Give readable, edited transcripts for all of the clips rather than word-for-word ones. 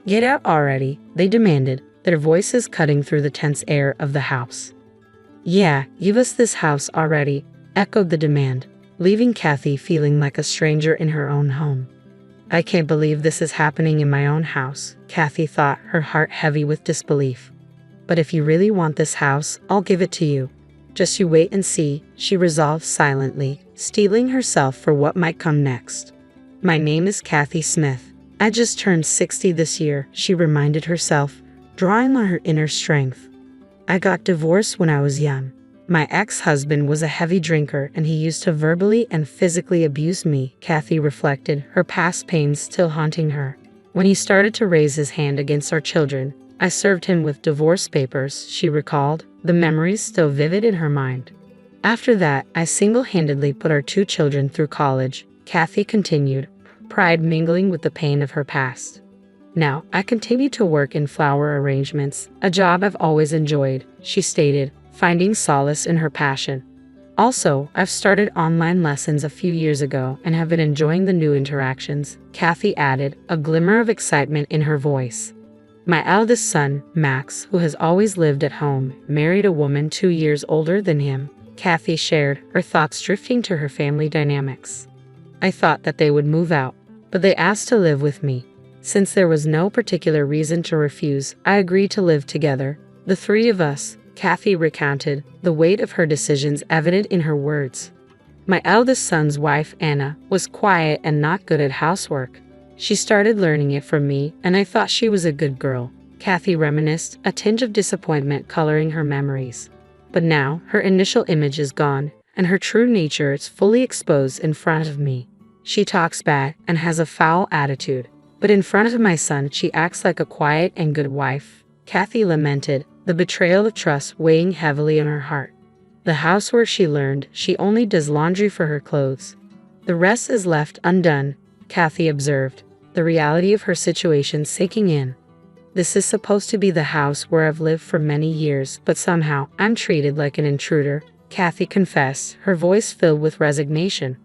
Get out already, they demanded, their voices cutting through the tense air of the house. Yeah, give us this house already, echoed the demand, leaving Kathy feeling like a stranger in her own home. I can't believe this is happening in my own house, Kathy thought, her heart heavy with disbelief. But if you really want this house, I'll give it to you. Just you wait and see, she resolved silently, steeling herself for what might come next. My name is Kathy Smith. I just turned 60 this year, she reminded herself, drawing on her inner strength. I got divorced when I was young. My ex-husband was a heavy drinker and he used to verbally and physically abuse me, Kathy reflected, her past pains still haunting her. When he started to raise his hand against our children, I served him with divorce papers, she recalled, the memories still vivid in her mind. After that, I single-handedly put our 2 children through college, Kathy continued, pride mingling with the pain of her past. Now, I continue to work in flower arrangements, a job I've always enjoyed, she stated, finding solace in her passion. Also, I've started online lessons a few years ago and have been enjoying the new interactions, Kathy added, a glimmer of excitement in her voice. My eldest son, Max, who has always lived at home, married a woman 2 years older than him, Kathy shared, her thoughts drifting to her family dynamics. I thought that they would move out, but they asked to live with me. Since there was no particular reason to refuse, I agreed to live together, the 3 of us, Kathy recounted, the weight of her decisions evident in her words. My eldest son's wife, Anna, was quiet and not good at housework. She started learning it from me, and I thought she was a good girl, Kathy reminisced, a tinge of disappointment coloring her memories. But now, her initial image is gone, and her true nature is fully exposed in front of me. She talks bad and has a foul attitude, but in front of my son she acts like a quiet and good wife, Kathy lamented, the betrayal of trust weighing heavily on her heart. The house where she learned she only does laundry for her clothes. The rest is left undone, Kathy observed, the reality of her situation sinking in. This is supposed to be the house where I've lived for many years, but somehow I'm treated like an intruder, Kathy confessed, her voice filled with resignation.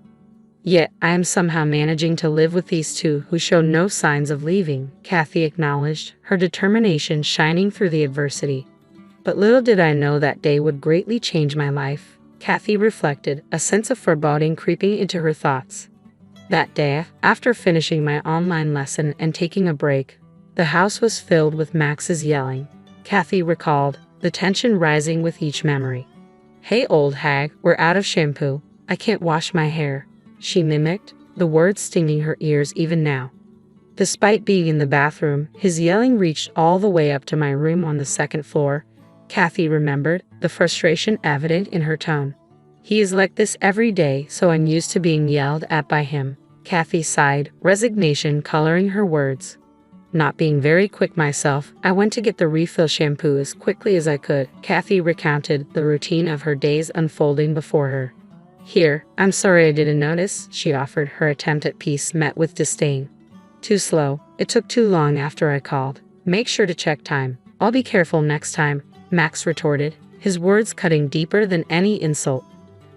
Yet, I am somehow managing to live with these 2 who show no signs of leaving, Kathy acknowledged, her determination shining through the adversity. But little did I know that day would greatly change my life, Kathy reflected, a sense of foreboding creeping into her thoughts. That day, after finishing my online lesson and taking a break, the house was filled with Max's yelling, Kathy recalled, the tension rising with each memory. Hey old hag, we're out of shampoo, I can't wash my hair, she mimicked, the words stinging her ears even now. Despite being in the bathroom, his yelling reached all the way up to my room on the 2nd floor, Kathy remembered, the frustration evident in her tone. He is like this every day, so I'm used to being yelled at by him, Kathy sighed, resignation coloring her words. Not being very quick myself, I went to get the refill shampoo as quickly as I could, Kathy recounted, the routine of her days unfolding before her. Here, I'm sorry I didn't notice, she offered, her attempt at peace met with disdain. Too slow, it took too long after I called. Make sure to check time. I'll be careful next time, Max retorted, his words cutting deeper than any insult.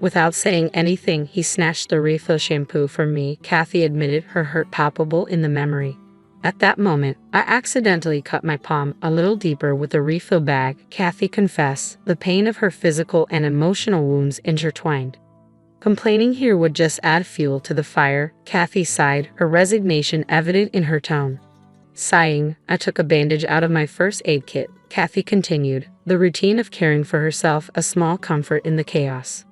Without saying anything, he snatched the refill shampoo from me, Kathy admitted, her hurt palpable in the memory. At that moment, I accidentally cut my palm a little deeper with the refill bag, Kathy confessed, the pain of her physical and emotional wounds intertwined. Complaining here would just add fuel to the fire, Kathy sighed, her resignation evident in her tone. Sighing, I took a bandage out of my first aid kit, Kathy continued, the routine of caring for herself a small comfort in the chaos.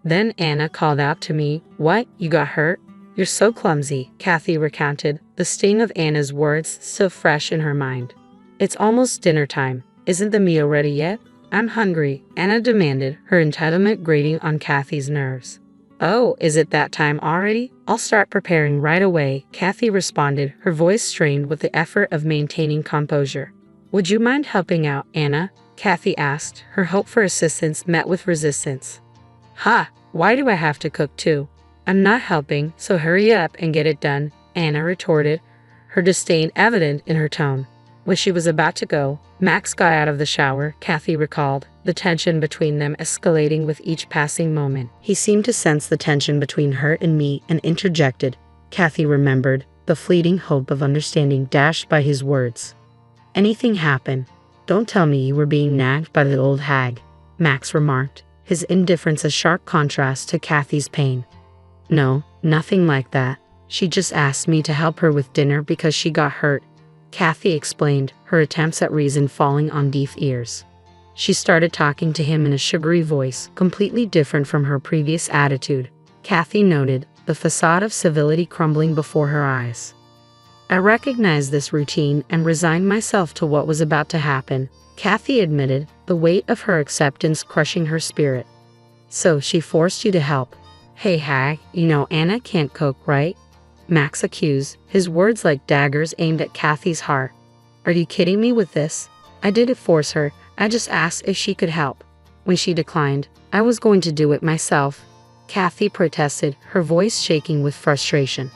Then Anna called out to me, "What, you got hurt? You're so clumsy," Kathy recounted, the sting of Anna's words still fresh in her mind. "It's almost dinner time. Isn't the meal ready yet?" "I'm hungry," Anna demanded, her entitlement grating on Kathy's nerves. "Oh, is it that time already? I'll start preparing right away," Kathy responded, her voice strained with the effort of maintaining composure. "Would you mind helping out, Anna?" Kathy asked, her hope for assistance met with resistance. "Ha! Why do I have to cook too? I'm not helping, so hurry up and get it done," Anna retorted, her disdain evident in her tone. When she was about to go, Max got out of the shower, Kathy recalled, the tension between them escalating with each passing moment. He seemed to sense the tension between her and me and interjected, Kathy remembered, the fleeting hope of understanding dashed by his words. Anything happened? Don't tell me you were being nagged by the old hag, Max remarked, his indifference a sharp contrast to Kathy's pain. No, nothing like that. She just asked me to help her with dinner because she got hurt, Kathy explained, her attempts at reason falling on deaf ears. She started talking to him in a sugary voice, completely different from her previous attitude. Kathy noted, the facade of civility crumbling before her eyes. I recognized this routine and resigned myself to what was about to happen, Kathy admitted, the weight of her acceptance crushing her spirit. So she forced you to help. Hey hag, you know Anna can't cook, right? Max accused, his words like daggers aimed at Kathy's heart. Are you kidding me with this? I didn't force her, I just asked if she could help. When she declined, I was going to do it myself, Kathy protested, her voice shaking with frustration.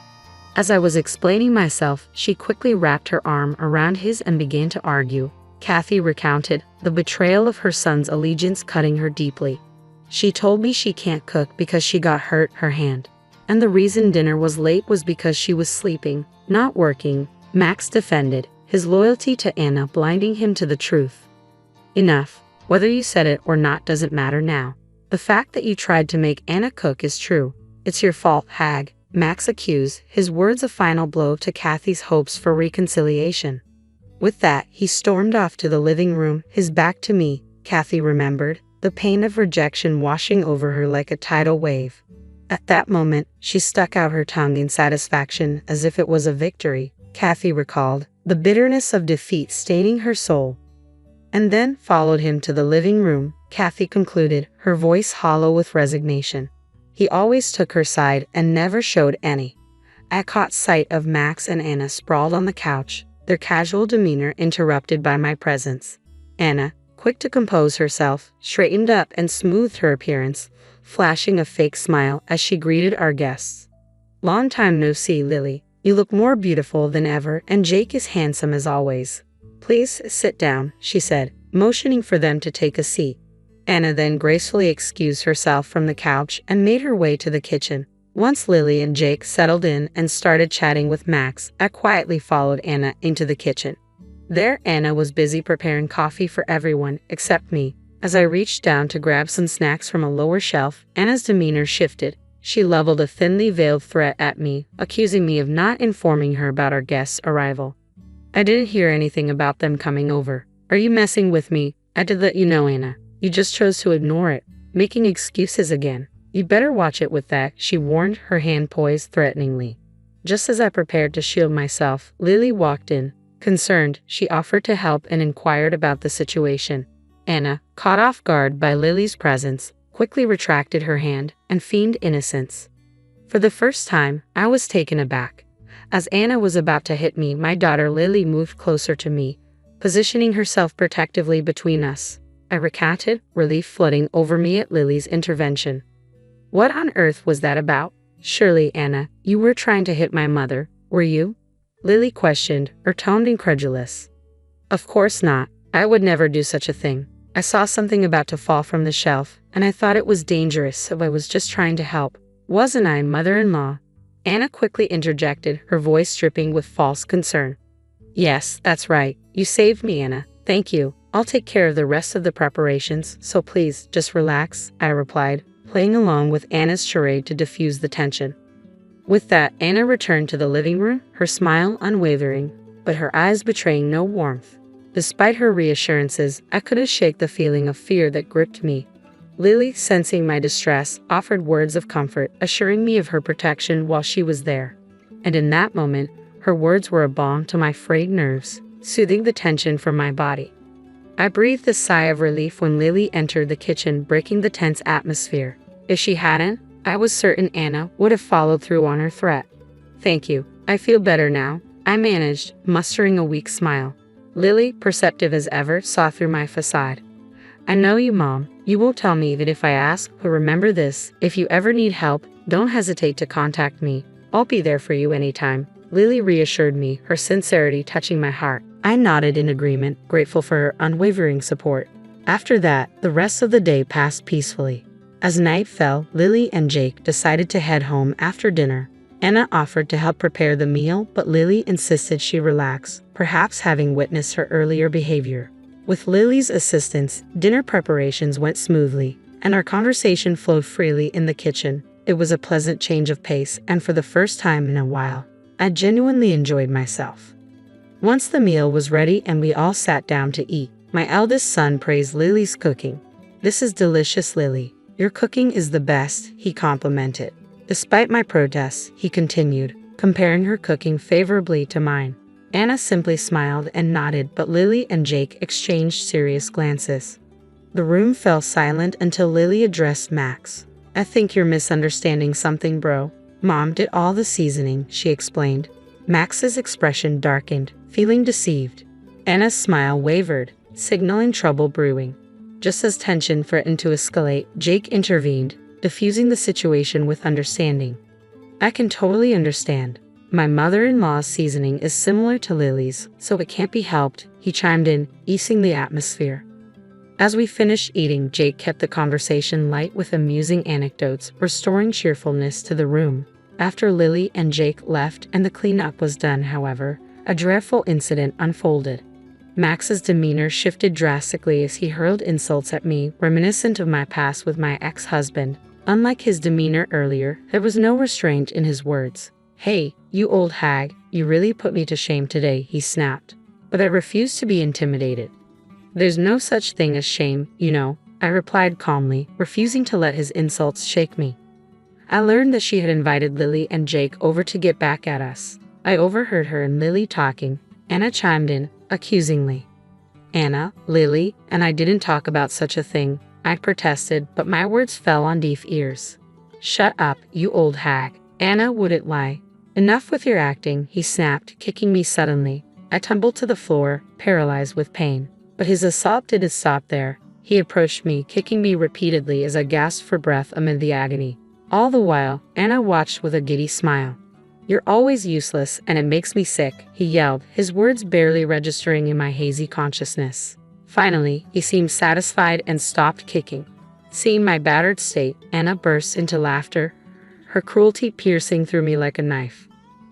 As I was explaining myself, she quickly wrapped her arm around his and began to argue. Kathy recounted, the betrayal of her son's allegiance cutting her deeply. She told me she can't cook because she got hurt her hand. And the reason dinner was late was because she was sleeping, not working, Max defended, his loyalty to Anna blinding him to the truth. Enough. Whether you said it or not doesn't matter now. The fact that you tried to make Anna cook is true. It's your fault, hag, Max accused, his words a final blow to Kathy's hopes for reconciliation. With that, he stormed off to the living room, his back to me, Kathy remembered, the pain of rejection washing over her like a tidal wave. At that moment, she stuck out her tongue in satisfaction as if it was a victory, Kathy recalled, the bitterness of defeat staining her soul. And then followed him to the living room, Kathy concluded, her voice hollow with resignation. He always took her side and never showed any. I caught sight of Max and Anna sprawled on the couch, their casual demeanor interrupted by my presence. Anna, quick to compose herself, straightened up and smoothed her appearance, flashing a fake smile as she greeted our guests. Long time no see, Lily. You look more beautiful than ever and Jake is handsome as always. Please sit down, she said, motioning for them to take a seat. Anna then gracefully excused herself from the couch and made her way to the kitchen. Once Lily and Jake settled in and started chatting with Max, I quietly followed Anna into the kitchen. There, Anna was busy preparing coffee for everyone except me. As I reached down to grab some snacks from a lower shelf, Anna's demeanor shifted. She leveled a thinly veiled threat at me, accusing me of not informing her about our guests' arrival. I didn't hear anything about them coming over. Are you messing with me? I did let you know, Anna. You just chose to ignore it, making excuses again. You better watch it with that, she warned, her hand poised threateningly. Just as I prepared to shield myself, Lily walked in. Concerned, she offered to help and inquired about the situation. Anna, caught off guard by Lily's presence, quickly retracted her hand and feigned innocence. For the first time, I was taken aback. As Anna was about to hit me, my daughter Lily moved closer to me, positioning herself protectively between us. I recounted, relief flooding over me at Lily's intervention. What on earth was that about? Surely, Anna, you were trying to hit my mother, were you? Lily questioned, her tone incredulous. Of course not. I would never do such a thing. I saw something about to fall from the shelf, and I thought it was dangerous, so I was just trying to help. Wasn't I, mother-in-law? Anna quickly interjected, her voice dripping with false concern. Yes, that's right. You saved me, Anna. Thank you. I'll take care of the rest of the preparations, so please, just relax, I replied, playing along with Anna's charade to diffuse the tension. With that, Anna returned to the living room, her smile unwavering, but her eyes betraying no warmth. Despite her reassurances, I couldn't shake the feeling of fear that gripped me. Lily, sensing my distress, offered words of comfort, assuring me of her protection while she was there. And in that moment, her words were a balm to my frayed nerves, soothing the tension from my body. I breathed a sigh of relief when Lily entered the kitchen, breaking the tense atmosphere. If she hadn't, I was certain Anna would have followed through on her threat. Thank you. I feel better now, I managed, mustering a weak smile. Lily, perceptive as ever, saw through my facade. I know you, Mom. You won't tell me even if I ask, but remember this, if you ever need help, don't hesitate to contact me. I'll be there for you anytime. Lily reassured me, her sincerity touching my heart. I nodded in agreement, grateful for her unwavering support. After that, the rest of the day passed peacefully. As night fell, Lily and Jake decided to head home after dinner. Anna offered to help prepare the meal, but Lily insisted she relax, perhaps having witnessed her earlier behavior. With Lily's assistance, dinner preparations went smoothly, and our conversation flowed freely in the kitchen. It was a pleasant change of pace, and for the first time in a while, I genuinely enjoyed myself. Once the meal was ready and we all sat down to eat, my eldest son praised Lily's cooking. "This is delicious, Lily. Your cooking is the best," he complimented. Despite my protests, he continued, comparing her cooking favorably to mine. Anna simply smiled and nodded, but Lily and Jake exchanged serious glances. The room fell silent until Lily addressed Max. "I think you're misunderstanding something, bro. Mom did all the seasoning," she explained. Max's expression darkened, feeling deceived. Anna's smile wavered, signaling trouble brewing. Just as tension threatened to escalate, Jake intervened, diffusing the situation with understanding. "I can totally understand. My mother-in-law's seasoning is similar to Lily's, so it can't be helped," he chimed in, easing the atmosphere. As we finished eating, Jake kept the conversation light with amusing anecdotes, restoring cheerfulness to the room. After Lily and Jake left and the cleanup was done, however, a dreadful incident unfolded. Max's demeanor shifted drastically as he hurled insults at me, reminiscent of my past with my ex-husband. Unlike his demeanor earlier, there was no restraint in his words. "Hey, you old hag, you really put me to shame today," he snapped. But I refused to be intimidated. "There's no such thing as shame, you know," I replied calmly, refusing to let his insults shake me. I learned that she had invited Lily and Jake over to get back at us. I overheard her and Lily talking. Anna chimed in, accusingly. "Anna, Lily, and I didn't talk about such a thing," I protested, but my words fell on deaf ears. "Shut up, you old hag." Anna wouldn't lie. "Enough with your acting," he snapped, kicking me suddenly. I tumbled to the floor, paralyzed with pain. But his assault didn't stop there. He approached me, kicking me repeatedly as I gasped for breath amid the agony. All the while, Anna watched with a giddy smile. "You're always useless, and it makes me sick," he yelled, his words barely registering in my hazy consciousness. Finally, he seemed satisfied and stopped kicking. Seeing my battered state, Anna burst into laughter, her cruelty piercing through me like a knife.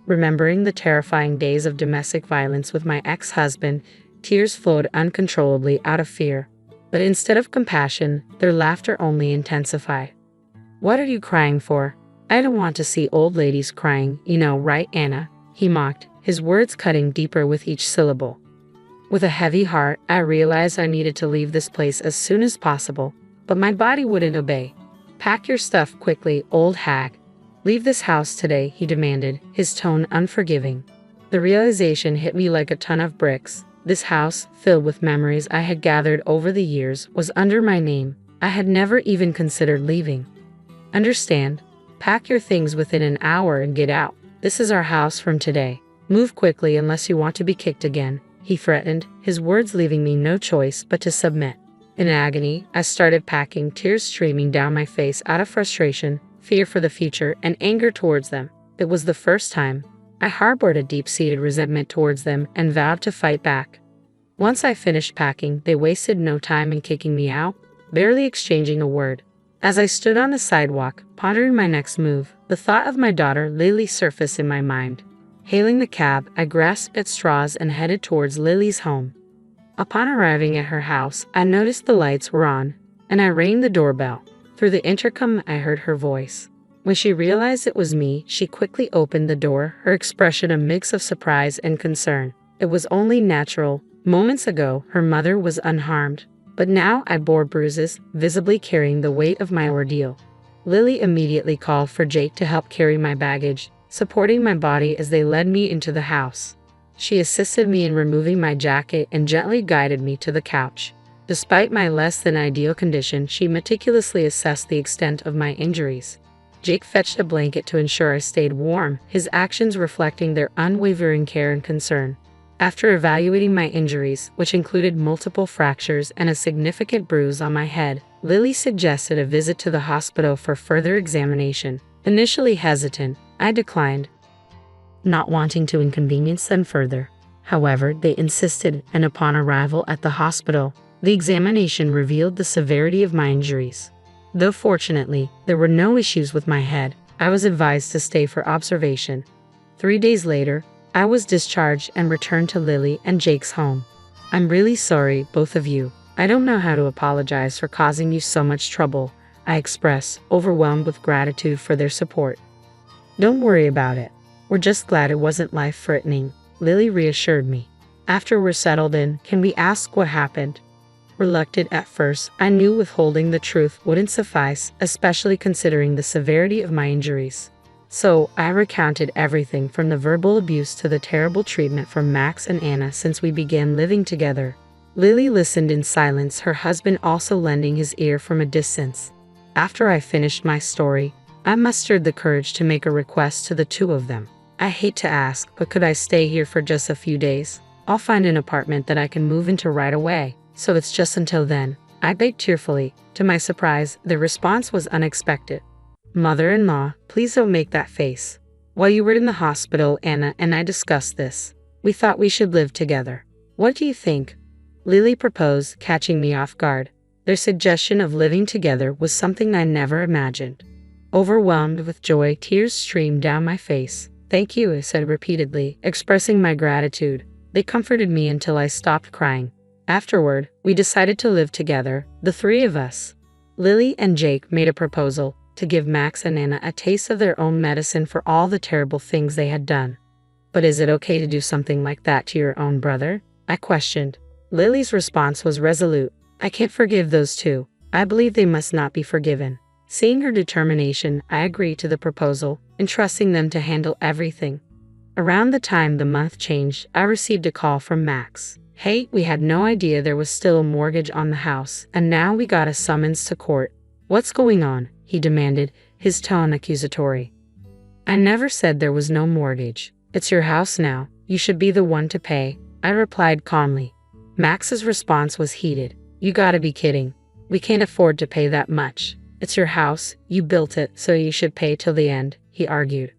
Remembering the terrifying days of domestic violence with my ex-husband, tears flowed uncontrollably out of fear. But instead of compassion, their laughter only intensified. "What are you crying for? I don't want to see old ladies crying, you know, right, Anna?" he mocked, his words cutting deeper with each syllable. With a heavy heart, I realized I needed to leave this place as soon as possible, but my body wouldn't obey. "Pack your stuff quickly, old hag. Leave this house today," he demanded, his tone unforgiving. The realization hit me like a ton of bricks. This house, filled with memories I had gathered over the years, was under my name. I had never even considered leaving. "Understand? Pack your things within an hour and get out. This is our house from today. Move quickly unless you want to be kicked again," he threatened, his words leaving me no choice but to submit. In agony, I started packing, tears streaming down my face out of frustration, fear for the future, and anger towards them. It was the first time I harbored a deep-seated resentment towards them and vowed to fight back. Once I finished packing, they wasted no time in kicking me out, barely exchanging a word. As I stood on the sidewalk, pondering my next move, the thought of my daughter Lily surfaced in my mind. Hailing the cab, I grasped at straws and headed towards Lily's home. Upon arriving at her house, I noticed the lights were on, and I rang the doorbell. Through the intercom, I heard her voice. When she realized it was me, she quickly opened the door, her expression a mix of surprise and concern. It was only natural. Moments ago, her mother was unharmed, but now I bore bruises, visibly carrying the weight of my ordeal. Lily immediately called for Jake to help carry my baggage, supporting my body as they led me into the house. She assisted me in removing my jacket and gently guided me to the couch. Despite my less than ideal condition, she meticulously assessed the extent of my injuries. Jake fetched a blanket to ensure I stayed warm, his actions reflecting their unwavering care and concern. After evaluating my injuries, which included multiple fractures and a significant bruise on my head, Lily suggested a visit to the hospital for further examination. Initially hesitant, I declined, not wanting to inconvenience them further. However, they insisted, and upon arrival at the hospital, the examination revealed the severity of my injuries. Though fortunately, there were no issues with my head, I was advised to stay for observation. 3 days later, I was discharged and returned to Lily and Jake's home. I'm really sorry, both of you. I don't know how to apologize for causing you so much trouble, I express, overwhelmed with gratitude for their support. Don't worry about it. We're just glad it wasn't life-threatening, Lily reassured me. After we're settled in, can we ask what happened? Reluctant at first, I knew withholding the truth wouldn't suffice, especially considering the severity of my injuries. So, I recounted everything from the verbal abuse to the terrible treatment from Max and Anna since we began living together. Lily listened in silence, her husband also lending his ear from a distance. After I finished my story, I mustered the courage to make a request to the two of them. I hate to ask, but could I stay here for just a few days? I'll find an apartment that I can move into right away, so it's just until then, I begged tearfully. To my surprise, the response was unexpected. Mother-in-law, please don't make that face. While you were in the hospital, Anna and I discussed this. We thought we should live together. What do you think? Lily proposed, catching me off guard. Their suggestion of living together was something I never imagined. Overwhelmed with joy, tears streamed down my face. Thank you, I said repeatedly, expressing my gratitude. They comforted me until I stopped crying. Afterward, we decided to live together, the three of us. Lily and Jake made a proposal to give Max and Anna a taste of their own medicine for all the terrible things they had done. But is it okay to do something like that to your own brother? I questioned. Lily's response was resolute. I can't forgive those two. I believe they must not be forgiven. Seeing her determination, I agreed to the proposal, entrusting them to handle everything. Around the time the month changed, I received a call from Max. Hey, we had no idea there was still a mortgage on the house, and now we got a summons to court. What's going on? He demanded, his tone accusatory. I never said there was no mortgage. It's your house now. You should be the one to pay, I replied calmly. Max's response was heated. You gotta be kidding. We can't afford to pay that much. It's your house, you built it, so you should pay till the end, he argued.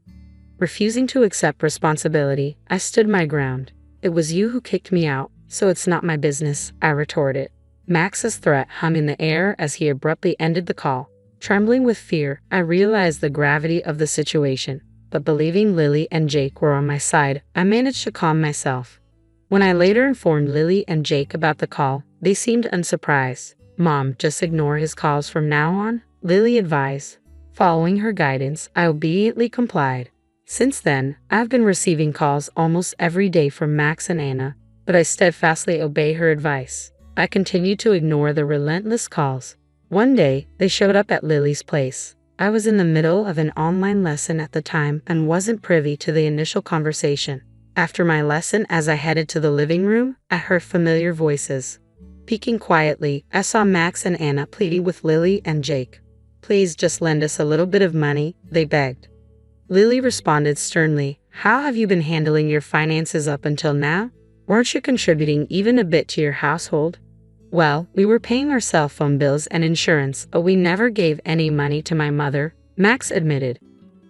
Refusing to accept responsibility, I stood my ground. It was you who kicked me out, so it's not my business, I retorted. Max's threat hung in the air as he abruptly ended the call. Trembling with fear, I realized the gravity of the situation, but believing Lily and Jake were on my side, I managed to calm myself. When I later informed Lily and Jake about the call, they seemed unsurprised. Mom, just ignore his calls from now on, Lily advised. Following her guidance, I obediently complied. Since then, I've been receiving calls almost every day from Max and Anna, but I steadfastly obey her advice. I continued to ignore the relentless calls. One day, they showed up at Lily's place. I was in the middle of an online lesson at the time and wasn't privy to the initial conversation. After my lesson, as I headed to the living room, I heard familiar voices. Peeking quietly, I saw Max and Anna pleading with Lily and Jake. Please just lend us a little bit of money, they begged. Lily responded sternly, how have you been handling your finances up until now? Weren't you contributing even a bit to your household? Well, we were paying our cell phone bills and insurance, but we never gave any money to my mother, Max admitted.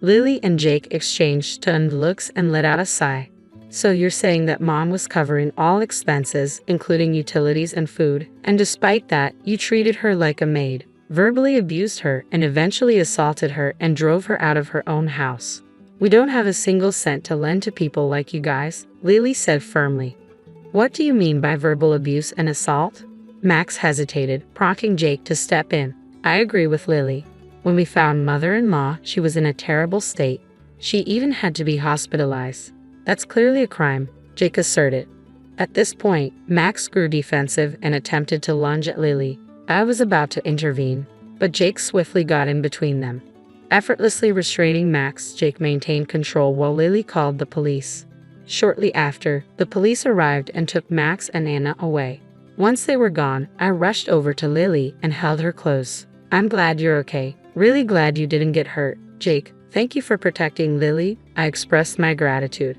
Lily and Jake exchanged stunned looks and let out a sigh. So you're saying that Mom was covering all expenses, including utilities and food, and despite that, you treated her like a maid, verbally abused her, and eventually assaulted her and drove her out of her own house. We don't have a single cent to lend to people like you guys, Lily said firmly. What do you mean by verbal abuse and assault? Max hesitated, prompting Jake to step in. I agree with Lily. When we found mother-in-law, she was in a terrible state. She even had to be hospitalized. That's clearly a crime, Jake asserted. At this point, Max grew defensive and attempted to lunge at Lily. I was about to intervene, but Jake swiftly got in between them. Effortlessly restraining Max, Jake maintained control while Lily called the police. Shortly after, the police arrived and took Max and Anna away. Once they were gone, I rushed over to Lily and held her close. I'm glad you're okay. Really glad you didn't get hurt. Jake, thank you for protecting Lily. I expressed my gratitude.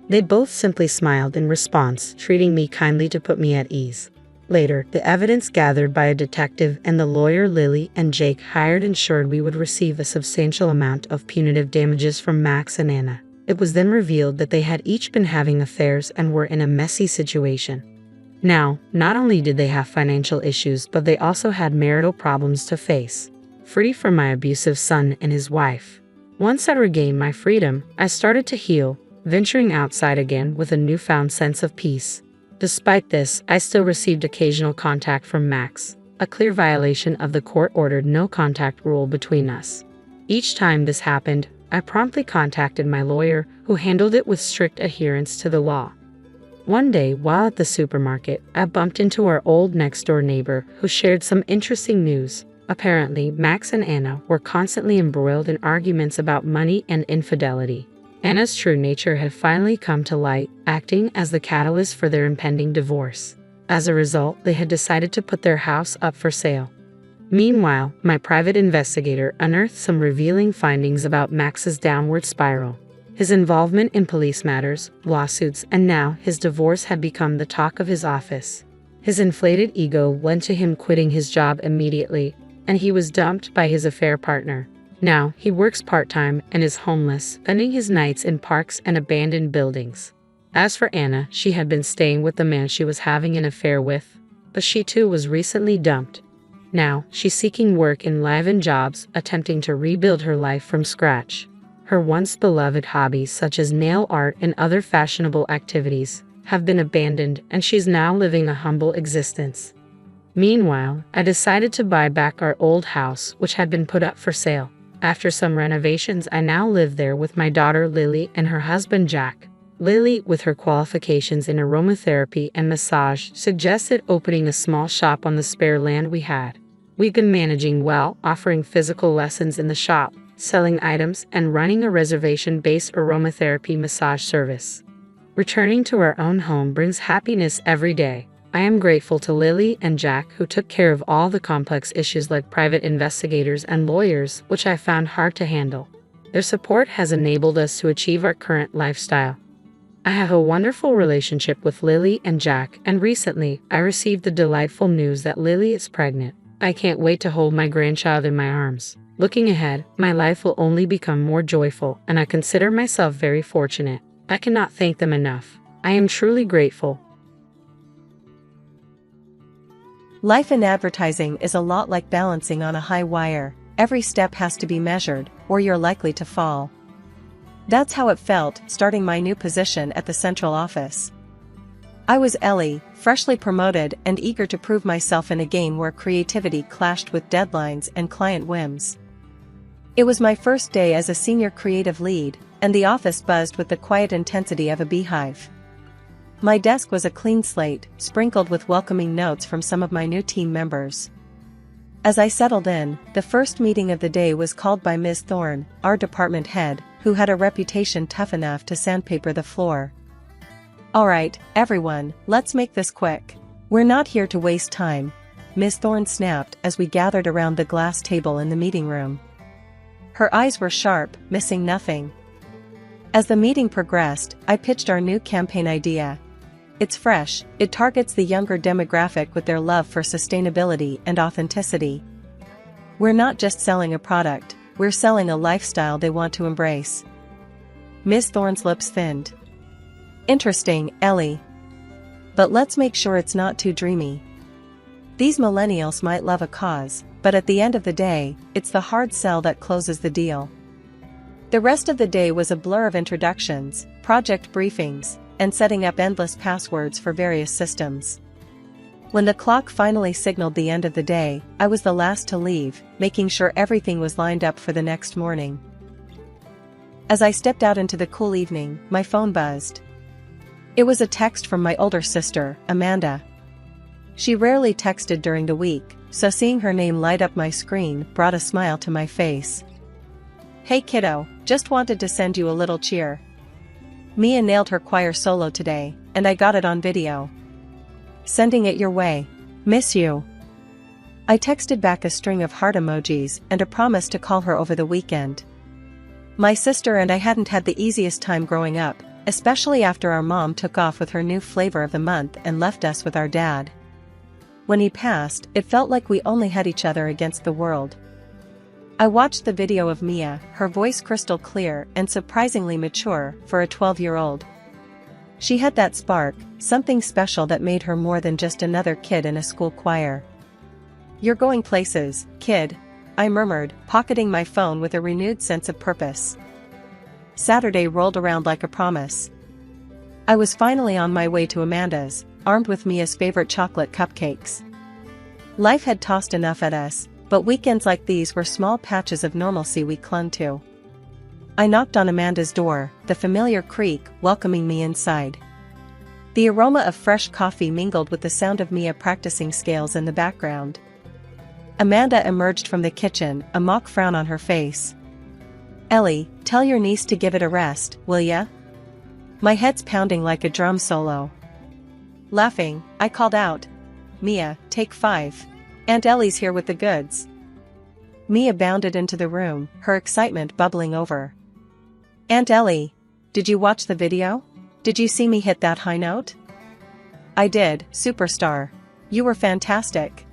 They both simply smiled in response, treating me kindly to put me at ease. Later, the evidence gathered by a detective and the lawyer Lily and Jake hired ensured we would receive a substantial amount of punitive damages from Max and Anna. It was then revealed that they had each been having affairs and were in a messy situation. Now, not only did they have financial issues, but they also had marital problems to face. Free from my abusive son and his wife, Once I regained my freedom, I started to heal, venturing outside again with a newfound sense of peace. Despite this, I still received occasional contact from Max, a clear violation of the court-ordered no-contact rule between us. Each time this happened, I promptly contacted my lawyer, who handled it with strict adherence to the law. One day, while at the supermarket, I bumped into our old next-door neighbor, who shared some interesting news. Apparently, Max and Anna were constantly embroiled in arguments about money and infidelity. Anna's true nature had finally come to light, acting as the catalyst for their impending divorce. As a result, they had decided to put their house up for sale. Meanwhile, my private investigator unearthed some revealing findings about Max's downward spiral. His involvement in police matters, lawsuits, and now his divorce had become the talk of his office. His inflated ego led to him quitting his job immediately, and he was dumped by his affair partner. Now, he works part-time and is homeless, spending his nights in parks and abandoned buildings. As for Anna, she had been staying with the man she was having an affair with, but she too was recently dumped. Now, she's seeking work in live-in jobs, attempting to rebuild her life from scratch. Her once beloved hobbies such as nail art and other fashionable activities have been abandoned, and she's now living a humble existence. Meanwhile, I decided to buy back our old house, which had been put up for sale. After some renovations, I now live there with my daughter Lily and her husband Jack. Lily, with her qualifications in aromatherapy and massage, suggested opening a small shop on the spare land we had. We've been managing well, offering physical lessons in the shop, selling items, and running a reservation-based aromatherapy massage service. Returning to our own home brings happiness every day. I am grateful to Lily and Jack, who took care of all the complex issues like private investigators and lawyers, which I found hard to handle. Their support has enabled us to achieve our current lifestyle. I have a wonderful relationship with Lily and Jack, and recently, I received the delightful news that Lily is pregnant. I can't wait to hold my grandchild in my arms. Looking ahead, my life will only become more joyful, and I consider myself very fortunate. I cannot thank them enough. I am truly grateful. Life in advertising is a lot like balancing on a high wire. Every step has to be measured, or you're likely to fall. That's how it felt, starting my new position at the central office. I was Ellie, freshly promoted and eager to prove myself in a game where creativity clashed with deadlines and client whims. It was my first day as a senior creative lead, and the office buzzed with the quiet intensity of a beehive. My desk was a clean slate, sprinkled with welcoming notes from some of my new team members. As I settled in, the first meeting of the day was called by Ms. Thorne, our department head, who had a reputation tough enough to sandpaper the floor. "All right, everyone, let's make this quick. We're not here to waste time," Ms. Thorne snapped as we gathered around the glass table in the meeting room. Her eyes were sharp, missing nothing. As the meeting progressed, I pitched our new campaign idea. It's fresh, it targets the younger demographic with their love for sustainability and authenticity. We're not just selling a product, we're selling a lifestyle they want to embrace. Ms. Thorne's lips thinned. "Interesting, Ellie. But let's make sure it's not too dreamy. These millennials might love a cause, but at the end of the day, it's the hard sell that closes the deal." The rest of the day was a blur of introductions, project briefings, and setting up endless passwords for various systems. When the clock finally signaled the end of the day, I was the last to leave, making sure everything was lined up for the next morning. As I stepped out into the cool evening, my phone buzzed. It was a text from my older sister, Amanda. She rarely texted during the week, so seeing her name light up my screen brought a smile to my face. "Hey kiddo, just wanted to send you a little cheer. Mia nailed her choir solo today, and I got it on video. Sending it your way. Miss you." I texted back a string of heart emojis and a promise to call her over the weekend. My sister and I hadn't had the easiest time growing up, especially after our mom took off with her new flavor of the month and left us with our dad. When he passed, it felt like we only had each other against the world. I watched the video of Mia, her voice crystal clear and surprisingly mature for a 12-year-old. She had that spark, something special that made her more than just another kid in a school choir. "You're going places, kid. I murmured, pocketing my phone with a renewed sense of purpose. Saturday rolled around like a promise. I was finally on my way to Amanda's, armed with Mia's favorite chocolate cupcakes. Life had tossed enough at us, but weekends like these were small patches of normalcy we clung to. I knocked on Amanda's door, the familiar creak welcoming me inside. The aroma of fresh coffee mingled with the sound of Mia practicing scales in the background. Amanda emerged from the kitchen, a mock frown on her face. "Ellie, tell your niece to give it a rest, will ya?" My head's pounding like a drum solo. Laughing, I called out, "Mia, take 5. Aunt Ellie's here with the goods." Mia bounded into the room, her excitement bubbling over. "Aunt Ellie, did you watch the video? Did you see me hit that high note?" "I did, superstar. You were fantastic."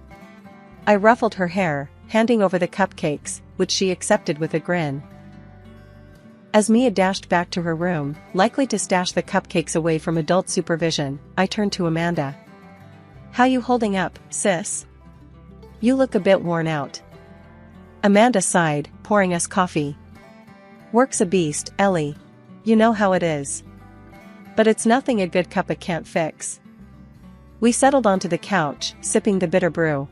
I ruffled her hair, handing over the cupcakes, which she accepted with a grin. As Mia dashed back to her room, likely to stash the cupcakes away from adult supervision, I turned to Amanda. "How you holding up, sis? You look a bit worn out." Amanda sighed, pouring us coffee. "Work's a beast, Ellie. You know how it is. But it's nothing a good cuppa can't fix." We settled onto the couch, sipping the bitter brew.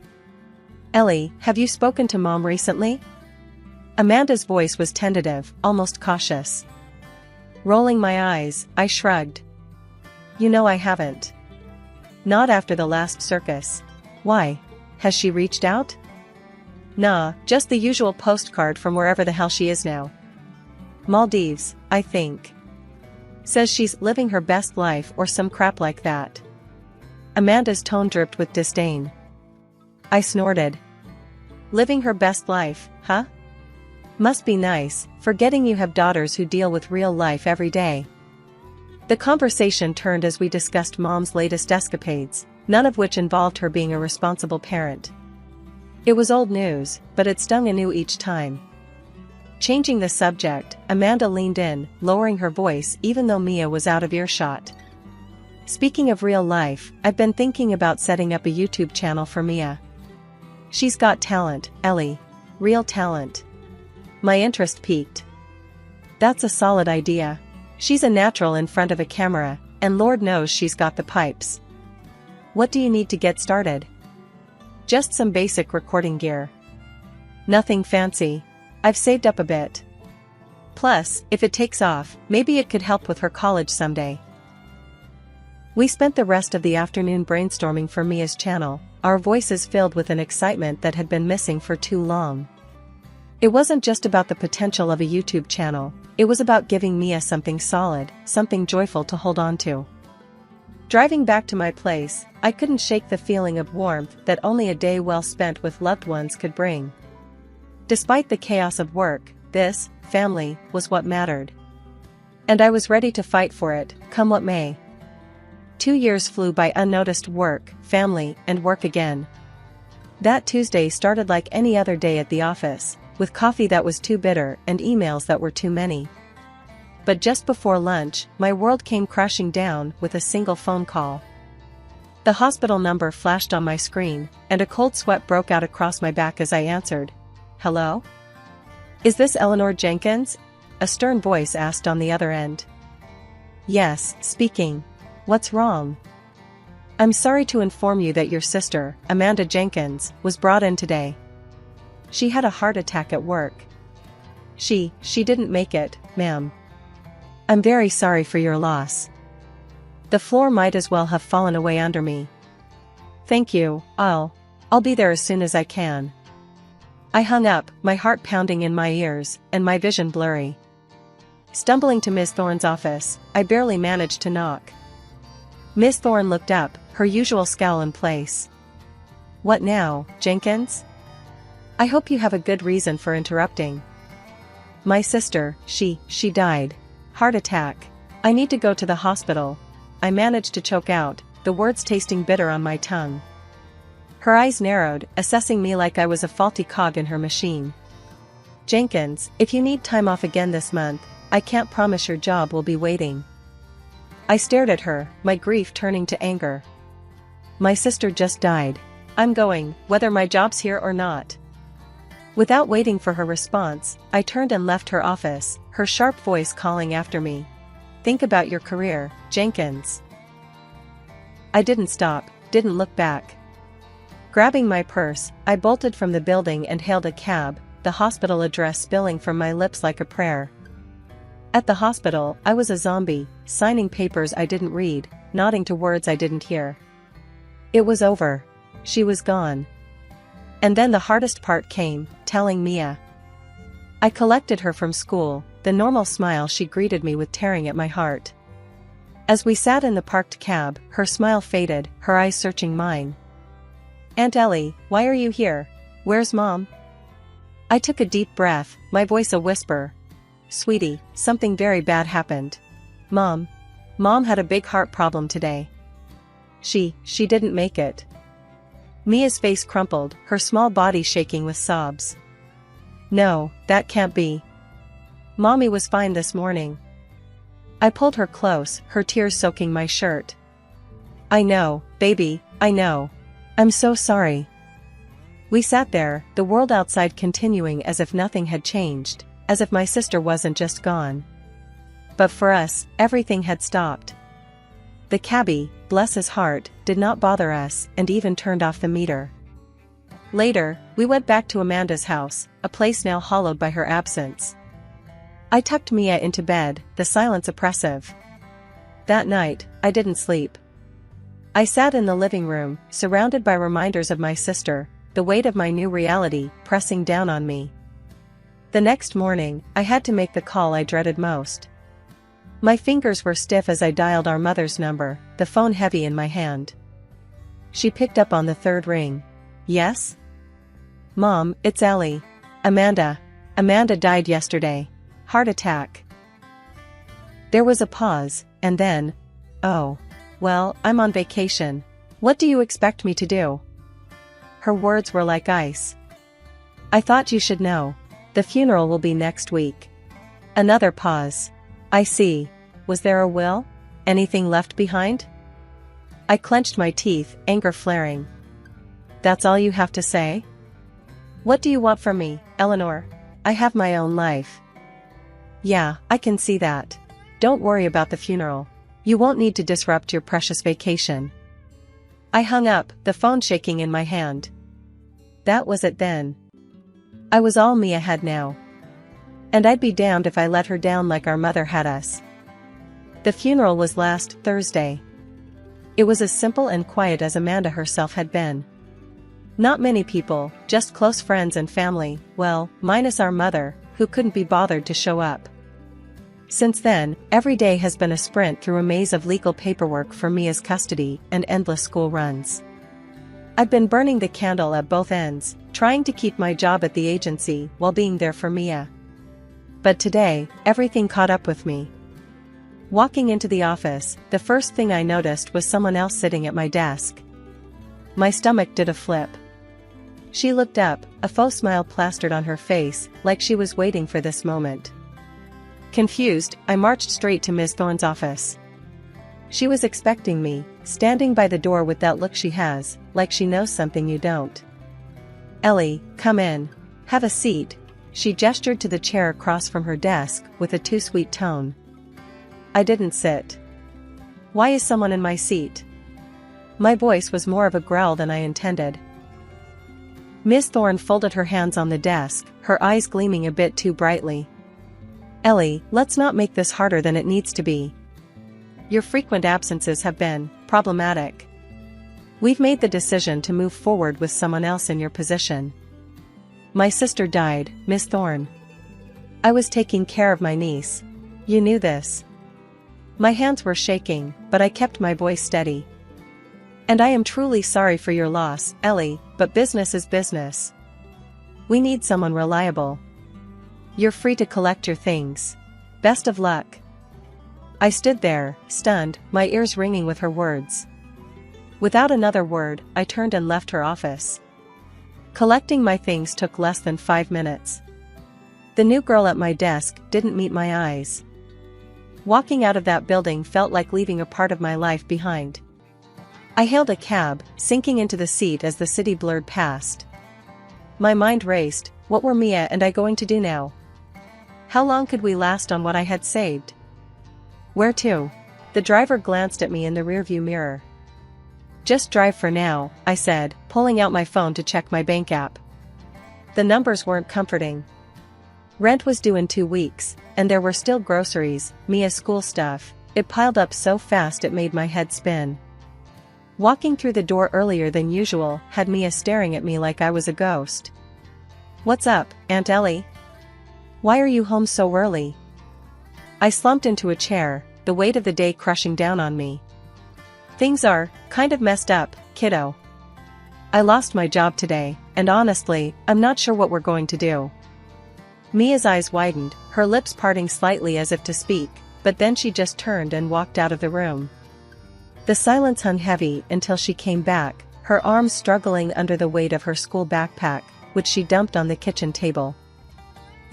"Ellie, have you spoken to Mom recently?" Amanda's voice was tentative, almost cautious. Rolling my eyes, I shrugged. "You know I haven't. Not after the last circus. Why? Has she reached out?" "Nah, just the usual postcard from wherever the hell she is now. Maldives, I think. Says she's living her best life or some crap like that." Amanda's tone dripped with disdain. I snorted. "Living her best life, huh? Must be nice, forgetting you have daughters who deal with real life every day." The conversation turned as we discussed Mom's latest escapades, none of which involved her being a responsible parent. It was old news, but it stung anew each time. Changing the subject, Amanda leaned in, lowering her voice even though Mia was out of earshot. "Speaking of real life, I've been thinking about setting up a YouTube channel for Mia. She's got talent, Ellie. Real talent." My interest piqued. "That's a solid idea. She's a natural in front of a camera, and Lord knows she's got the pipes." "What do you need to get started?" "Just some basic recording gear. Nothing fancy. I've saved up a bit. Plus, if it takes off, maybe it could help with her college someday." We spent the rest of the afternoon brainstorming for Mia's channel, our voices filled with an excitement that had been missing for too long. It wasn't just about the potential of a YouTube channel, it was about giving Mia something solid, something joyful to hold on to. Driving back to my place, I couldn't shake the feeling of warmth that only a day well spent with loved ones could bring. Despite the chaos of work, this, family, was what mattered. And I was ready to fight for it, come what may. 2 years flew by unnoticed: work, family, and work again. That Tuesday started like any other day at the office, with coffee that was too bitter and emails that were too many. But just before lunch, my world came crashing down with a single phone call. The hospital number flashed on my screen, and a cold sweat broke out across my back as I answered. "Hello? Is this Eleanor Jenkins?" a stern voice asked on the other end. "Yes, speaking. What's wrong?" "I'm sorry to inform you that your sister, Amanda Jenkins, was brought in today. She had a heart attack at work. She didn't make it, ma'am. I'm very sorry for your loss." The floor might as well have fallen away under me. "Thank you, I'll be there as soon as I can." I hung up, my heart pounding in my ears, and my vision blurry. Stumbling to Miss Thorne's office, I barely managed to knock. Miss Thorne looked up, her usual scowl in place. "What now, Jenkins? I hope you have a good reason for interrupting." "My sister, she died. Heart attack. I need to go to the hospital." I managed to choke out, the words tasting bitter on my tongue. Her eyes narrowed, assessing me like I was a faulty cog in her machine. "Jenkins, if you need time off again this month, I can't promise your job will be waiting." I stared at her, my grief turning to anger. "My sister just died. I'm going, whether my job's here or not." Without waiting for her response, I turned and left her office, her sharp voice calling after me. "Think about your career, Jenkins." I didn't stop, didn't look back. Grabbing my purse, I bolted from the building and hailed a cab, the hospital address spilling from my lips like a prayer. At the hospital, I was a zombie, signing papers I didn't read, nodding to words I didn't hear. It was over. She was gone. And then the hardest part came, telling Mia. I collected her from school, the normal smile she greeted me with tearing at my heart. As we sat in the parked cab, her smile faded, her eyes searching mine. "Aunt Ellie, why are you here? Where's Mom?" I took a deep breath, my voice a whisper. "Sweetie, something very bad happened. Mom had a big heart problem today. She didn't make it." Mia's face crumpled, her small body shaking with sobs. "No, that can't be. Mommy was fine this morning." I pulled her close, her tears soaking my shirt. "I know, baby, I know. I'm so sorry." We sat there, the world outside continuing as if nothing had changed, as if my sister wasn't just gone. But for us, everything had stopped. The cabbie, bless his heart, did not bother us, and even turned off the meter. Later, we went back to Amanda's house, a place now hallowed by her absence. I tucked Mia into bed, the silence oppressive. That night, I didn't sleep. I sat in the living room, surrounded by reminders of my sister, the weight of my new reality pressing down on me. The next morning, I had to make the call I dreaded most. My fingers were stiff as I dialed our mother's number, the phone heavy in my hand. She picked up on the third ring. "Yes? Mom, it's Ellie. Amanda died yesterday. Heart attack." There was a pause, and then, "Oh, well, I'm on vacation. What do you expect me to do?" Her words were like ice. "I thought you should know. The funeral will be next week." Another pause. "I see. Was there a will? Anything left behind?" I clenched my teeth, anger flaring. "That's all you have to say? What do you want from me, Eleanor? I have my own life." "Yeah, I can see that. Don't worry about the funeral. You won't need to disrupt your precious vacation." I hung up, the phone shaking in my hand. That was it then. I was all Mia had now. And I'd be damned if I let her down like our mother had us. The funeral was last Thursday. It was as simple and quiet as Amanda herself had been. Not many people, just close friends and family, well, minus our mother, who couldn't be bothered to show up. Since then, every day has been a sprint through a maze of legal paperwork for Mia's custody and endless school runs. I've been burning the candle at both ends, trying to keep my job at the agency while being there for Mia. But today, everything caught up with me. Walking into the office, the first thing I noticed was someone else sitting at my desk. My stomach did a flip. She looked up, a faux smile plastered on her face, like she was waiting for this moment. Confused, I marched straight to Ms. Thorne's office. She was expecting me, standing by the door with that look she has, like she knows something you don't. "Ellie, come in. Have a seat." She gestured to the chair across from her desk, with a too sweet tone. I didn't sit. "Why is someone in my seat?" My voice was more of a growl than I intended. Ms. Thorne folded her hands on the desk, her eyes gleaming a bit too brightly. "Ellie, let's not make this harder than it needs to be. Your frequent absences have been problematic. We've made the decision to move forward with someone else in your position." "My sister died, Miss Thorne. I was taking care of my niece. You knew this." My hands were shaking, but I kept my voice steady. "And I am truly sorry for your loss, Ellie, but business is business. We need someone reliable. You're free to collect your things. Best of luck." I stood there, stunned, my ears ringing with her words. Without another word, I turned and left her office. Collecting my things took less than 5 minutes. The new girl at my desk didn't meet my eyes. Walking out of that building felt like leaving a part of my life behind. I hailed a cab, sinking into the seat as the city blurred past. My mind raced, What were Mia and I going to do now? How long could we last on what I had saved? Where to? The driver glanced at me in the rearview mirror. Just drive for now, I said, pulling out my phone to check my bank app. The numbers weren't comforting. Rent was due in 2 weeks, and there were still groceries, Mia's school stuff. It piled up so fast it made my head spin. Walking through the door earlier than usual had Mia staring at me like I was a ghost. "What's up, Aunt Ellie? Why are you home so early?" I slumped into a chair, the weight of the day crushing down on me. "Things are kind of messed up, kiddo. I lost my job today, and honestly, I'm not sure what we're going to do." Mia's eyes widened, her lips parting slightly as if to speak, but then she just turned and walked out of the room. The silence hung heavy until she came back, her arms struggling under the weight of her school backpack, which she dumped on the kitchen table.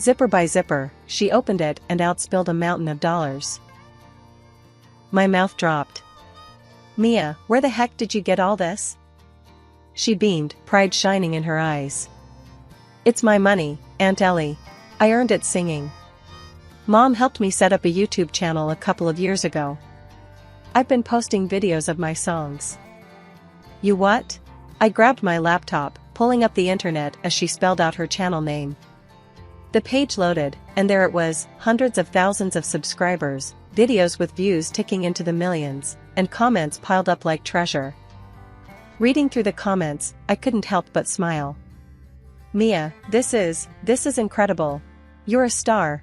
Zipper by zipper, she opened it and out spilled a mountain of dollars. My mouth dropped. "Mia, where the heck did you get all this?" She beamed, pride shining in her eyes. "It's my money, Aunt Ellie. I earned it singing. Mom helped me set up a YouTube channel a couple of years ago. I've been posting videos of my songs." "You what?" I grabbed my laptop, pulling up the internet as she spelled out her channel name. The page loaded, and there it was, hundreds of thousands of subscribers, videos with views ticking into the millions, and comments piled up like treasure. Reading through the comments, I couldn't help but smile. "Mia, this is incredible. You're a star."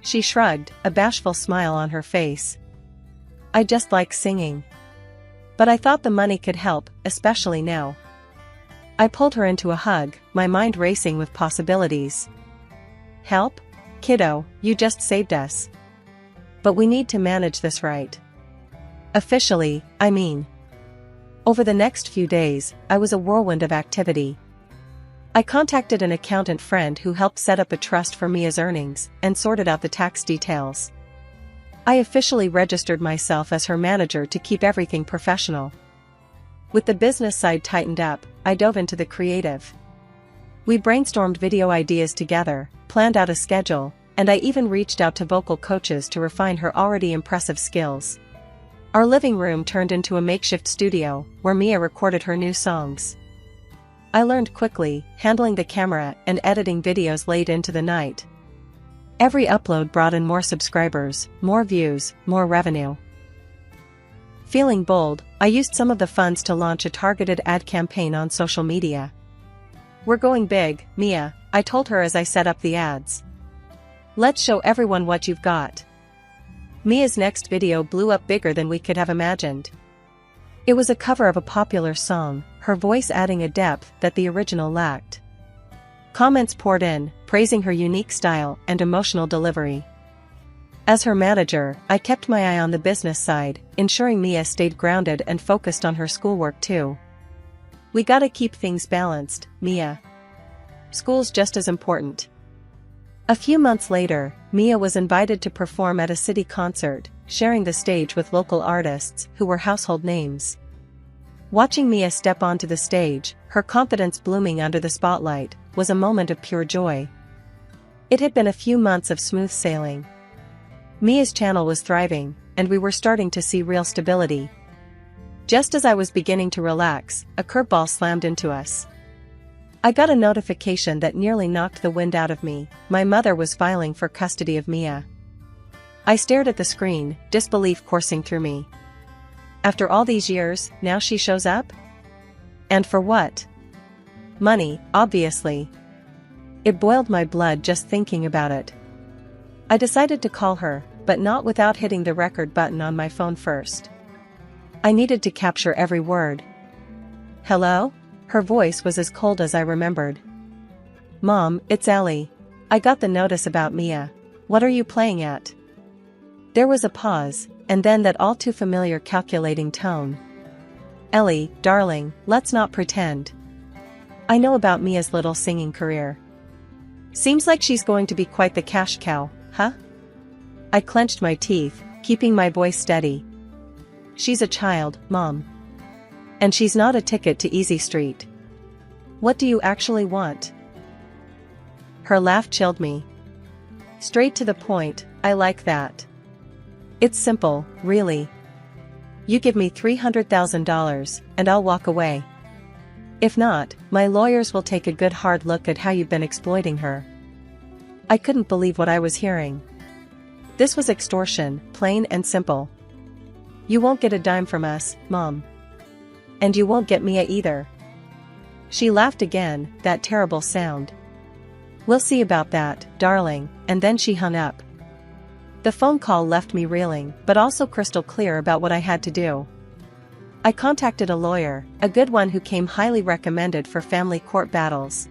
She shrugged, a bashful smile on her face. "I just like singing. But I thought the money could help, especially now." I pulled her into a hug, my mind racing with possibilities. "Help? Kiddo, you just saved us. But we need to manage this right. Officially, I mean." Over the next few days, I was a whirlwind of activity. I contacted an accountant friend who helped set up a trust for Mia's earnings and sorted out the tax details. I officially registered myself as her manager to keep everything professional. With the business side tightened up, I dove into the creative. We brainstormed video ideas together, planned out a schedule, and I even reached out to vocal coaches to refine her already impressive skills. Our living room turned into a makeshift studio, where Mia recorded her new songs. I learned quickly, handling the camera and editing videos late into the night. Every upload brought in more subscribers, more views, more revenue. Feeling bold, I used some of the funds to launch a targeted ad campaign on social media. "We're going big, Mia," I told her as I set up the ads. "Let's show everyone what you've got." Mia's next video blew up bigger than we could have imagined. It was a cover of a popular song, her voice adding a depth that the original lacked. Comments poured in, praising her unique style and emotional delivery. As her manager, I kept my eye on the business side, ensuring Mia stayed grounded and focused on her schoolwork too. "We gotta keep things balanced, Mia. School's just as important." A few months later, Mia was invited to perform at a city concert, sharing the stage with local artists who were household names. Watching Mia step onto the stage, her confidence blooming under the spotlight, was a moment of pure joy. It had been a few months of smooth sailing. Mia's channel was thriving, and we were starting to see real stability. Just as I was beginning to relax, a curveball slammed into us. I got a notification that nearly knocked the wind out of me. My mother was filing for custody of Mia. I stared at the screen, disbelief coursing through me. After all these years, now she shows up? And for what? Money, obviously. It boiled my blood just thinking about it. I decided to call her, but not without hitting the record button on my phone first. I needed to capture every word. "Hello?" Her voice was as cold as I remembered. "Mom, it's Ellie. I got the notice about Mia. What are you playing at?" There was a pause, and then that all too familiar calculating tone. "Ellie, darling, let's not pretend. I know about Mia's little singing career. Seems like she's going to be quite the cash cow, huh?" I clenched my teeth, keeping my voice steady. "She's a child, Mom. And she's not a ticket to Easy Street. What do you actually want?" Her laugh chilled me. Straight to the point, I like that. It's simple, really. You give me $300,000, and I'll walk away. If not, my lawyers will take a good hard look at how you've been exploiting her. I couldn't believe what I was hearing. This was extortion, plain and simple. You won't get a dime from us, Mom. And you won't get Mia either. She laughed again, that terrible sound. We'll see about that, darling, and then she hung up. The phone call left me reeling, but also crystal clear about what I had to do. I contacted a lawyer, a good one who came highly recommended for family court battles.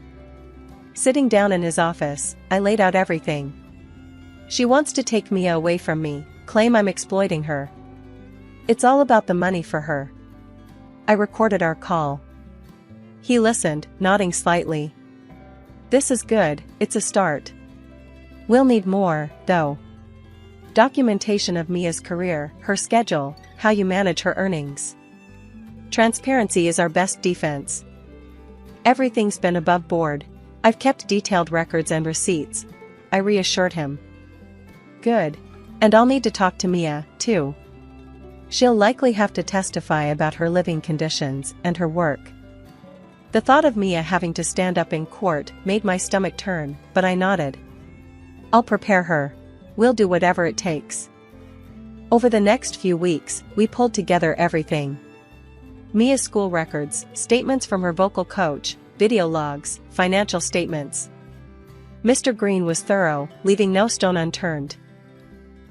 Sitting down in his office, I laid out everything. She wants to take Mia away from me, claim I'm exploiting her. It's all about the money for her. I recorded our call. He listened, nodding slightly. This is good, it's a start. We'll need more, though. Documentation of Mia's career, her schedule, how you manage her earnings. Transparency is our best defense. Everything's been above board. I've kept detailed records and receipts, I reassured him. Good. And I'll need to talk to Mia, too. She'll likely have to testify about her living conditions and her work. The thought of Mia having to stand up in court made my stomach turn, but I nodded. I'll prepare her. We'll do whatever it takes. Over the next few weeks, we pulled together everything. Mia's school records, statements from her vocal coach, video logs, financial statements. Mr. Green was thorough, leaving no stone unturned.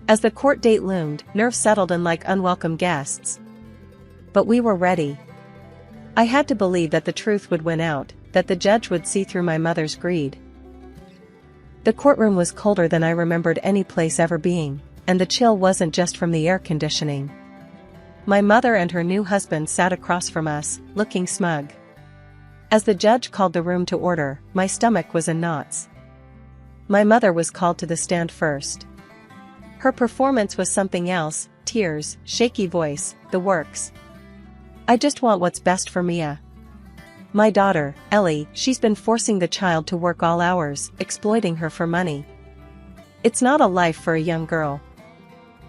As the court date loomed, nerves settled in like unwelcome guests. But we were ready. I had to believe that the truth would win out, that the judge would see through my mother's greed. The courtroom was colder than I remembered any place ever being, and the chill wasn't just from the air conditioning. My mother and her new husband sat across from us, looking smug. As the judge called the room to order, my stomach was in knots. My mother was called to the stand first. Her performance was something else, tears, shaky voice, the works. I just want what's best for Mia. My daughter, Ellie, she's been forcing the child to work all hours, exploiting her for money. It's not a life for a young girl.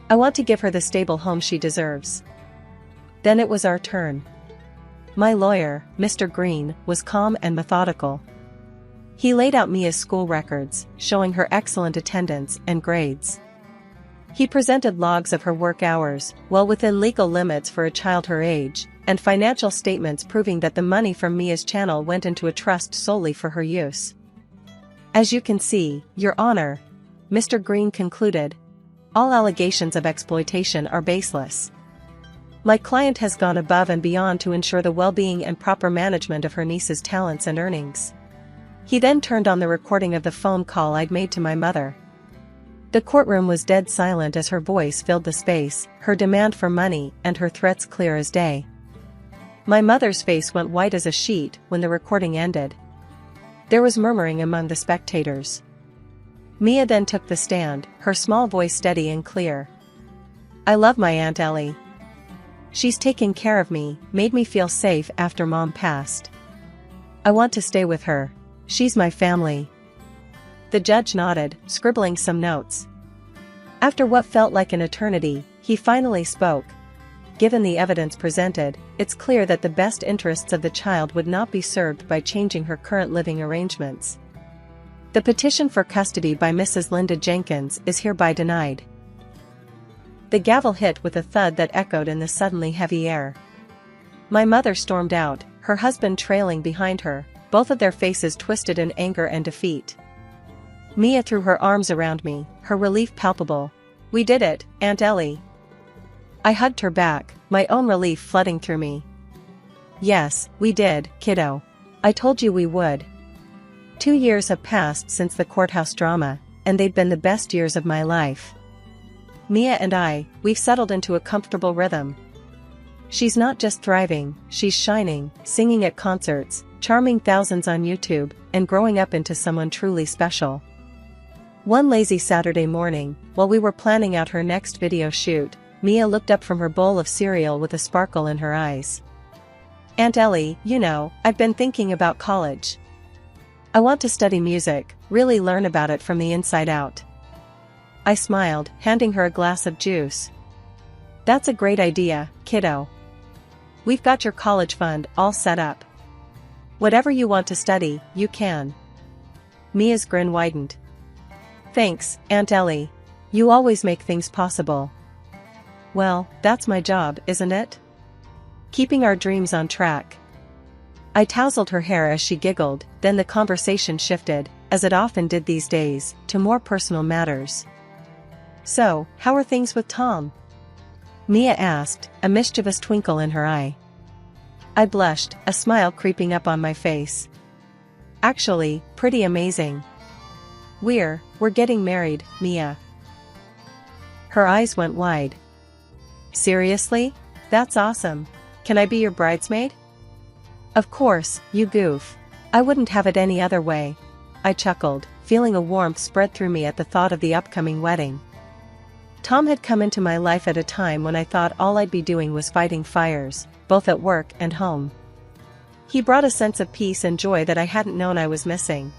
I want to give her the stable home she deserves. Then it was our turn. My lawyer, Mr. Green, was calm and methodical. He laid out Mia's school records, showing her excellent attendance and grades. He presented logs of her work hours, well within legal limits for a child her age, and financial statements proving that the money from Mia's channel went into a trust solely for her use. As you can see, Your Honor, Mr. Green concluded, all allegations of exploitation are baseless. My client has gone above and beyond to ensure the well-being and proper management of her niece's talents and earnings. He then turned on the recording of the phone call I'd made to my mother. The courtroom was dead silent as her voice filled the space, her demand for money and her threats clear as day. My mother's face went white as a sheet when the recording ended. There was murmuring among the spectators. Mia then took the stand, her small voice steady and clear. I love my Aunt Ellie. She's taken care of me, made me feel safe after Mom passed. I want to stay with her. She's my family. The judge nodded, scribbling some notes. After what felt like an eternity, he finally spoke. Given the evidence presented, it's clear that the best interests of the child would not be served by changing her current living arrangements. The petition for custody by Mrs. Linda Jenkins is hereby denied. The gavel hit with a thud that echoed in the suddenly heavy air. My mother stormed out, her husband trailing behind her, both of their faces twisted in anger and defeat. Mia threw her arms around me, her relief palpable. We did it, Aunt Ellie. I hugged her back, my own relief flooding through me. Yes, we did, kiddo. I told you we would. 2 years have passed since the courthouse drama, and they've been the best years of my life. Mia and we've settled into a comfortable rhythm. She's not just thriving, she's shining, singing at concerts, charming thousands on YouTube, and growing up into someone truly special. One lazy Saturday morning, while we were planning out her next video shoot, Mia looked up from her bowl of cereal with a sparkle in her eyes. Aunt Ellie, you know, I've been thinking about college. I want to study music, really learn about it from the inside out. I smiled, handing her a glass of juice. That's a great idea, kiddo. We've got your college fund all set up. Whatever you want to study, you can. Mia's grin widened. Thanks, Aunt Ellie. You always make things possible. Well, that's my job, isn't it? Keeping our dreams on track. I tousled her hair as she giggled, then the conversation shifted, as it often did these days, to more personal matters. So, how are things with Tom? Mia asked, a mischievous twinkle in her eye. I blushed, a smile creeping up on my face. Actually, pretty amazing. We're getting married, Mia. Her eyes went wide. Seriously? That's awesome. Can I be your bridesmaid? Of course, you goof. I wouldn't have it any other way. I chuckled, feeling a warmth spread through me at the thought of the upcoming wedding. Tom had come into my life at a time when I thought all I'd be doing was fighting fires, both at work and home. He brought a sense of peace and joy that I hadn't known I was missing.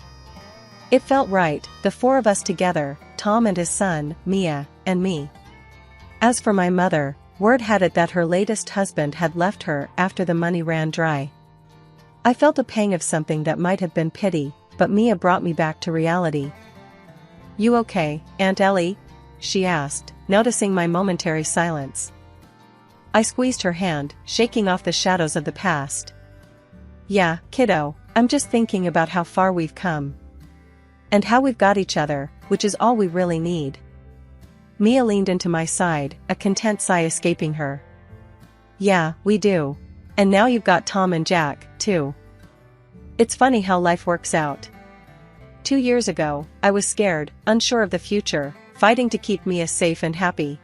It felt right, the four of us together, Tom and his son, Mia, and me. As for my mother, word had it that her latest husband had left her after the money ran dry. I felt a pang of something that might have been pity, but Mia brought me back to reality. You okay, Aunt Ellie? She asked, noticing my momentary silence. I squeezed her hand, shaking off the shadows of the past. Yeah, kiddo, I'm just thinking about how far we've come. And how we've got each other, which is all we really need. Mia leaned into my side, a content sigh escaping her. Yeah, we do. And now you've got Tom and Jack, too. It's funny how life works out. 2 years ago, I was scared, unsure of the future, fighting to keep Mia safe and happy.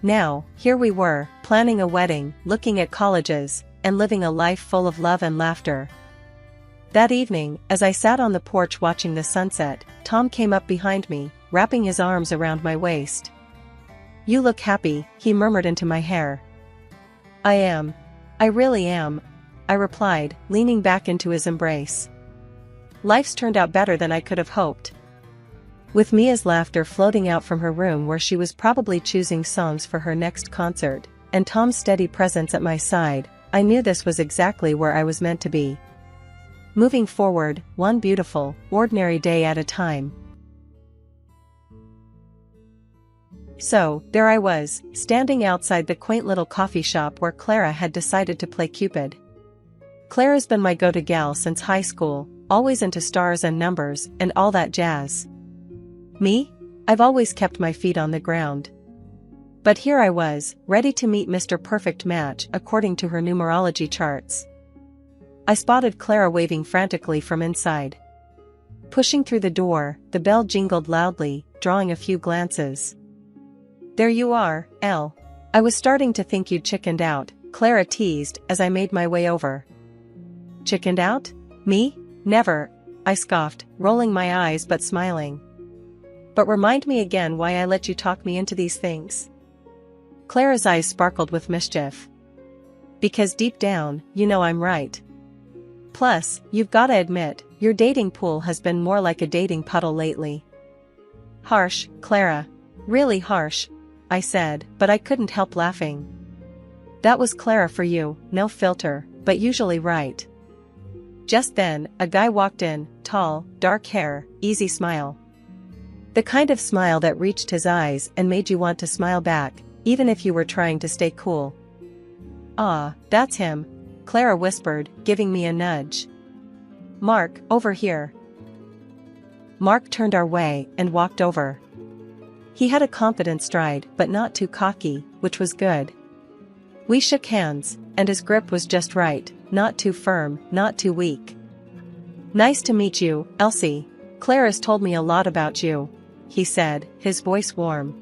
Now, here we were, planning a wedding, looking at colleges, and living a life full of love and laughter. That evening, as I sat on the porch watching the sunset, Tom came up behind me, wrapping his arms around my waist. You look happy, he murmured into my hair. I am. I really am, I replied, leaning back into his embrace. Life's turned out better than I could have hoped. With Mia's laughter floating out from her room where she was probably choosing songs for her next concert, and Tom's steady presence at my side, I knew this was exactly where I was meant to be. Moving forward, one beautiful, ordinary day at a time. So, there I was, standing outside the quaint little coffee shop where Clara had decided to play Cupid. Clara's been my go-to gal since high school, always into stars and numbers and all that jazz. Me? I've always kept my feet on the ground. But here I was, ready to meet Mr. Perfect Match according to her numerology charts. I spotted Clara waving frantically from inside. Pushing through the door, the bell jingled loudly, drawing a few glances. There you are, Elle. I was starting to think you'd chickened out, Clara teased as I made my way over. Chickened out? Me? Never, I scoffed, rolling my eyes but smiling. But remind me again why I let you talk me into these things. Clara's eyes sparkled with mischief. Because deep down, you know I'm right. Plus, you've gotta admit, your dating pool has been more like a dating puddle lately. Harsh, Clara. Really harsh, I said, but I couldn't help laughing. That was Clara for you, no filter, but usually right. Just then, a guy walked in, tall, dark hair, easy smile. The kind of smile that reached his eyes and made you want to smile back, even if you were trying to stay cool. Ah, that's him, Clara whispered, giving me a nudge. Mark, over here. Mark turned our way and walked over. He had a confident stride but not too cocky, which was good. We shook hands, and his grip was just right, not too firm, not too weak. Nice to meet you, Elsie. Clara's told me a lot about you, he said, his voice warm.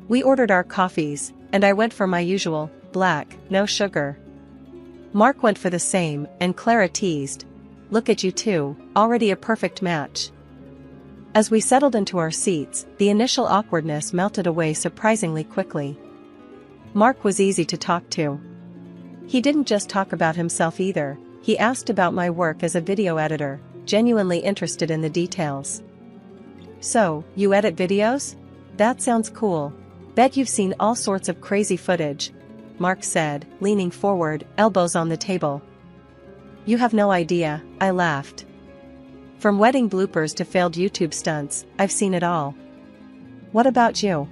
We ordered our coffees, and I went for my usual, black, no sugar. Mark went for the same, and Clara teased. Look at you two, already a perfect match. As we settled into our seats, the initial awkwardness melted away surprisingly quickly. Mark was easy to talk to. He didn't just talk about himself either, he asked about my work as a video editor, genuinely interested in the details. So, you edit videos? That sounds cool. Bet you've seen all sorts of crazy footage, Mark said, leaning forward, elbows on the table. You have no idea, I laughed. From wedding bloopers to failed YouTube stunts, I've seen it all. What about you?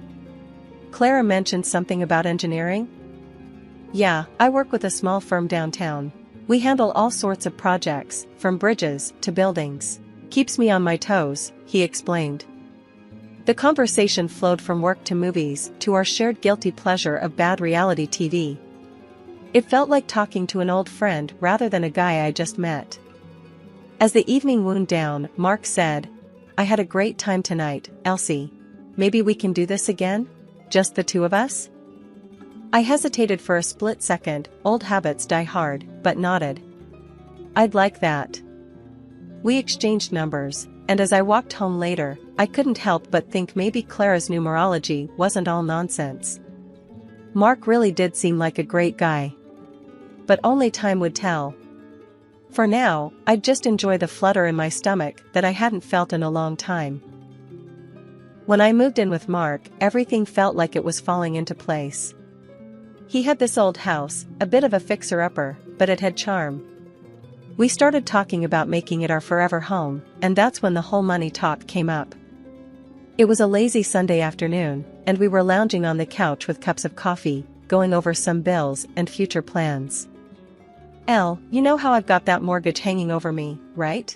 Clara mentioned something about engineering? Yeah, I work with a small firm downtown. We handle all sorts of projects, from bridges to buildings. Keeps me on my toes, he explained. The conversation flowed from work to movies to our shared guilty pleasure of bad reality TV. It felt like talking to an old friend rather than a guy I just met. As the evening wound down, Mark said, I had a great time tonight, Elsie. Maybe we can do this again? Just the two of us? I hesitated for a split second, old habits die hard, but nodded. I'd like that. We exchanged numbers, and as I walked home later, I couldn't help but think maybe Clara's numerology wasn't all nonsense. Mark really did seem like a great guy. But only time would tell. For now, I'd just enjoy the flutter in my stomach that I hadn't felt in a long time. When I moved in with Mark, everything felt like it was falling into place. He had this old house, a bit of a fixer-upper, but it had charm. We started talking about making it our forever home, and that's when the whole money talk came up. It was a lazy Sunday afternoon, and we were lounging on the couch with cups of coffee, going over some bills and future plans. Elle, you know how I've got that mortgage hanging over me, right?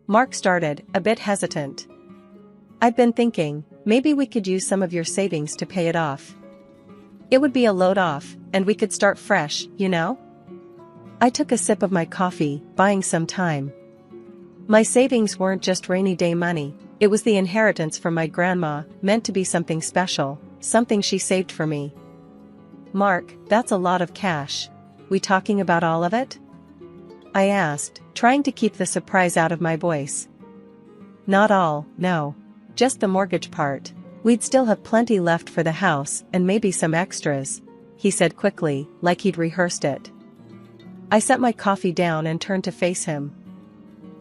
Mark started, a bit hesitant. I've been thinking, maybe we could use some of your savings to pay it off. It would be a load off, and we could start fresh, you know? I took a sip of my coffee, buying some time. My savings weren't just rainy day money, it was the inheritance from my grandma, meant to be something special, something she saved for me. Mark, that's a lot of cash. We talking about all of it? I asked, trying to keep the surprise out of my voice. Not all, no. Just the mortgage part. We'd still have plenty left for the house and maybe some extras, he said quickly, like he'd rehearsed it. I set my coffee down and turned to face him.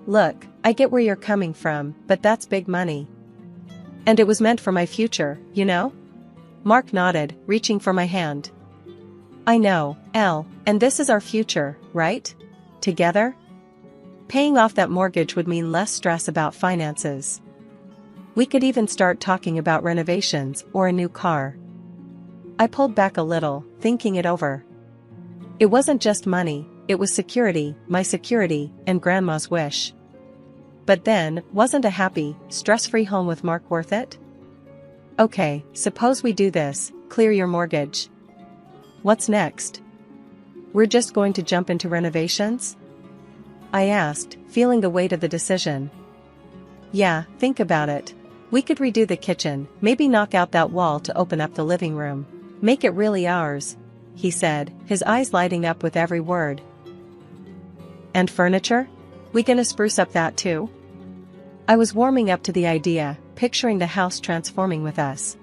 Look, I get where you're coming from, but that's big money. And it was meant for my future, you know? Mark nodded, reaching for my hand. I know, Elle, and this is our future, right? Together? Paying off that mortgage would mean less stress about finances. We could even start talking about renovations or a new car. I pulled back a little, thinking it over. It wasn't just money, it was security, my security, and Grandma's wish. But then, wasn't a happy, stress-free home with Mark worth it? Okay, suppose we do this, clear your mortgage. What's next? We're just going to jump into renovations? I asked, feeling the weight of the decision. Yeah, think about it. We could redo the kitchen, maybe knock out that wall to open up the living room. Make it really ours, he said, his eyes lighting up with every word. And furniture? We gonna spruce up that too? I was warming up to the idea, picturing the house transforming with us.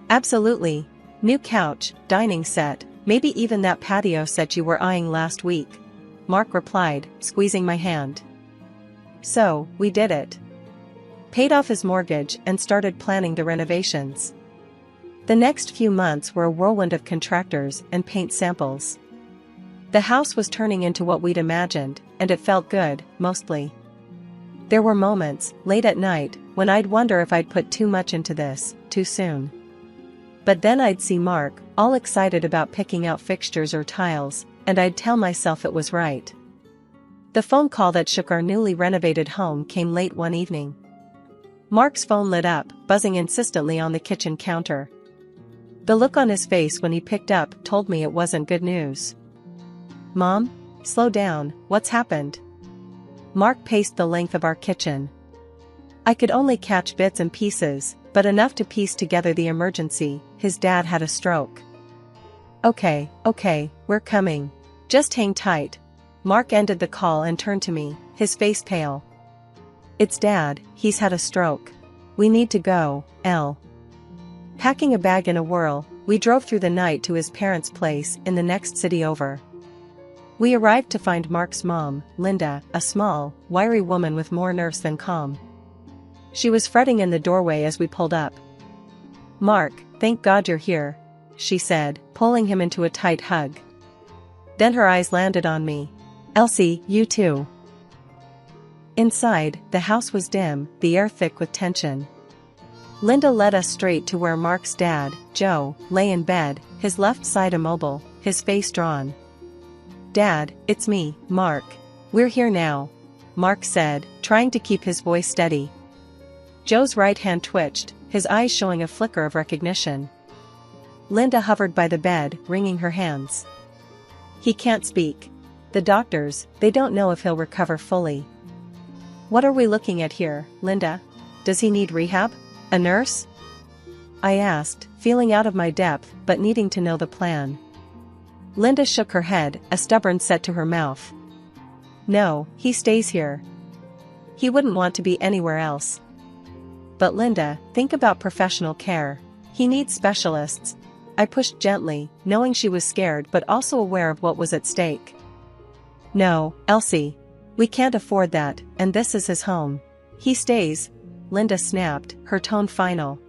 Absolutely. New couch, dining set, maybe even that patio set you were eyeing last week, Mark replied, squeezing my hand. So, we did it. Paid off his mortgage and started planning the renovations. The next few months were a whirlwind of contractors and paint samples. The house was turning into what we'd imagined, and it felt good, mostly. There were moments, late at night, when I'd wonder if I'd put too much into this, too soon. But then I'd see Mark, all excited about picking out fixtures or tiles, and I'd tell myself it was right. The phone call that shook our newly renovated home came late one evening. Mark's phone lit up, buzzing insistently on the kitchen counter. The look on his face when he picked up told me it wasn't good news. Mom? Slow down, what's happened? Mark paced the length of our kitchen. I could only catch bits and pieces, but enough to piece together the emergency. His dad had a stroke. Okay, we're coming. Just hang tight. Mark ended the call and turned to me, his face pale. It's Dad, he's had a stroke. We need to go, Elle. Packing a bag in a whirl, we drove through the night to his parents' place in the next city over. We arrived to find Mark's mom, Linda, a small, wiry woman with more nerves than calm. She was fretting in the doorway as we pulled up. "Mark, thank God you're here," she said, pulling him into a tight hug. Then her eyes landed on me. "Elsie, you too." Inside, the house was dim, the air thick with tension. Linda led us straight to where Mark's dad, Joe, lay in bed, his left side immobile, his face drawn. "Dad, it's me, Mark. We're here now," Mark said, trying to keep his voice steady. Joe's right hand twitched, his eyes showing a flicker of recognition. Linda hovered by the bed, wringing her hands. "He can't speak. The doctors, they don't know if he'll recover fully." "What are we looking at here, Linda? Does he need rehab? A nurse?" I asked, feeling out of my depth but needing to know the plan. Linda shook her head, a stubborn set to her mouth. "No, he stays here. He wouldn't want to be anywhere else." "But Linda, think about professional care. He needs specialists." I pushed gently, knowing she was scared but also aware of what was at stake. "No, Elsie. We can't afford that, and this is his home. He stays," Linda snapped, her tone final.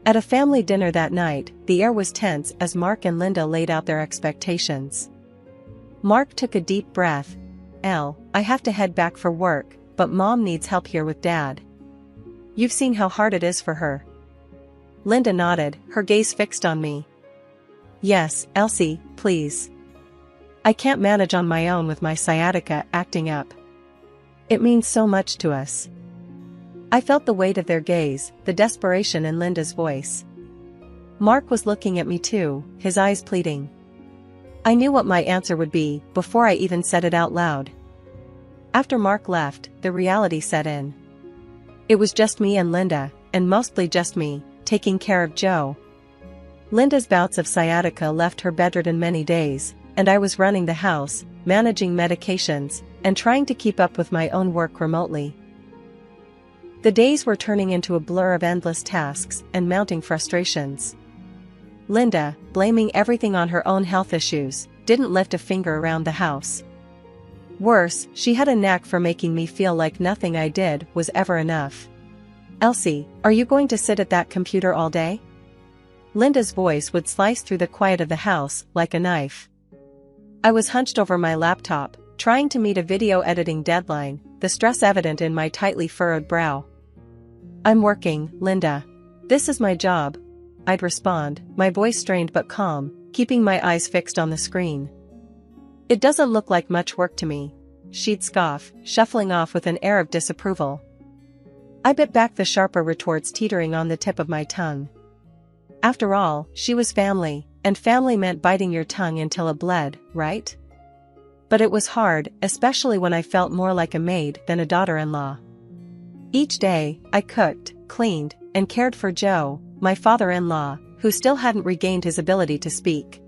At a family dinner that night, the air was tense as Mark and Linda laid out their expectations. Mark took a deep breath. "I have to head back for work, but Mom needs help here with Dad. You've seen how hard it is for her." Linda nodded, her gaze fixed on me. "Yes, Elsie, please. I can't manage on my own with my sciatica acting up. It means so much to us." I felt the weight of their gaze, the desperation in Linda's voice. Mark was looking at me too, his eyes pleading. I knew what my answer would be before I even said it out loud. After Mark left, the reality set in. It was just me and Linda, and mostly just me, taking care of Joe. Linda's bouts of sciatica left her bedridden many days, and I was running the house, managing medications, and trying to keep up with my own work remotely. The days were turning into a blur of endless tasks and mounting frustrations. Linda, blaming everything on her own health issues, didn't lift a finger around the house. Worse, she had a knack for making me feel like nothing I did was ever enough. "Elsie, are you going to sit at that computer all day?" Linda's voice would slice through the quiet of the house like a knife. I was hunched over my laptop, trying to meet a video editing deadline, the stress evident in my tightly furrowed brow. "I'm working, Linda. This is my job," I'd respond, my voice strained but calm, keeping my eyes fixed on the screen. "It doesn't look like much work to me," she'd scoff, shuffling off with an air of disapproval. I bit back the sharper retorts teetering on the tip of my tongue. After all, she was family, and family meant biting your tongue until it bled, right? But it was hard, especially when I felt more like a maid than a daughter-in-law. Each day, I cooked, cleaned, and cared for Joe, my father-in-law, who still hadn't regained his ability to speak.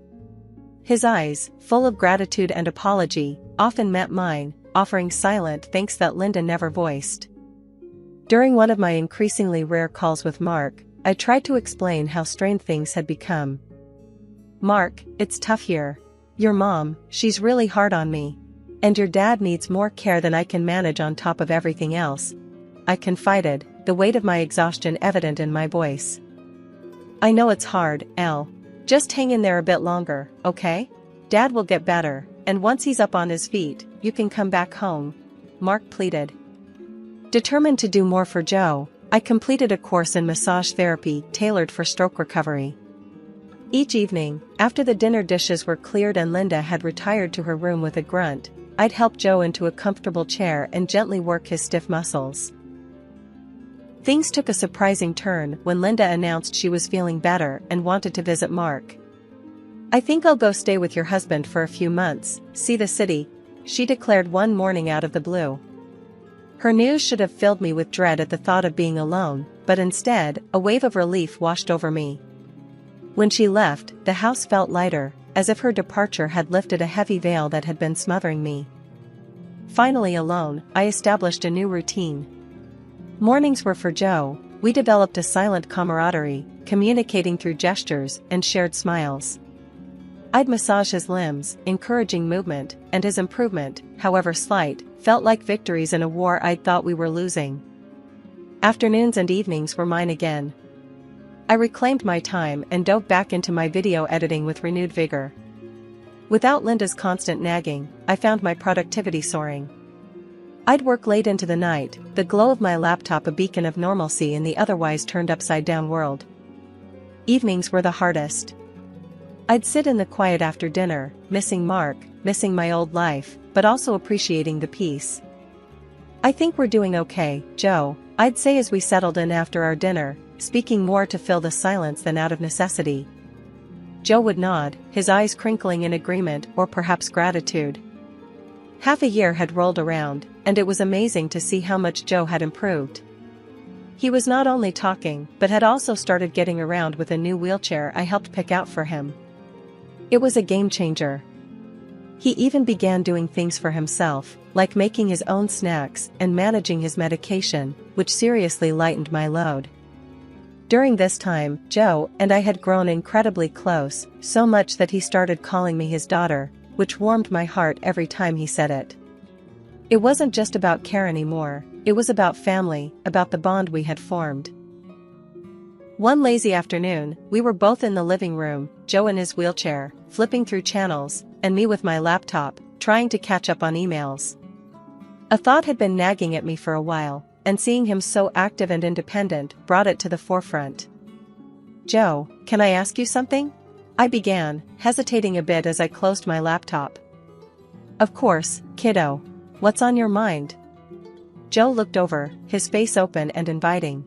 His eyes, full of gratitude and apology, often met mine, offering silent thanks that Linda never voiced. During one of my increasingly rare calls with Mark, I tried to explain how strained things had become. "Mark, it's tough here. Your mom, she's really hard on me. And your dad needs more care than I can manage on top of everything else," I confided, the weight of my exhaustion evident in my voice. "I know it's hard, Elle. Just hang in there a bit longer, okay? Dad will get better, and once he's up on his feet, you can come back home," Mark pleaded. Determined to do more for Joe, I completed a course in massage therapy tailored for stroke recovery. Each evening, after the dinner dishes were cleared and Linda had retired to her room with a grunt, I'd help Joe into a comfortable chair and gently work his stiff muscles. Things took a surprising turn when Linda announced she was feeling better and wanted to visit Mark. "I think I'll go stay with your husband for a few months, see the city," she declared one morning out of the blue. Her news should have filled me with dread at the thought of being alone, but instead, a wave of relief washed over me. When she left, the house felt lighter, as if her departure had lifted a heavy veil that had been smothering me. Finally alone, I established a new routine. Mornings were for Joe. We developed a silent camaraderie, communicating through gestures and shared smiles. I'd massage his limbs, encouraging movement, and his improvement, however slight, felt like victories in a war I'd thought we were losing. Afternoons and evenings were mine again. I reclaimed my time and dove back into my video editing with renewed vigor. Without Linda's constant nagging, I found my productivity soaring. I'd work late into the night, the glow of my laptop a beacon of normalcy in the otherwise turned upside-down world. Evenings were the hardest. I'd sit in the quiet after dinner, missing Mark, missing my old life, but also appreciating the peace. "I think we're doing okay, Joe," I'd say as we settled in after our dinner, speaking more to fill the silence than out of necessity. Joe would nod, his eyes crinkling in agreement or perhaps gratitude. Half a year had rolled around, and it was amazing to see how much Joe had improved. He was not only talking, but had also started getting around with a new wheelchair I helped pick out for him. It was a game changer. He even began doing things for himself, like making his own snacks and managing his medication, which seriously lightened my load. During this time, Joe and I had grown incredibly close, so much that he started calling me his daughter, which warmed my heart every time he said it. It wasn't just about care anymore, it was about family, about the bond we had formed. One lazy afternoon, we were both in the living room, Joe in his wheelchair, flipping through channels, and me with my laptop, trying to catch up on emails. A thought had been nagging at me for a while, and seeing him so active and independent brought it to the forefront. "Joe, can I ask you something?" I began, hesitating a bit as I closed my laptop. "Of course, kiddo. What's on your mind?" Joe looked over, his face open and inviting.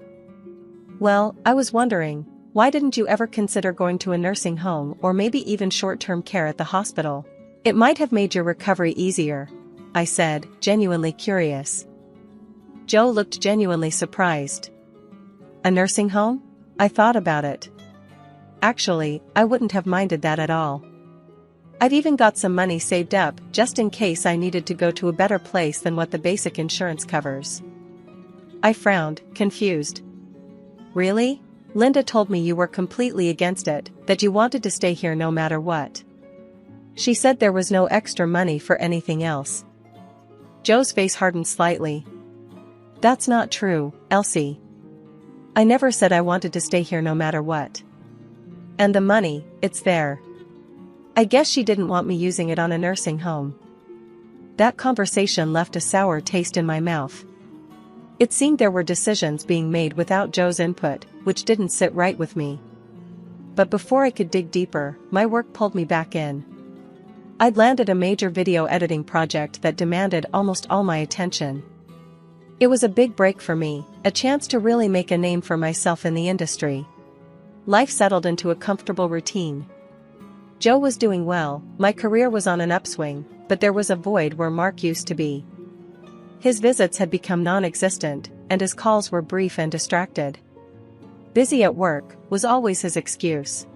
"Well, I was wondering, why didn't you ever consider going to a nursing home or maybe even short-term care at the hospital? It might have made your recovery easier," I said, genuinely curious. Joe looked genuinely surprised. "A nursing home?" I thought about it. Actually, I wouldn't have minded that at all. I'd even got some money saved up just in case I needed to go to a better place than what the basic insurance covers. I frowned, confused. "Really? Linda told me you were completely against it, that you wanted to stay here no matter what. She said there was no extra money for anything else." Joe's face hardened slightly. "That's not true, Elsie. I never said I wanted to stay here no matter what. And the money, it's there. I guess she didn't want me using it on a nursing home." That conversation left a sour taste in my mouth. It seemed there were decisions being made without Joe's input, which didn't sit right with me. But before I could dig deeper, my work pulled me back in. I'd landed a major video editing project that demanded almost all my attention. It was a big break for me, a chance to really make a name for myself in the industry. Life settled into a comfortable routine. Joe was doing well, my career was on an upswing, but there was a void where Mark used to be. His visits had become non-existent, and his calls were brief and distracted. "Busy at work" was always his excuse.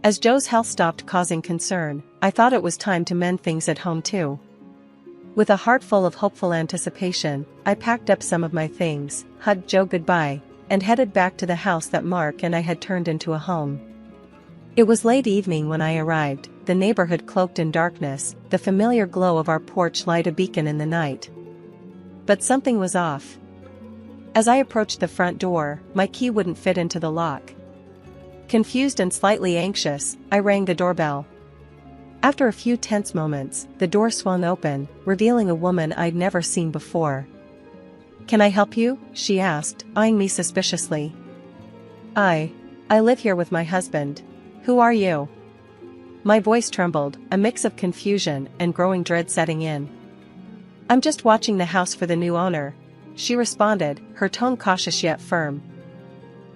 As Joe's health stopped causing concern, I thought it was time to mend things at home too. With a heart full of hopeful anticipation, I packed up some of my things, hugged Joe goodbye, and headed back to the house that Mark and I had turned into a home. It was late evening when I arrived, the neighborhood cloaked in darkness, the familiar glow of our porch light a beacon in the night. But something was off. As I approached the front door, my key wouldn't fit into the lock. Confused and slightly anxious, I rang the doorbell. After a few tense moments, the door swung open, revealing a woman I'd never seen before. "Can I help you?" she asked, eyeing me suspiciously. I live here with my husband. Who are you?" My voice trembled, a mix of confusion and growing dread setting in. "I'm just watching the house for the new owner," she responded, her tone cautious yet firm.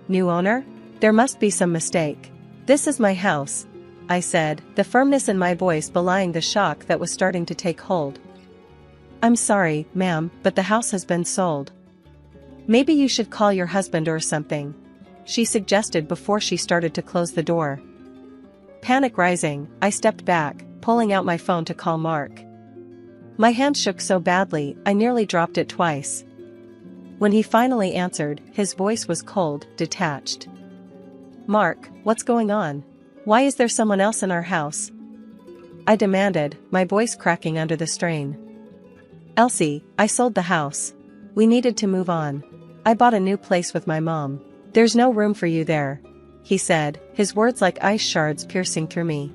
"New owner? There must be some mistake. This is my house," I said, the firmness in my voice belying the shock that was starting to take hold. "I'm sorry, ma'am, but the house has been sold. Maybe you should call your husband or something," she suggested before she started to close the door. Panic rising, I stepped back, pulling out my phone to call Mark. My hand shook so badly, I nearly dropped it twice. When he finally answered, his voice was cold, detached. "Mark, what's going on?" Why is there someone else in our house? I demanded, my voice cracking under the strain. Elsie, I sold the house. We needed to move on. I bought a new place with my mom. There's no room for you there, he said, his words like ice shards piercing through me.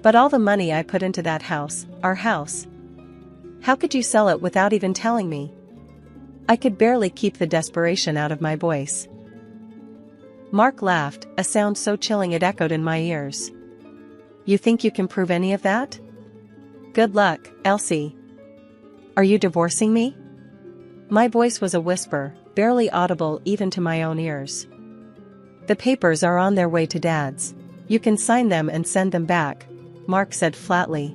But all the money I put into that house, our house. How could you sell it without even telling me? I could barely keep the desperation out of my voice. Mark laughed, a sound so chilling it echoed in my ears. You think you can prove any of that? Good luck, Elsie. Are you divorcing me? My voice was a whisper, barely audible even to my own ears. The papers are on their way to Dad's. You can sign them and send them back, Mark said flatly.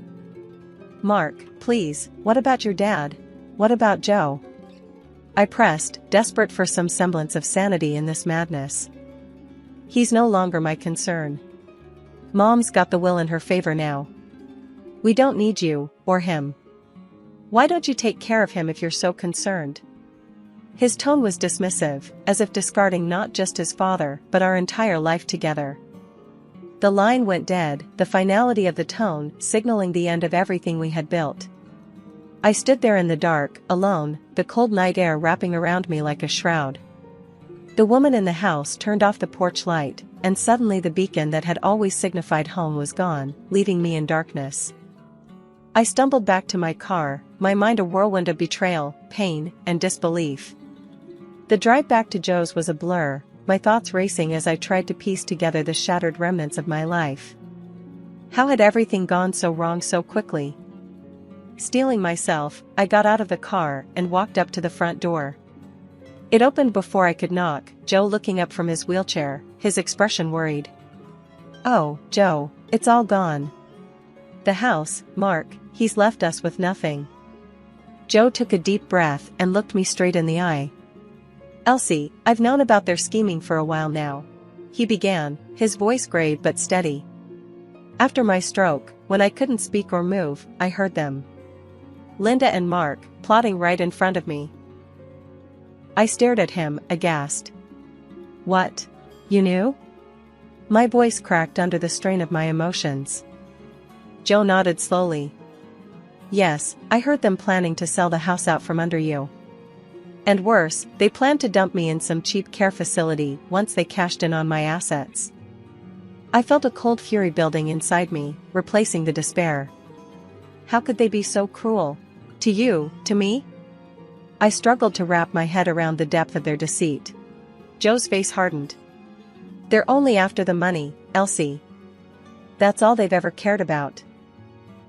Mark, please, what about your dad? What about Joe? I pressed, desperate for some semblance of sanity in this madness. He's no longer my concern. Mom's got the will in her favor now. We don't need you, or him. Why don't you take care of him if you're so concerned? His tone was dismissive, as if discarding not just his father but our entire life together. The line went dead, the finality of the tone signaling the end of everything we had built. I stood there in the dark, alone, the cold night air wrapping around me like a shroud. The woman in the house turned off the porch light, and suddenly the beacon that had always signified home was gone, leaving me in darkness. I stumbled back to my car, my mind a whirlwind of betrayal, pain, and disbelief. The drive back to Joe's was a blur, my thoughts racing as I tried to piece together the shattered remnants of my life. How had everything gone so wrong so quickly? Steeling myself, I got out of the car and walked up to the front door. It opened before I could knock, Joe looking up from his wheelchair, his expression worried. Oh, Joe, it's all gone. The house, Mark, he's left us with nothing. Joe took a deep breath and looked me straight in the eye. Elsie, I've known about their scheming for a while now. He began, his voice grave but steady. After my stroke, when I couldn't speak or move, I heard them. Linda and Mark, plotting right in front of me. I stared at him, aghast. What? You knew? My voice cracked under the strain of my emotions. Joe nodded slowly. Yes, I heard them planning to sell the house out from under you. And worse, they planned to dump me in some cheap care facility once they cashed in on my assets. I felt a cold fury building inside me, replacing the despair. How could they be so cruel? To you, to me? I struggled to wrap my head around the depth of their deceit. Joe's face hardened. They're only after the money, Elsie. That's all they've ever cared about.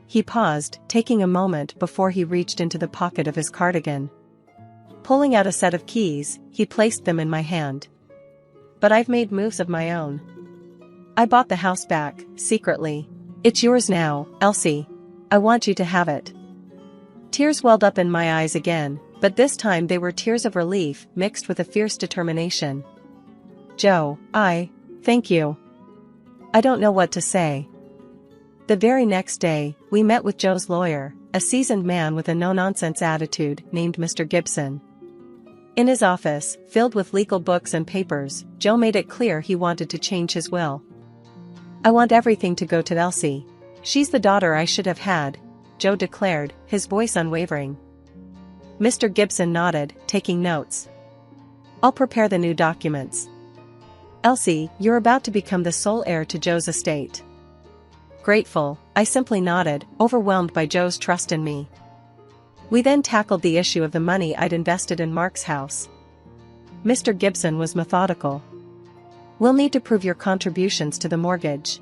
He paused, taking a moment before he reached into the pocket of his cardigan. Pulling out a set of keys, he placed them in my hand. But I've made moves of my own. I bought the house back, secretly. It's yours now, Elsie. I want you to have it. Tears welled up in my eyes again, but this time they were tears of relief mixed with a fierce determination. Joe, thank you. I don't know what to say. The very next day, we met with Joe's lawyer, a seasoned man with a no-nonsense attitude named Mr. Gibson. In his office, filled with legal books and papers, Joe made it clear he wanted to change his will. I want everything to go to Elsie. She's the daughter I should have had, Joe declared, his voice unwavering. Mr. Gibson nodded, taking notes. I'll prepare the new documents. Elsie, you're about to become the sole heir to Joe's estate. Grateful, I simply nodded, overwhelmed by Joe's trust in me. We then tackled the issue of the money I'd invested in Mark's house. Mr. Gibson was methodical. We'll need to prove your contributions to the mortgage.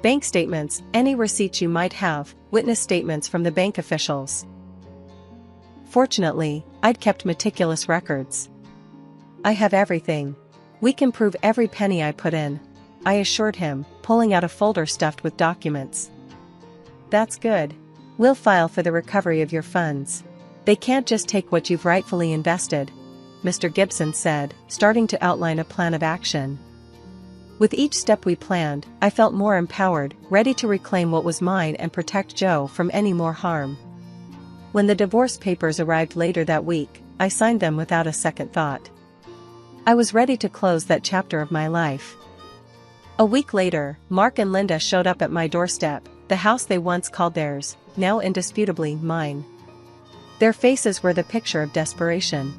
Bank statements, any receipts you might have, witness statements from the bank officials. Fortunately, I'd kept meticulous records. I have everything. We can prove every penny I put in, I assured him, pulling out a folder stuffed with documents. That's good. We'll file for the recovery of your funds. They can't just take what you've rightfully invested, Mr. Gibson said, starting to outline a plan of action. With each step we planned, I felt more empowered, ready to reclaim what was mine and protect Joe from any more harm. When the divorce papers arrived later that week, I signed them without a second thought. I was ready to close that chapter of my life. A week later, Mark and Linda showed up at my doorstep, the house they once called theirs, now indisputably mine. Their faces were the picture of desperation.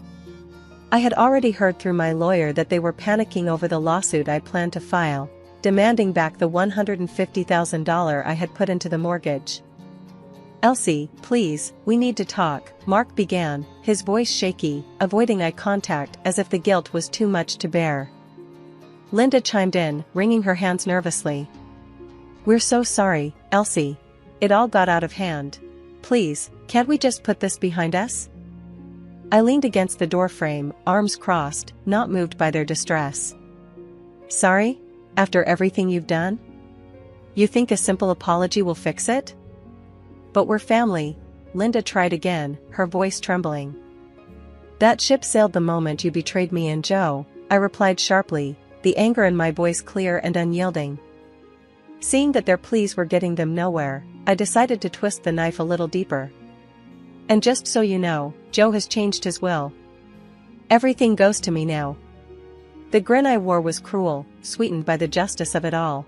I had already heard through my lawyer that they were panicking over the lawsuit I planned to file, demanding back the $150,000 I had put into the mortgage. "Elsie, please, we need to talk," Mark began, his voice shaky, avoiding eye contact as if the guilt was too much to bear. Linda chimed in, wringing her hands nervously. "We're so sorry, Elsie. It all got out of hand. Please, can't we just put this behind us?" I leaned against the doorframe, arms crossed, not moved by their distress. "Sorry? After everything you've done? You think a simple apology will fix it?" "But we're family," Linda tried again, her voice trembling. "That ship sailed the moment you betrayed me and Joe," I replied sharply, the anger in my voice clear and unyielding. Seeing that their pleas were getting them nowhere, I decided to twist the knife a little deeper. "And just so you know, Joe has changed his will. Everything goes to me now." The grin I wore was cruel, sweetened by the justice of it all.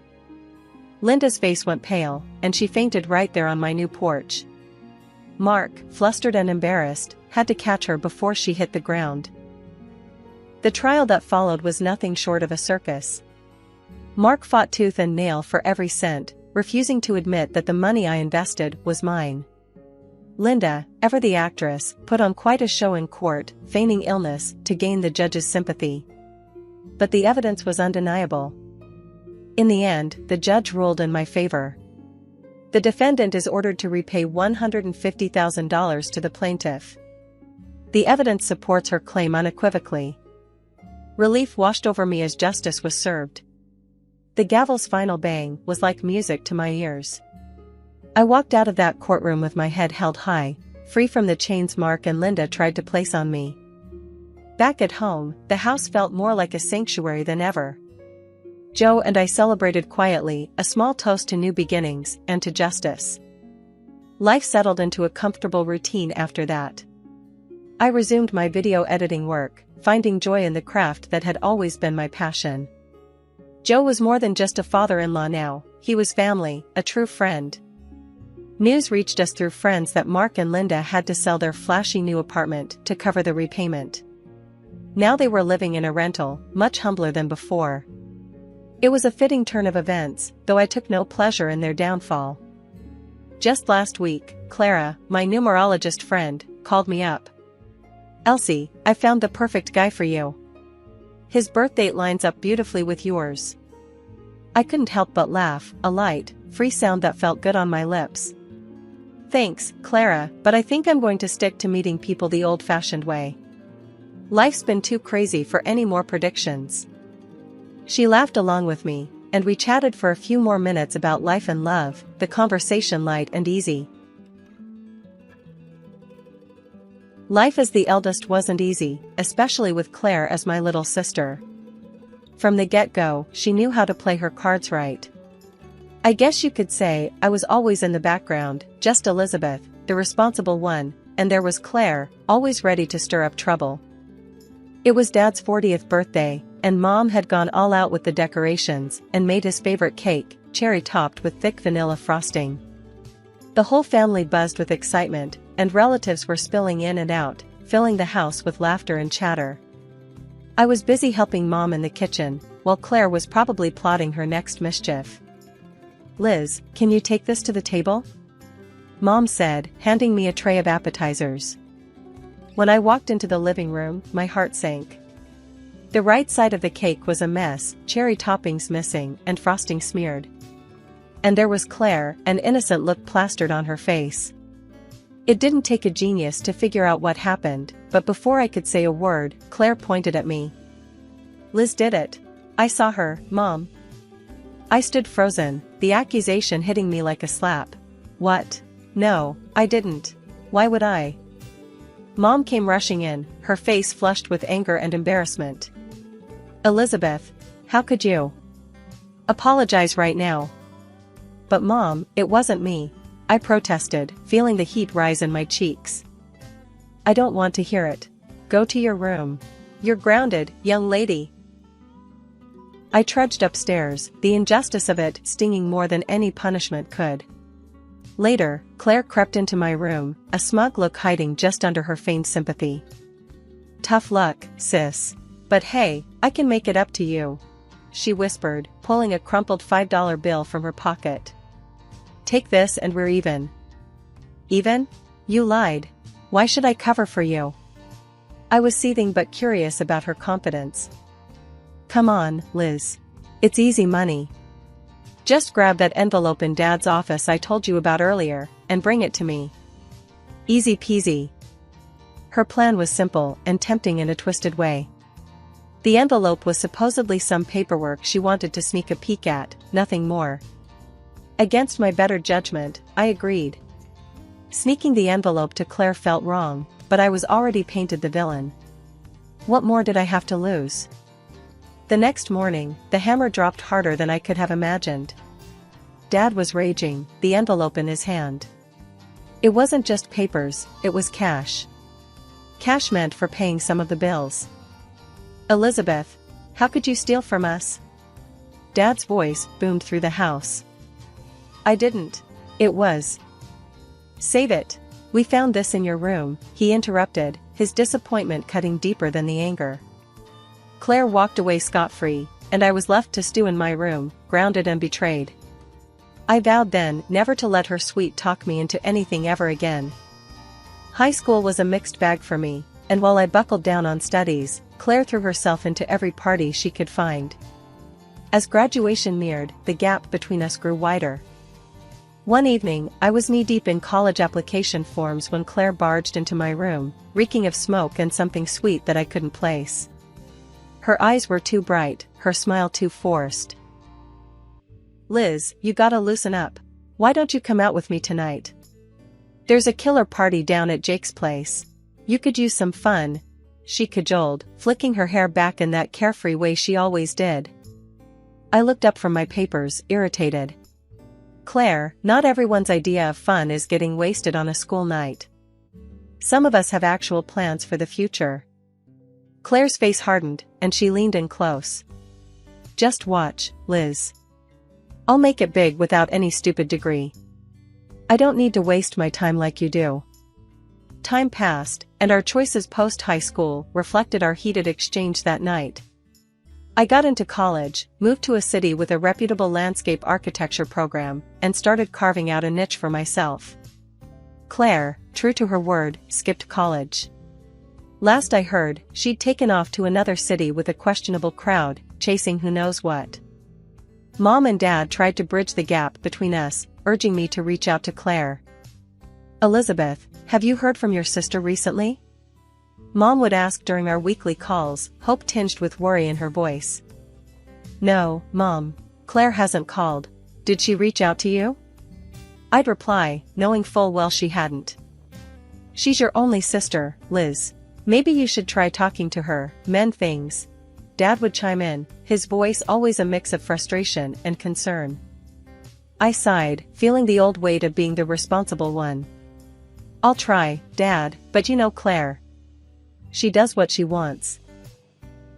Linda's face went pale, and she fainted right there on my new porch. Mark, flustered and embarrassed, had to catch her before she hit the ground. The trial that followed was nothing short of a circus. Mark fought tooth and nail for every cent, refusing to admit that the money I invested was mine. Linda, ever the actress, put on quite a show in court, feigning illness to gain the judge's sympathy. But the evidence was undeniable. In the end, the judge ruled in my favor. The defendant is ordered to repay $150,000 to the plaintiff. The evidence supports her claim unequivocally. Relief washed over me as justice was served. The gavel's final bang was like music to my ears. I walked out of that courtroom with my head held high, free from the chains Mark and Linda tried to place on me. Back at home, the house felt more like a sanctuary than ever. Joe and I celebrated quietly, a small toast to new beginnings and to justice. Life settled into a comfortable routine after that. I resumed my video editing work, finding joy in the craft that had always been my passion. Joe was more than just a father-in-law now, he was family, a true friend. News reached us through friends that Mark and Linda had to sell their flashy new apartment to cover the repayment. Now they were living in a rental, much humbler than before. It was a fitting turn of events, though I took no pleasure in their downfall. Just last week, Clara, my numerologist friend, called me up. "Elsie, I found the perfect guy for you. His birth date lines up beautifully with yours." I couldn't help but laugh, a light, free sound that felt good on my lips. "Thanks, Clara, but I think I'm going to stick to meeting people the old-fashioned way. Life's been too crazy for any more predictions." She laughed along with me, and we chatted for a few more minutes about life and love, the conversation light and easy. Life as the eldest wasn't easy, especially with Claire as my little sister. From the get-go, she knew how to play her cards right. I guess you could say I was always in the background, just Elizabeth, the responsible one, and there was Claire, always ready to stir up trouble. It was Dad's 40th birthday, and Mom had gone all out with the decorations and made his favorite cake, cherry-topped with thick vanilla frosting. The whole family buzzed with excitement, and relatives were spilling in and out, filling the house with laughter and chatter. I was busy helping Mom in the kitchen, while Claire was probably plotting her next mischief. "Liz, can you take this to the table?" Mom said, handing me a tray of appetizers. When I walked into the living room, my heart sank. The right side of the cake was a mess, cherry toppings missing and frosting smeared. And there was Claire, an innocent look plastered on her face. It didn't take a genius to figure out what happened, but before I could say a word, Claire pointed at me. "Liz did it. I saw her, Mom." I stood frozen, the accusation hitting me like a slap. "What? No, I didn't. Why would I?" Mom came rushing in, her face flushed with anger and embarrassment. "Elizabeth, how could you? Apologize right now." "But Mom, it wasn't me," I protested, feeling the heat rise in my cheeks. "I don't want to hear it. Go to your room. You're grounded, young lady." I trudged upstairs, the injustice of it stinging more than any punishment could. Later, Claire crept into my room, a smug look hiding just under her feigned sympathy. "Tough luck, sis. But hey, I can make it up to you," she whispered, pulling a crumpled $5 bill from her pocket. "Take this and we're even." "Even? You lied. Why should I cover for you?" I was seething but curious about her confidence. "Come on, Liz. It's easy money. Just grab that envelope in Dad's office I told you about earlier, and bring it to me. Easy peasy." Her plan was simple and tempting in a twisted way. The envelope was supposedly some paperwork she wanted to sneak a peek at, nothing more. Against my better judgment, I agreed. Sneaking the envelope to Claire felt wrong, but I was already painted the villain. What more did I have to lose? The next morning, the hammer dropped harder than I could have imagined. Dad was raging, the envelope in his hand. It wasn't just papers, it was cash. Cash meant for paying some of the bills. "Elizabeth, how could you steal from us?" Dad's voice boomed through the house. "I didn't. It was." "Save it. We found this in your room," he interrupted, his disappointment cutting deeper than the anger. Claire walked away scot-free, and I was left to stew in my room, grounded and betrayed. I vowed then never to let her sweet-talk me into anything ever again. High school was a mixed bag for me, and while I buckled down on studies, Claire threw herself into every party she could find. As graduation neared, the gap between us grew wider. One evening, I was knee-deep in college application forms when Claire barged into my room, reeking of smoke and something sweet that I couldn't place. Her eyes were too bright, her smile too forced. "Liz, you gotta loosen up. Why don't you come out with me tonight? There's a killer party down at Jake's place. You could use some fun," she cajoled, flicking her hair back in that carefree way she always did. I looked up from my papers, irritated. "Claire, not everyone's idea of fun is getting wasted on a school night. Some of us have actual plans for the future." Claire's face hardened, and she leaned in close. "Just watch, Liz. I'll make it big without any stupid degree. I don't need to waste my time like you do." Time passed, and our choices post-high school reflected our heated exchange that night. I got into college, moved to a city with a reputable landscape architecture program, and started carving out a niche for myself. Claire, true to her word, skipped college. Last I heard, she'd taken off to another city with a questionable crowd, chasing who knows what. Mom and Dad tried to bridge the gap between us, urging me to reach out to Claire. "Elizabeth, have you heard from your sister recently?" Mom would ask during our weekly calls, hope tinged with worry in her voice. "No, Mom. Claire hasn't called. Did she reach out to you?" I'd reply, knowing full well she hadn't. "She's your only sister, Liz. Maybe you should try talking to her, mend things." Dad would chime in, his voice always a mix of frustration and concern. I sighed, feeling the old weight of being the responsible one. "I'll try, Dad, but you know Claire. She does what she wants."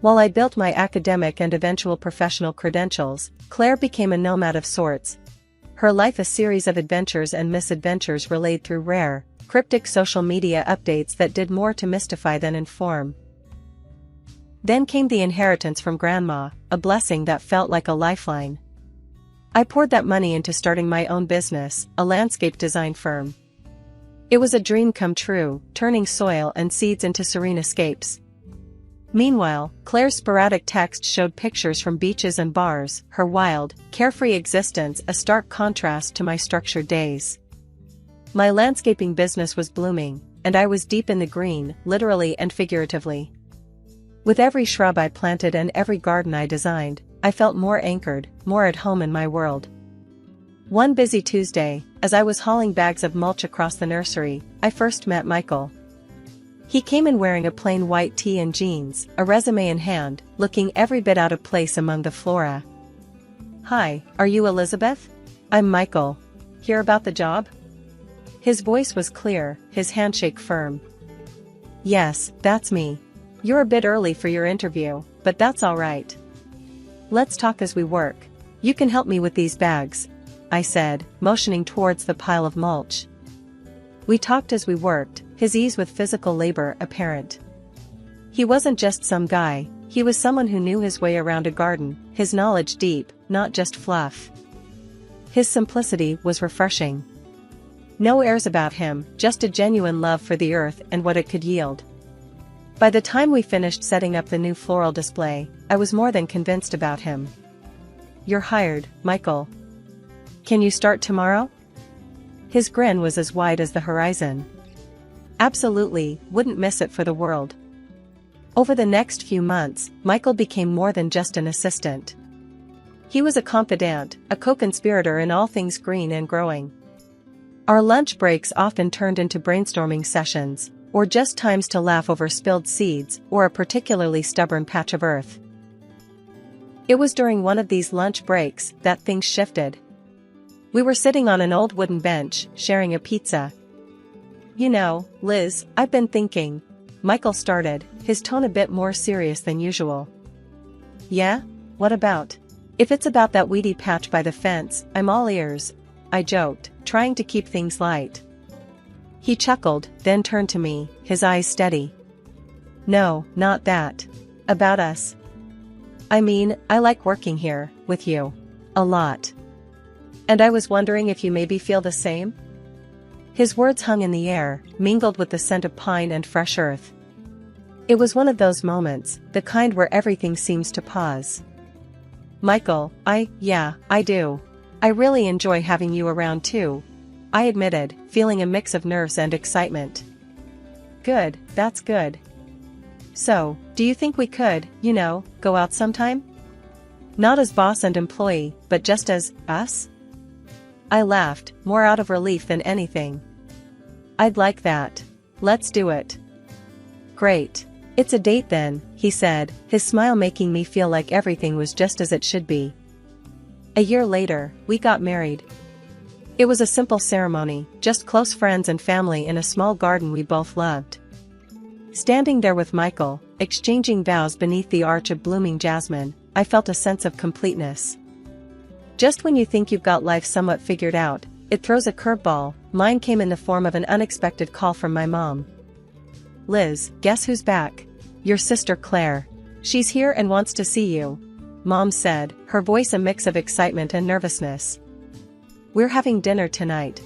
While I built my academic and eventual professional credentials, Claire became a nomad of sorts. Her life a series of adventures and misadventures relayed through rare, cryptic social media updates that did more to mystify than inform. Then came the inheritance from Grandma, a blessing that felt like a lifeline. I poured that money into starting my own business, a landscape design firm. It was a dream come true, turning soil and seeds into serene escapes. Meanwhile, Claire's sporadic text showed pictures from beaches and bars, her wild, carefree existence a stark contrast to my structured days. My landscaping business was blooming, and I was deep in the green, literally and figuratively. With every shrub I planted and every garden I designed, I felt more anchored, more at home in my world. One busy Tuesday, as I was hauling bags of mulch across the nursery, I first met Michael. He came in wearing a plain white tee and jeans, a resume in hand, looking every bit out of place among the flora. "Hi, are you Elizabeth? I'm Michael. Hear about the job?" His voice was clear, his handshake firm. "Yes, that's me. You're a bit early for your interview, but that's all right." Let's talk as we work. You can help me with these bags, I said, motioning towards the pile of mulch. We talked as we worked, his ease with physical labor apparent. He wasn't just some guy, he was someone who knew his way around a garden, his knowledge deep, not just fluff. His simplicity was refreshing. No airs about him, just a genuine love for the earth and what it could yield. By the time we finished setting up the new floral display, I was more than convinced about him. You're hired, Michael. Can you start tomorrow? His grin was as wide as the horizon. Absolutely, wouldn't miss it for the world. Over the next few months, Michael became more than just an assistant. He was a confidant, a co-conspirator in all things green and growing. Our lunch breaks often turned into brainstorming sessions, or just times to laugh over spilled seeds or a particularly stubborn patch of earth. It was during one of these lunch breaks that things shifted. We were sitting on an old wooden bench, sharing a pizza. You know, Liz, I've been thinking, Michael started, his tone a bit more serious than usual. Yeah? What about? If it's about that weedy patch by the fence, I'm all ears, I joked, trying to keep things light. He chuckled, then turned to me, his eyes steady. No, not that. About us. I mean, I like working here, with you. A lot. And I was wondering if you maybe feel the same? His words hung in the air, mingled with the scent of pine and fresh earth. It was one of those moments, the kind where everything seems to pause. Michael, yeah, I do. I really enjoy having you around too, I admitted, feeling a mix of nerves and excitement. Good, that's good. So, do you think we could, go out sometime? Not as boss and employee, but just as us? I laughed, more out of relief than anything. I'd like that. Let's do it. Great. It's a date then, he said, his smile making me feel like everything was just as it should be. A year later, we got married. It was a simple ceremony, just close friends and family in a small garden we both loved. Standing there with Michael, exchanging vows beneath the arch of blooming jasmine, I felt a sense of completeness. Just when you think you've got life somewhat figured out, it throws a curveball. Mine came in the form of an unexpected call from my mom. Liz, guess who's back? Your sister Claire. She's here and wants to see you, Mom said, her voice a mix of excitement and nervousness. We're having dinner tonight.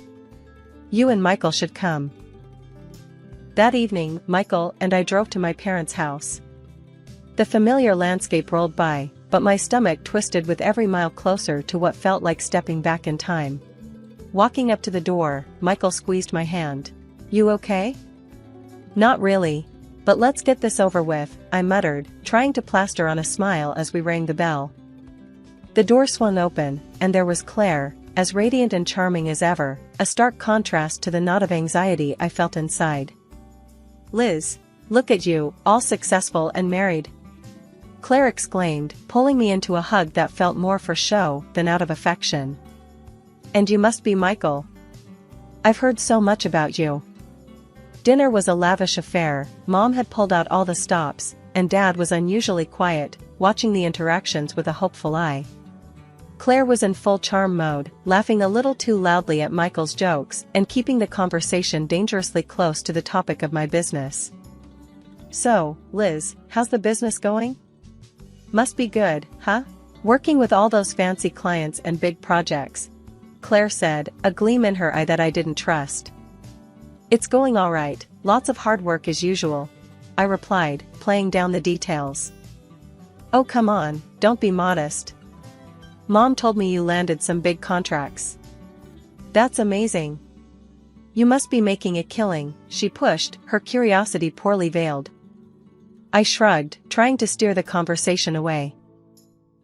You and Michael should come. That evening, Michael and I drove to my parents' house. The familiar landscape rolled by, but my stomach twisted with every mile closer to what felt like stepping back in time. Walking up to the door, Michael squeezed my hand. You okay? Not really. But let's get this over with, I muttered, trying to plaster on a smile as we rang the bell. The door swung open, and there was Claire, as radiant and charming as ever, a stark contrast to the knot of anxiety I felt inside. Liz, look at you, all successful and married. Claire exclaimed, pulling me into a hug that felt more for show than out of affection. And you must be Michael. I've heard so much about you. Dinner was a lavish affair. Mom had pulled out all the stops, and Dad was unusually quiet, watching the interactions with a hopeful eye. Claire was in full charm mode, laughing a little too loudly at Michael's jokes and keeping the conversation dangerously close to the topic of my business. So, Liz, how's the business going? Must be good, huh? Working with all those fancy clients and big projects, Claire said, a gleam in her eye that I didn't trust. It's going all right, lots of hard work as usual, I replied, playing down the details. Oh come on, don't be modest. Mom told me you landed some big contracts. That's amazing. You must be making a killing, she pushed, her curiosity poorly veiled. I shrugged, trying to steer the conversation away.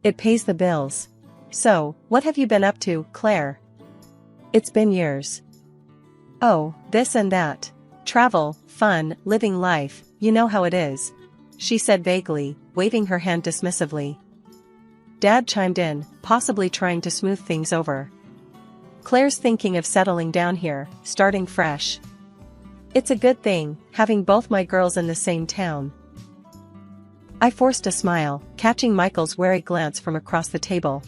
It pays the bills. So, what have you been up to, Claire? It's been years. Oh, this and that. Travel, fun, living life, you know how it is, she said vaguely, waving her hand dismissively. Dad chimed in, possibly trying to smooth things over. Claire's thinking of settling down here, starting fresh. It's a good thing, having both my girls in the same town. I forced a smile, catching Michael's wary glance from across the table.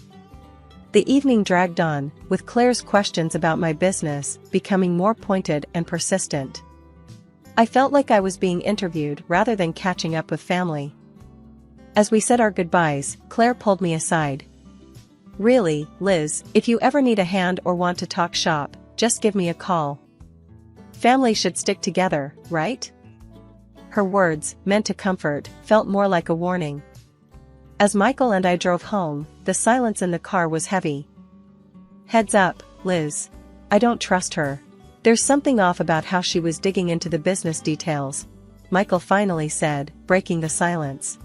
The evening dragged on, with Claire's questions about my business becoming more pointed and persistent. I felt like I was being interviewed rather than catching up with family. As we said our goodbyes, Claire pulled me aside. "Really, Liz, if you ever need a hand or want to talk shop, just give me a call. Family should stick together, right?" Her words, meant to comfort, felt more like a warning. As Michael and I drove home, the silence in the car was heavy. "Heads up, Liz. I don't trust her. There's something off about how she was digging into the business details," Michael finally said, breaking the silence.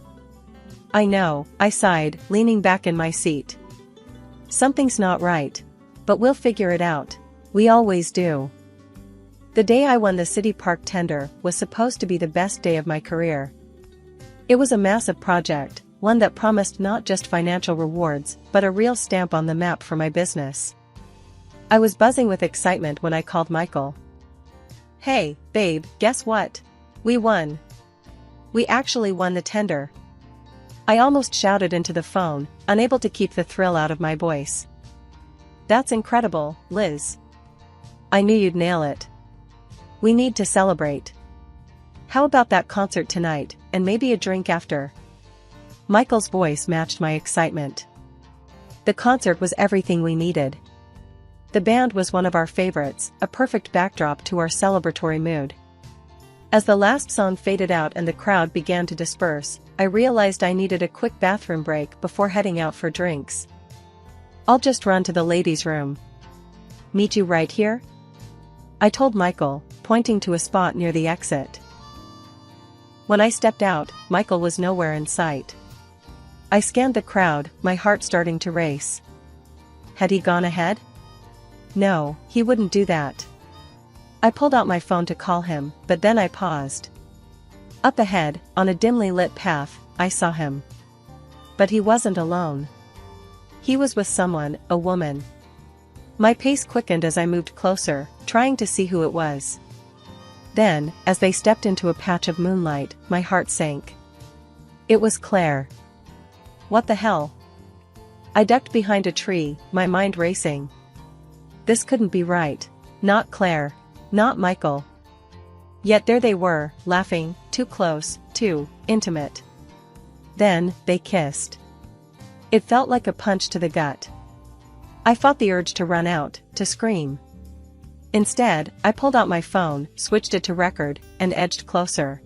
"I know," I sighed, leaning back in my seat. "Something's not right. But we'll figure it out. We always do." The day I won the City Park tender was supposed to be the best day of my career. It was a massive project, one that promised not just financial rewards, but a real stamp on the map for my business. I was buzzing with excitement when I called Michael. "Hey, babe, guess what? We won. We actually won the tender." I almost shouted into the phone, unable to keep the thrill out of my voice. "That's incredible, Liz. I knew you'd nail it. We need to celebrate. How about that concert tonight, and maybe a drink after?" Michael's voice matched my excitement. The concert was everything we needed. The band was one of our favorites, a perfect backdrop to our celebratory mood. As the last song faded out and the crowd began to disperse, I realized I needed a quick bathroom break before heading out for drinks. "I'll just run to the ladies' room. Meet you right here?" I told Michael, pointing to a spot near the exit. When I stepped out, Michael was nowhere in sight. I scanned the crowd, my heart starting to race. Had he gone ahead? No, he wouldn't do that. I pulled out my phone to call him, but then I paused. Up ahead, on a dimly lit path, I saw him. But he wasn't alone. He was with someone, a woman. My pace quickened as I moved closer, trying to see who it was. Then, as they stepped into a patch of moonlight, my heart sank. It was Claire. What the hell? I ducked behind a tree, my mind racing. This couldn't be right. Not Claire. Not Michael. Yet there they were, laughing, too close, too intimate. Then, they kissed. It felt like a punch to the gut. I fought the urge to run out, to scream. Instead, I pulled out my phone, switched it to record, and edged closer.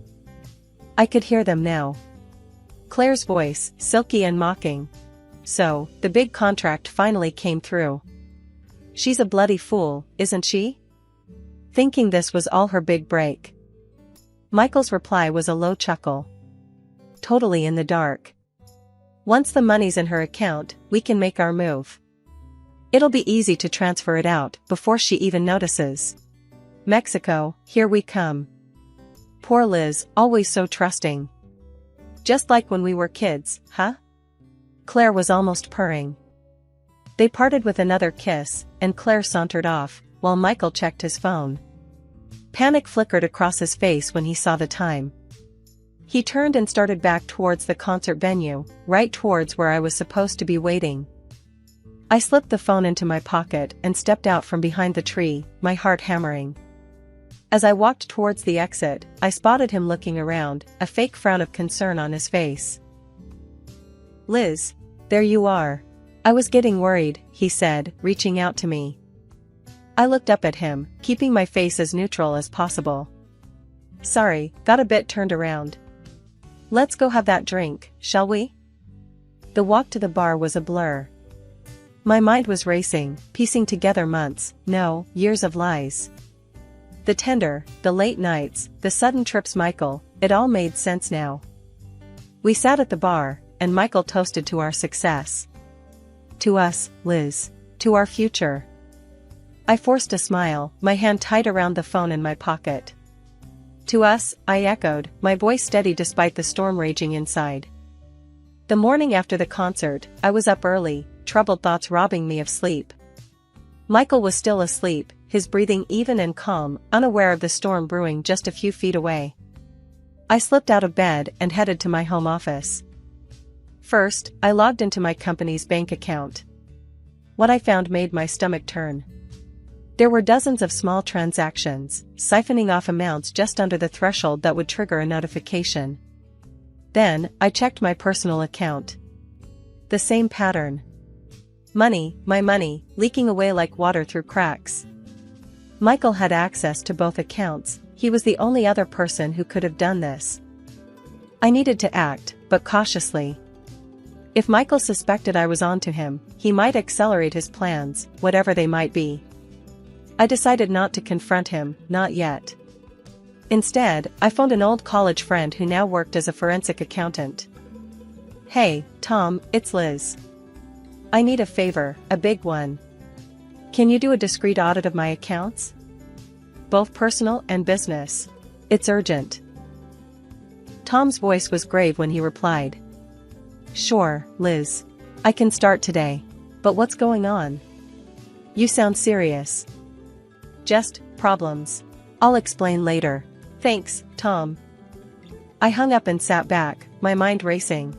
I could hear them now. Claire's voice, silky and mocking. So, the big contract finally came through. She's a bloody fool, isn't she? Thinking this was all her big break. Michael's reply was a low chuckle. Totally in the dark. Once the money's in her account, we can make our move. It'll be easy to transfer it out before she even notices. Mexico, here we come. Poor Liz, always so trusting. Just like when we were kids, huh? Claire was almost purring. They parted with another kiss, and Claire sauntered off, while Michael checked his phone. Panic flickered across his face when he saw the time. He turned and started back towards the concert venue, right towards where I was supposed to be waiting. I slipped the phone into my pocket and stepped out from behind the tree, my heart hammering. As I walked towards the exit, I spotted him looking around, a fake frown of concern on his face. "Liz, there you are. I was getting worried," he said, reaching out to me. I looked up at him, keeping my face as neutral as possible. "Sorry, got a bit turned around. Let's go have that drink, shall we?" The walk to the bar was a blur. My mind was racing, piecing together months, no, years of lies. The tender, the late nights, the sudden trips Michael, it all made sense now. We sat at the bar, and Michael toasted to our success. To us, Liz. To our future. I forced a smile, my hand tight around the phone in my pocket. To us, I echoed, my voice steady despite the storm raging inside. The morning after the concert, I was up early, troubled thoughts robbing me of sleep. Michael was still asleep, his breathing even and calm, unaware of the storm brewing just a few feet away. I slipped out of bed and headed to my home office. First, I logged into my company's bank account. What I found made my stomach turn. There were dozens of small transactions, siphoning off amounts just under the threshold that would trigger a notification. Then, I checked my personal account. The same pattern. Money, my money, leaking away like water through cracks. Michael had access to both accounts. He was the only other person who could have done this. I needed to act, but cautiously. If Michael suspected I was onto him, he might accelerate his plans, whatever they might be. I decided not to confront him, not yet. Instead, I phoned an old college friend who now worked as a forensic accountant. "Hey, Tom, it's Liz. I need a favor, a big one. Can you do a discreet audit of my accounts? Both personal and business. It's urgent." Tom's voice was grave when he replied. "Sure, Liz. I can start today. But what's going on? You sound serious." "Just problems. I'll explain later. Thanks, Tom." I hung up and sat back, my mind racing.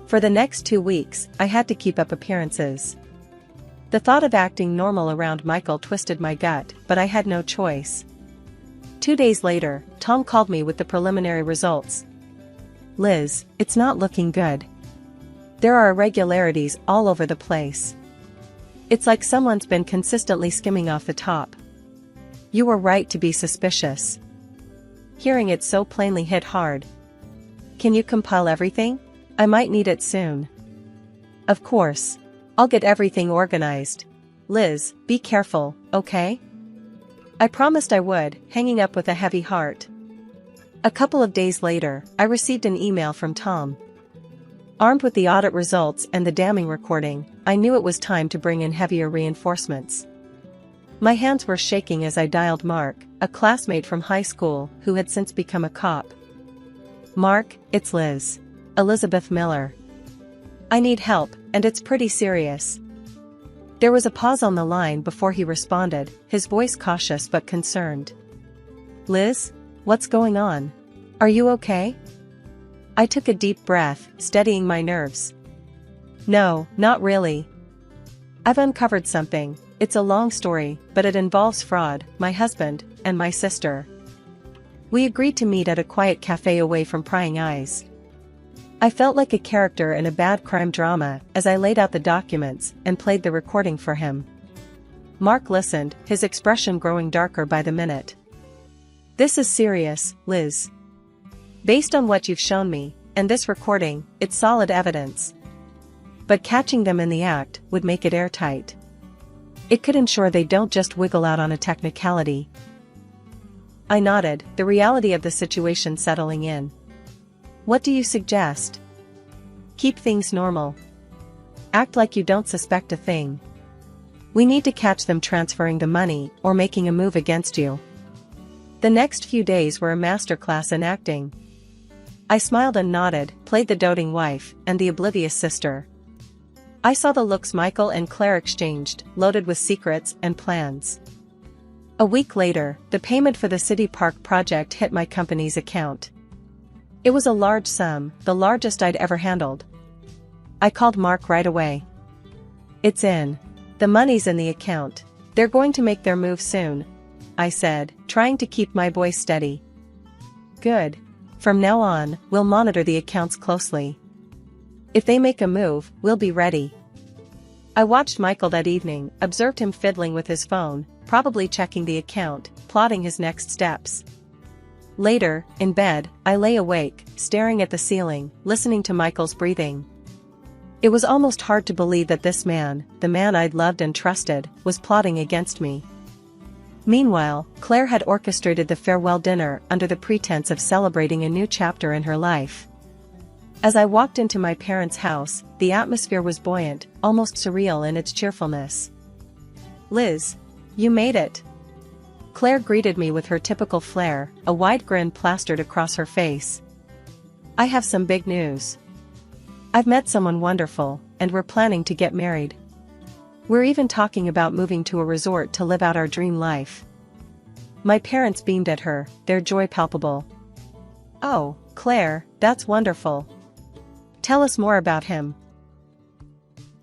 For the next 2 weeks, I had to keep up appearances. The thought of acting normal around Michael twisted my gut, but I had no choice. 2 days later, Tom called me with the preliminary results. "Liz, it's not looking good. There are irregularities all over the place. It's like someone's been consistently skimming off the top. You were right to be suspicious." Hearing it so plainly hit hard. "Can you compile everything? I might need it soon." "Of course. I'll get everything organized. Liz, be careful, okay?" I promised I would, hanging up with a heavy heart. A couple of days later, I received an email from Tom. Armed with the audit results and the damning recording, I knew it was time to bring in heavier reinforcements. My hands were shaking as I dialed Mark, a classmate from high school who had since become a cop. "Mark, it's Liz. Elizabeth Miller. I need help, and it's pretty serious." There was a pause on the line before he responded, his voice cautious but concerned. "Liz? What's going on? Are you okay?" I took a deep breath, steadying my nerves. "No, not really. I've uncovered something. It's a long story, but it involves fraud, my husband, and my sister. We agreed to meet at a quiet cafe away from prying eyes." I felt like a character in a bad crime drama as I laid out the documents and played the recording for him. Mark listened, his expression growing darker by the minute. "This is serious, Liz. Based on what you've shown me, and this recording, it's solid evidence. But catching them in the act would make it airtight. It could ensure they don't just wiggle out on a technicality." I nodded, the reality of the situation settling in. "What do you suggest?" "Keep things normal. Act like you don't suspect a thing. We need to catch them transferring the money or making a move against you." The next few days were a masterclass in acting. I smiled and nodded, played the doting wife and the oblivious sister. I saw the looks Michael and Claire exchanged, loaded with secrets and plans. A week later, the payment for the City Park project hit my company's account. It was a large sum, the largest I'd ever handled. I called Mark right away. "It's in. The money's in the account. They're going to make their move soon," I said, trying to keep my voice steady. "Good. From now on, we'll monitor the accounts closely. If they make a move, we'll be ready." I watched Michael that evening, observed him fiddling with his phone, probably checking the account, plotting his next steps. Later, in bed, I lay awake, staring at the ceiling, listening to Michael's breathing. It was almost hard to believe that this man, the man I'd loved and trusted, was plotting against me. Meanwhile, Claire had orchestrated the farewell dinner under the pretense of celebrating a new chapter in her life. As I walked into my parents' house, the atmosphere was buoyant, almost surreal in its cheerfulness. "Liz, you made it." Claire greeted me with her typical flair, a wide grin plastered across her face. "I have some big news. I've met someone wonderful, and we're planning to get married. We're even talking about moving to a resort to live out our dream life." My parents beamed at her, their joy palpable. "Oh, Claire, that's wonderful. Tell us more about him."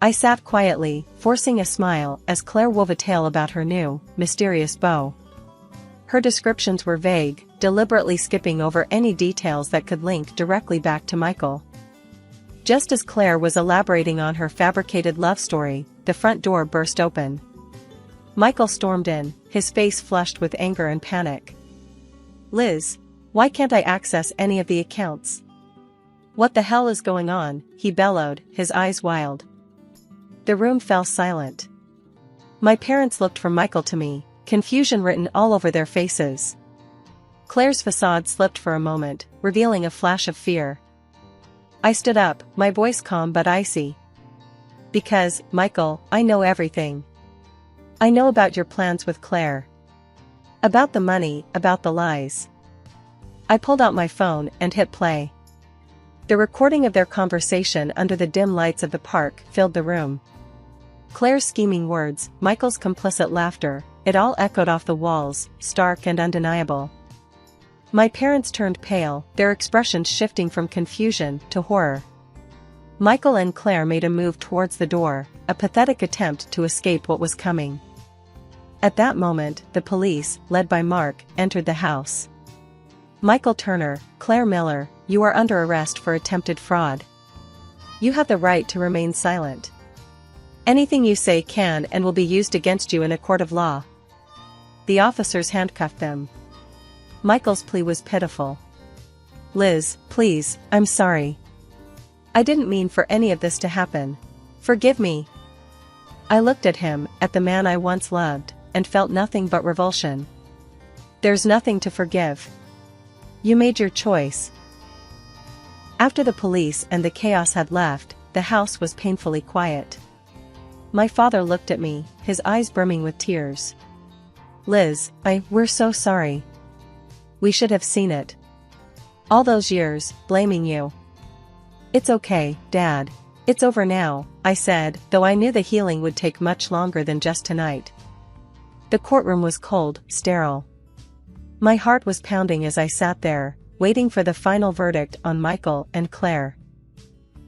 I sat quietly, forcing a smile as Claire wove a tale about her new, mysterious beau. Her descriptions were vague, deliberately skipping over any details that could link directly back to Michael. Just as Claire was elaborating on her fabricated love story, the front door burst open. Michael stormed in, his face flushed with anger and panic. "Liz, why can't I access any of the accounts? What the hell is going on?" he bellowed, his eyes wild. The room fell silent. My parents looked from Michael to me, confusion written all over their faces. Claire's facade slipped for a moment, revealing a flash of fear. I stood up, my voice calm but icy. "Because, Michael, I know everything. I know about your plans with Claire. About the money, about the lies." I pulled out my phone and hit play. The recording of their conversation under the dim lights of the park filled the room. Claire's scheming words, Michael's complicit laughter, it all echoed off the walls, stark and undeniable. My parents turned pale, their expressions shifting from confusion to horror. Michael and Claire made a move towards the door, a pathetic attempt to escape what was coming. At that moment, the police, led by Mark, entered the house. "Michael Turner, Claire Miller, you are under arrest for attempted fraud. You have the right to remain silent. Anything you say can and will be used against you in a court of law." The officers handcuffed them. Michael's plea was pitiful. "Liz, please, I'm sorry. I didn't mean for any of this to happen. Forgive me." I looked at him, at the man I once loved, and felt nothing but revulsion. "There's nothing to forgive. You made your choice." After the police and the chaos had left, the house was painfully quiet. My father looked at me, his eyes brimming with tears. "Liz, we're so sorry. We should have seen it. All those years, blaming you." "It's okay, Dad. It's over now," I said, though I knew the healing would take much longer than just tonight. The courtroom was cold, sterile. My heart was pounding as I sat there, waiting for the final verdict on Michael and Claire.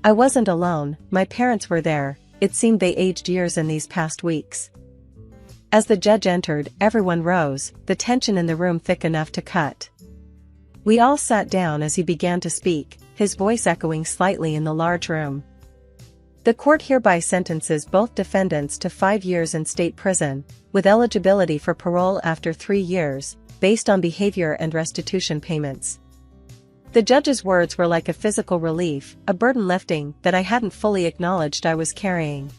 I wasn't alone, my parents were there. It seemed they aged years in these past weeks. As the judge entered, everyone rose, the tension in the room thick enough to cut. We all sat down as he began to speak, his voice echoing slightly in the large room. "The court hereby sentences both defendants to 5 years in state prison, with eligibility for parole after 3 years, based on behavior and restitution payments." The judge's words were like a physical relief, a burden lifting that I hadn't fully acknowledged I was carrying.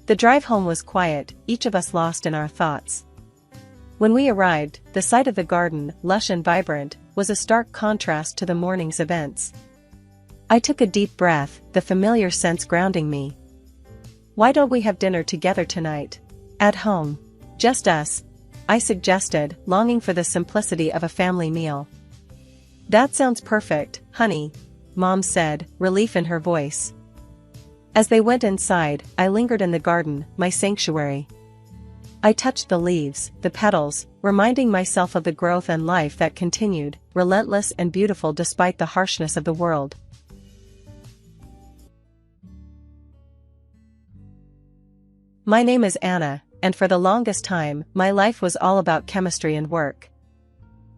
The drive home was quiet, each of us lost in our thoughts. When we arrived, the sight of the garden, lush and vibrant, was a stark contrast to the morning's events. I took a deep breath, the familiar sense grounding me. "Why don't we have dinner together tonight? At home? Just us?" I suggested, longing for the simplicity of a family meal. "That sounds perfect, honey," Mom said, relief in her voice. As they went inside, I lingered in the garden, my sanctuary. I touched the leaves, the petals, reminding myself of the growth and life that continued, relentless and beautiful despite the harshness of the world. My name is Anna, and for the longest time, my life was all about chemistry and work.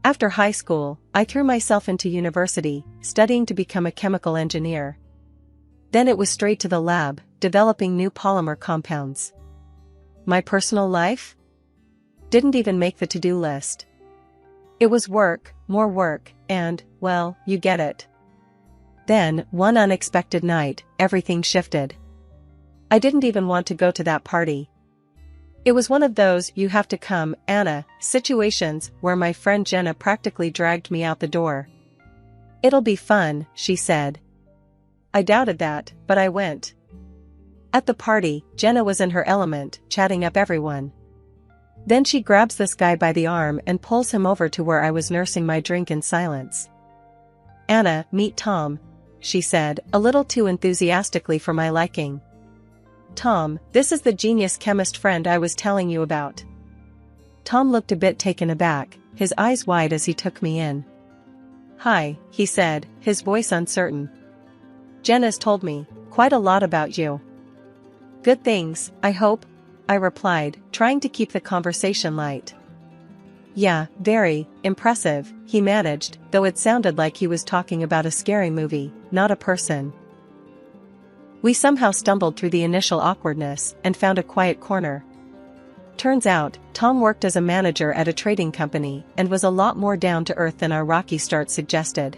After high school, I threw myself into university, studying to become a chemical engineer. Then it was straight to the lab, developing new polymer compounds. My personal life? Didn't even make the to-do list. It was work, more work, and, well, you get it. Then, one unexpected night, everything shifted. I didn't even want to go to that party. It was one of those "you have to come, Anna" situations where my friend Jenna practically dragged me out the door. "It'll be fun," she said. I doubted that, but I went. At the party, Jenna was in her element, chatting up everyone. Then she grabs this guy by the arm and pulls him over to where I was nursing my drink in silence. "Anna, meet Tom," she said, a little too enthusiastically for my liking. "Tom, this is the genius chemist friend I was telling you about." Tom looked a bit taken aback, his eyes wide as he took me in. "Hi," he said, his voice uncertain. "Jen has told me quite a lot about you." "Good things, I hope," I replied, trying to keep the conversation light. "Yeah, very impressive," he managed, though it sounded like he was talking about a scary movie, not a person. We somehow stumbled through the initial awkwardness and found a quiet corner. Turns out, Tom worked as a manager at a trading company and was a lot more down to earth than our rocky start suggested.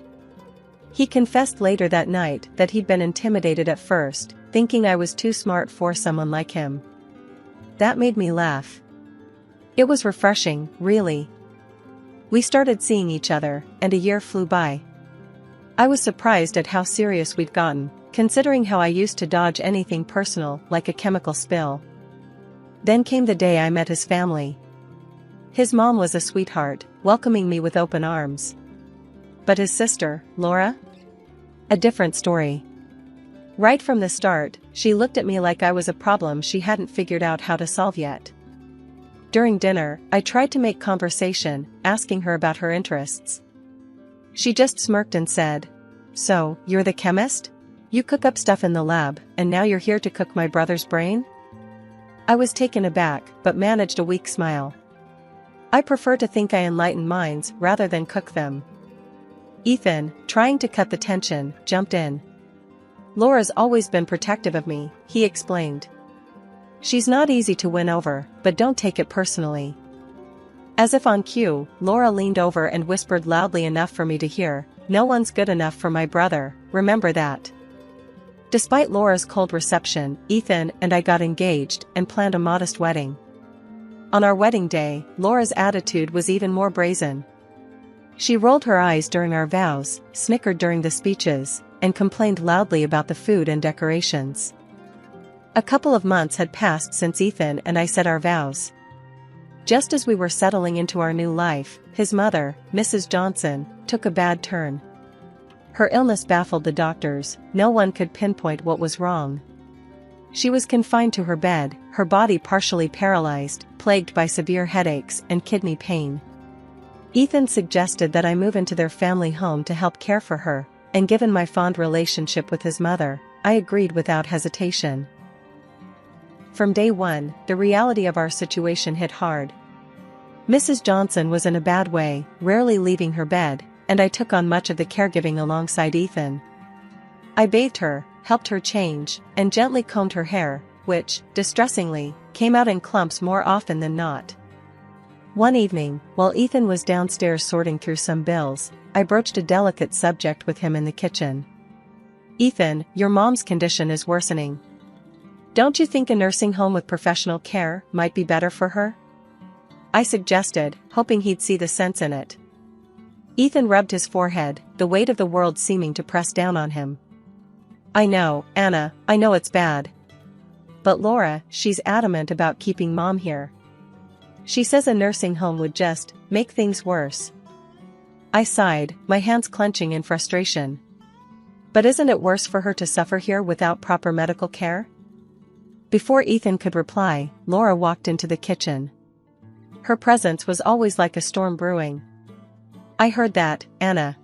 He confessed later that night that he'd been intimidated at first, thinking I was too smart for someone like him. That made me laugh. It was refreshing, really. We started seeing each other, and a year flew by. I was surprised at how serious we'd gotten, considering how I used to dodge anything personal, like a chemical spill. Then came the day I met his family. His mom was a sweetheart, welcoming me with open arms. But his sister, Laura? A different story. Right from the start, she looked at me like I was a problem she hadn't figured out how to solve yet. During dinner, I tried to make conversation, asking her about her interests. She just smirked and said, "So, you're the chemist? You cook up stuff in the lab, and now you're here to cook my brother's brain?" I was taken aback, but managed a weak smile. I prefer to think I enlighten minds rather than cook them. Ethan, trying to cut the tension, jumped in. "Laura's always been protective of me," he explained. "She's not easy to win over, but don't take it personally." As if on cue, Laura leaned over and whispered loudly enough for me to hear, "No one's good enough for my brother, remember that." Despite Laura's cold reception, Ethan and I got engaged and planned a modest wedding. On our wedding day, Laura's attitude was even more brazen. She rolled her eyes during our vows, snickered during the speeches, and complained loudly about the food and decorations. A couple of months had passed since Ethan and I said our vows. Just as we were settling into our new life, his mother, Mrs. Johnson, took a bad turn. Her illness baffled the doctors, no one could pinpoint what was wrong. She was confined to her bed, her body partially paralyzed, plagued by severe headaches and kidney pain. Ethan suggested that I move into their family home to help care for her, and given my fond relationship with his mother, I agreed without hesitation. From day one, the reality of our situation hit hard. Mrs. Johnson was in a bad way, rarely leaving her bed, and I took on much of the caregiving alongside Ethan. I bathed her, helped her change, and gently combed her hair, which, distressingly, came out in clumps more often than not. One evening, while Ethan was downstairs sorting through some bills, I broached a delicate subject with him in the kitchen. "Ethan, your mom's condition is worsening. Don't you think a nursing home with professional care might be better for her?" I suggested, hoping he'd see the sense in it. Ethan rubbed his forehead, the weight of the world seeming to press down on him. "I know, Anna, I know it's bad. But Laura, she's adamant about keeping Mom here. She says a nursing home would just make things worse." I sighed, my hands clenching in frustration. "But isn't it worse for her to suffer here without proper medical care?" Before Ethan could reply, Laura walked into the kitchen. Her presence was always like a storm brewing. "I heard that, Anna.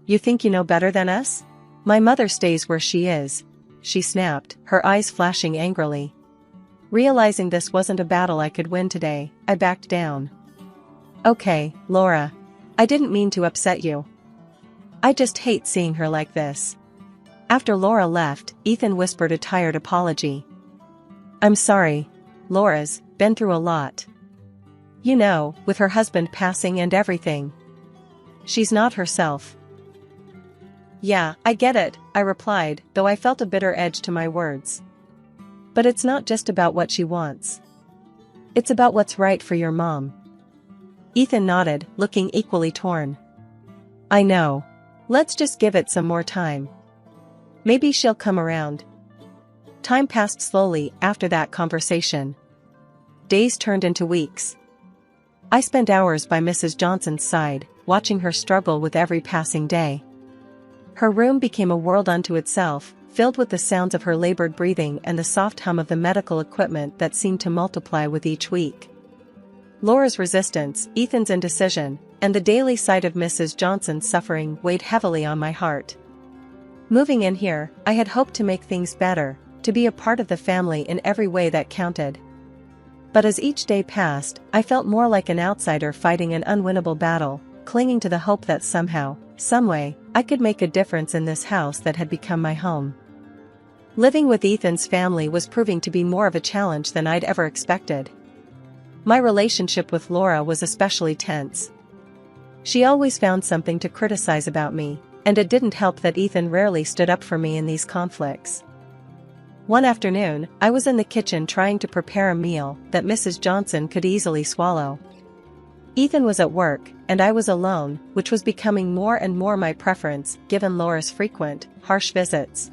You think you know better than us? My mother stays where she is," she snapped, her eyes flashing angrily. Realizing this wasn't a battle I could win today, I backed down. "Okay, Laura. I didn't mean to upset you. I just hate seeing her like this." After Laura left, Ethan whispered a tired apology. "I'm sorry. Laura's been through a lot. You know, with her husband passing and everything. She's not herself." "Yeah, I get it," I replied, though I felt a bitter edge to my words. "But it's not just about what she wants. It's about what's right for your mom." Ethan nodded, looking equally torn. "I know. Let's just give it some more time. Maybe she'll come around." Time passed slowly after that conversation. Days turned into weeks. I spent hours by Mrs. Johnson's side, watching her struggle with every passing day. Her room became a world unto itself, filled with the sounds of her labored breathing and the soft hum of the medical equipment that seemed to multiply with each week. Laura's resistance, Ethan's indecision, and the daily sight of Mrs. Johnson's suffering weighed heavily on my heart. Moving in here, I had hoped to make things better, to be a part of the family in every way that counted. But as each day passed, I felt more like an outsider fighting an unwinnable battle, clinging to the hope that somehow, someway, I could make a difference in this house that had become my home. Living with Ethan's family was proving to be more of a challenge than I'd ever expected. My relationship with Laura was especially tense. She always found something to criticize about me, and it didn't help that Ethan rarely stood up for me in these conflicts. One afternoon, I was in the kitchen trying to prepare a meal that Mrs. Johnson could easily swallow. Ethan was at work, and I was alone, which was becoming more and more my preference given Laura's frequent, harsh visits.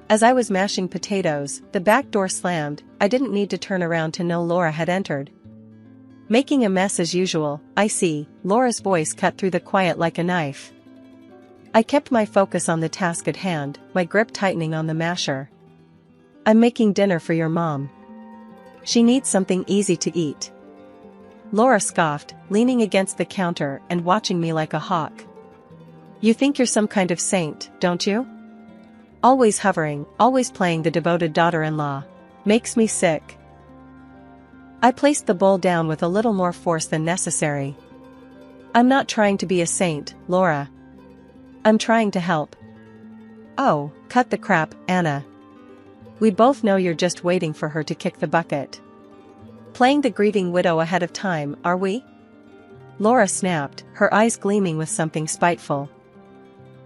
As I was mashing potatoes, the back door slammed. I didn't need to turn around to know Laura had entered. Making a mess as usual, I see, Laura's voice cut through the quiet like a knife. I kept my focus on the task at hand, my grip tightening on the masher. "I'm making dinner for your mom. She needs something easy to eat." Laura scoffed, leaning against the counter and watching me like a hawk. "You think you're some kind of saint, don't you? Always hovering, always playing the devoted daughter-in-law. Makes me sick." I placed the bowl down with a little more force than necessary. "I'm not trying to be a saint, Laura. I'm trying to help." "Oh, cut the crap, Anna. We both know you're just waiting for her to kick the bucket. Playing the grieving widow ahead of time, are we?" Laura snapped, her eyes gleaming with something spiteful.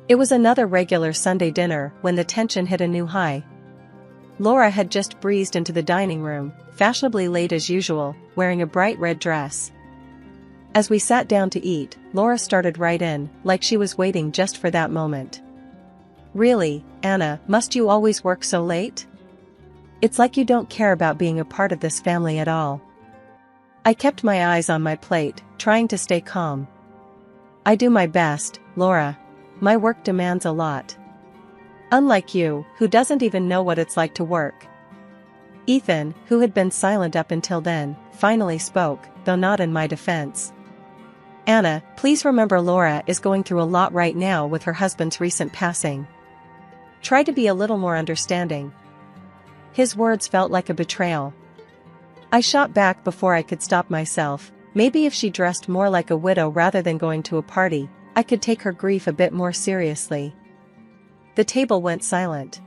It was another regular Sunday dinner when the tension hit a new high. Laura had just breezed into the dining room, fashionably late as usual, wearing a bright red dress. As we sat down to eat, Laura started right in, like she was waiting just for that moment. "Really, Anna, must you always work so late? It's like you don't care about being a part of this family at all." I kept my eyes on my plate, trying to stay calm. "I do my best, Laura. My work demands a lot. Unlike you, who doesn't even know what it's like to work." Ethan, who had been silent up until then, finally spoke, though not in my defense. "Anna, please remember Laura is going through a lot right now with her husband's recent passing. Try to be a little more understanding." His words felt like a betrayal. I shot back before I could stop myself. Maybe if she dressed more like a widow rather than going to a party, I could take her grief a bit more seriously. The table went silent.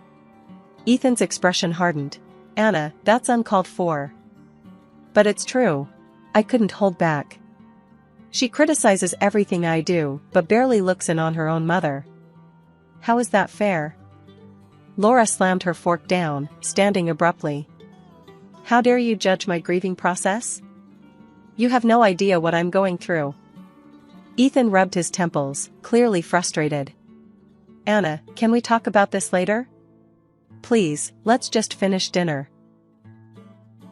Ethan's expression hardened. "Anna, that's uncalled for." "But it's true." I couldn't hold back. "She criticizes everything I do, but barely looks in on her own mother. How is that fair?" Laura slammed her fork down, standing abruptly. "How dare you judge my grieving process? You have no idea what I'm going through." Ethan rubbed his temples, clearly frustrated. "Anna, can we talk about this later? Please, let's just finish dinner."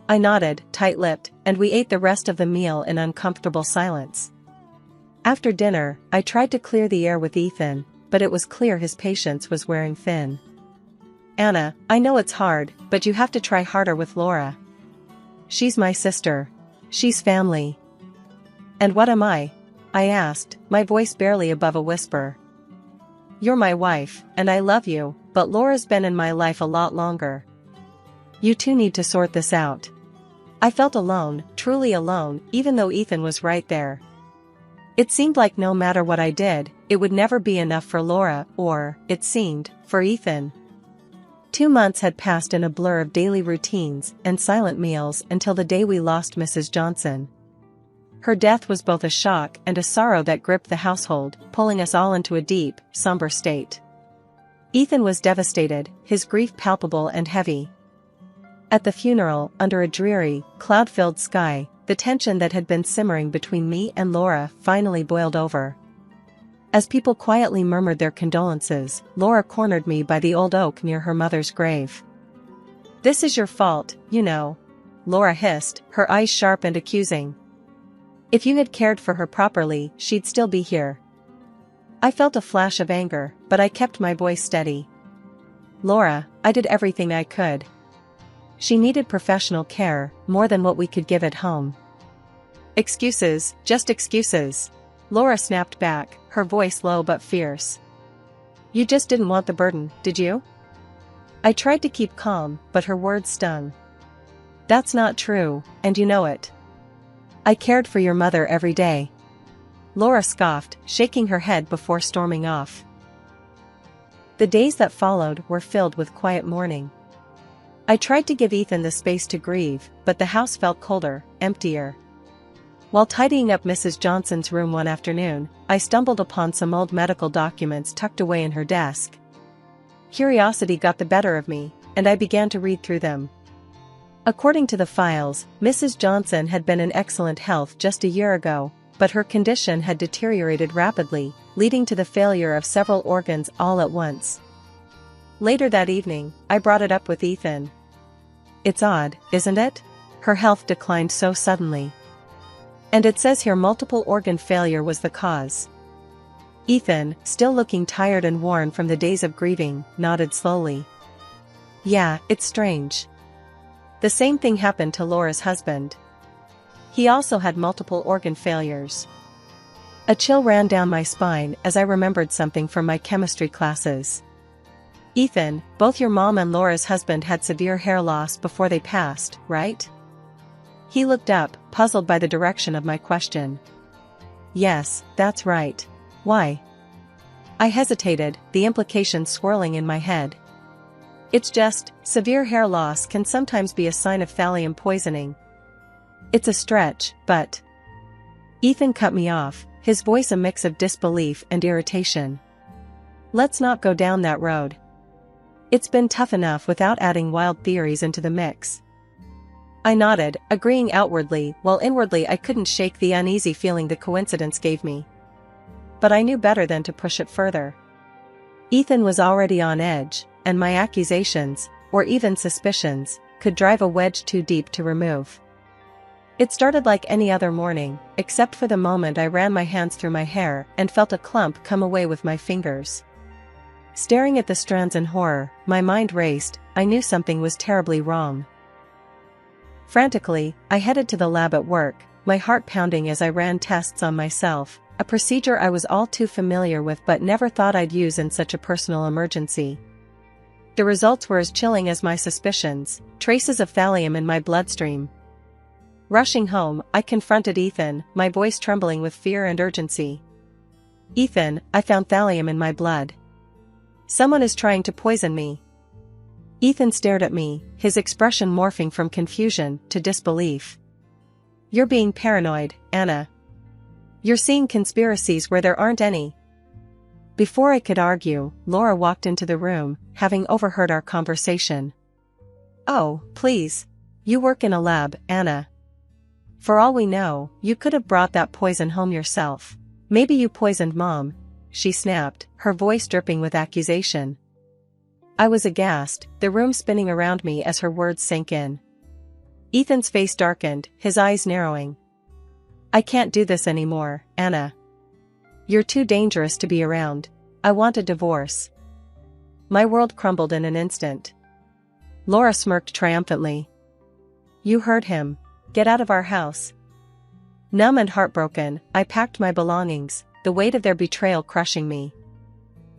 I nodded, tight-lipped, and we ate the rest of the meal in uncomfortable silence. After dinner, I tried to clear the air with Ethan, but it was clear his patience was wearing thin. "Anna, I know it's hard, but you have to try harder with Laura. She's my sister. She's family." "And what am I?" I asked, my voice barely above a whisper. "You're my wife, and I love you, but Laura's been in my life a lot longer. You two need to sort this out." I felt alone, truly alone, even though Ethan was right there. It seemed like no matter what I did, it would never be enough for Laura, or, it seemed, for Ethan. 2 months had passed in a blur of daily routines and silent meals until the day we lost Mrs. Johnson. Her death was both a shock and a sorrow that gripped the household, pulling us all into a deep, somber state. Ethan was devastated, his grief palpable and heavy. At the funeral, under a dreary, cloud-filled sky, the tension that had been simmering between me and Laura finally boiled over. As people quietly murmured their condolences, Laura cornered me by the old oak near her mother's grave. "This is your fault, you know," Laura hissed, her eyes sharp and accusing. "If you had cared for her properly, she'd still be here." I felt a flash of anger, but I kept my voice steady. "Laura, I did everything I could. She needed professional care, more than what we could give at home. Excuses, just excuses. Laura snapped back, her voice low but fierce. You just didn't want the burden, did you? I tried to keep calm, but her words stung. That's not true, and you know it. I cared for your mother every day. Laura scoffed, shaking her head before storming off. The days that followed were filled with quiet mourning. I tried to give Ethan the space to grieve, but the house felt colder, emptier. While tidying up Mrs. Johnson's room one afternoon, I stumbled upon some old medical documents tucked away in her desk. Curiosity got the better of me, and I began to read through them. According to the files, Mrs. Johnson had been in excellent health just a year ago, but her condition had deteriorated rapidly, leading to the failure of several organs all at once. Later that evening, I brought it up with Ethan. It's odd, isn't it? Her health declined so suddenly. And it says here multiple organ failure was the cause. Ethan, still looking tired and worn from the days of grieving, nodded slowly. Yeah, it's strange. The same thing happened to Laura's husband. He also had multiple organ failures. A chill ran down my spine as I remembered something from my chemistry classes. Ethan, both your mom and Laura's husband had severe hair loss before they passed, right? He looked up, puzzled by the direction of my question. Yes, that's right. Why? I hesitated, the implications swirling in my head. It's just, severe hair loss can sometimes be a sign of thallium poisoning. It's a stretch, but... Ethan cut me off, his voice a mix of disbelief and irritation. Let's not go down that road. It's been tough enough without adding wild theories into the mix. I nodded, agreeing outwardly, while inwardly I couldn't shake the uneasy feeling the coincidence gave me. But I knew better than to push it further. Ethan was already on edge, and my accusations, or even suspicions, could drive a wedge too deep to remove. It started like any other morning, except for the moment I ran my hands through my hair and felt a clump come away with my fingers. Staring at the strands in horror, my mind raced, I knew something was terribly wrong. Frantically, I headed to the lab at work, my heart pounding as I ran tests on myself, a procedure I was all too familiar with but never thought I'd use in such a personal emergency. The results were as chilling as my suspicions, traces of thallium in my bloodstream. Rushing home, I confronted Ethan, my voice trembling with fear and urgency. Ethan, I found thallium in my blood. Someone is trying to poison me. Ethan stared at me, his expression morphing from confusion to disbelief. You're being paranoid, Anna. You're seeing conspiracies where there aren't any. Before I could argue, Laura walked into the room, having overheard our conversation. Oh, please. You work in a lab, Anna. For all we know, you could have brought that poison home yourself. Maybe you poisoned Mom, she snapped, her voice dripping with accusation. I was aghast, the room spinning around me as her words sank in. Ethan's face darkened, his eyes narrowing. I can't do this anymore, Anna. You're too dangerous to be around. I want a divorce. My world crumbled in an instant. Laura smirked triumphantly. You heard him. Get out of our house. Numb and heartbroken, I packed my belongings, the weight of their betrayal crushing me.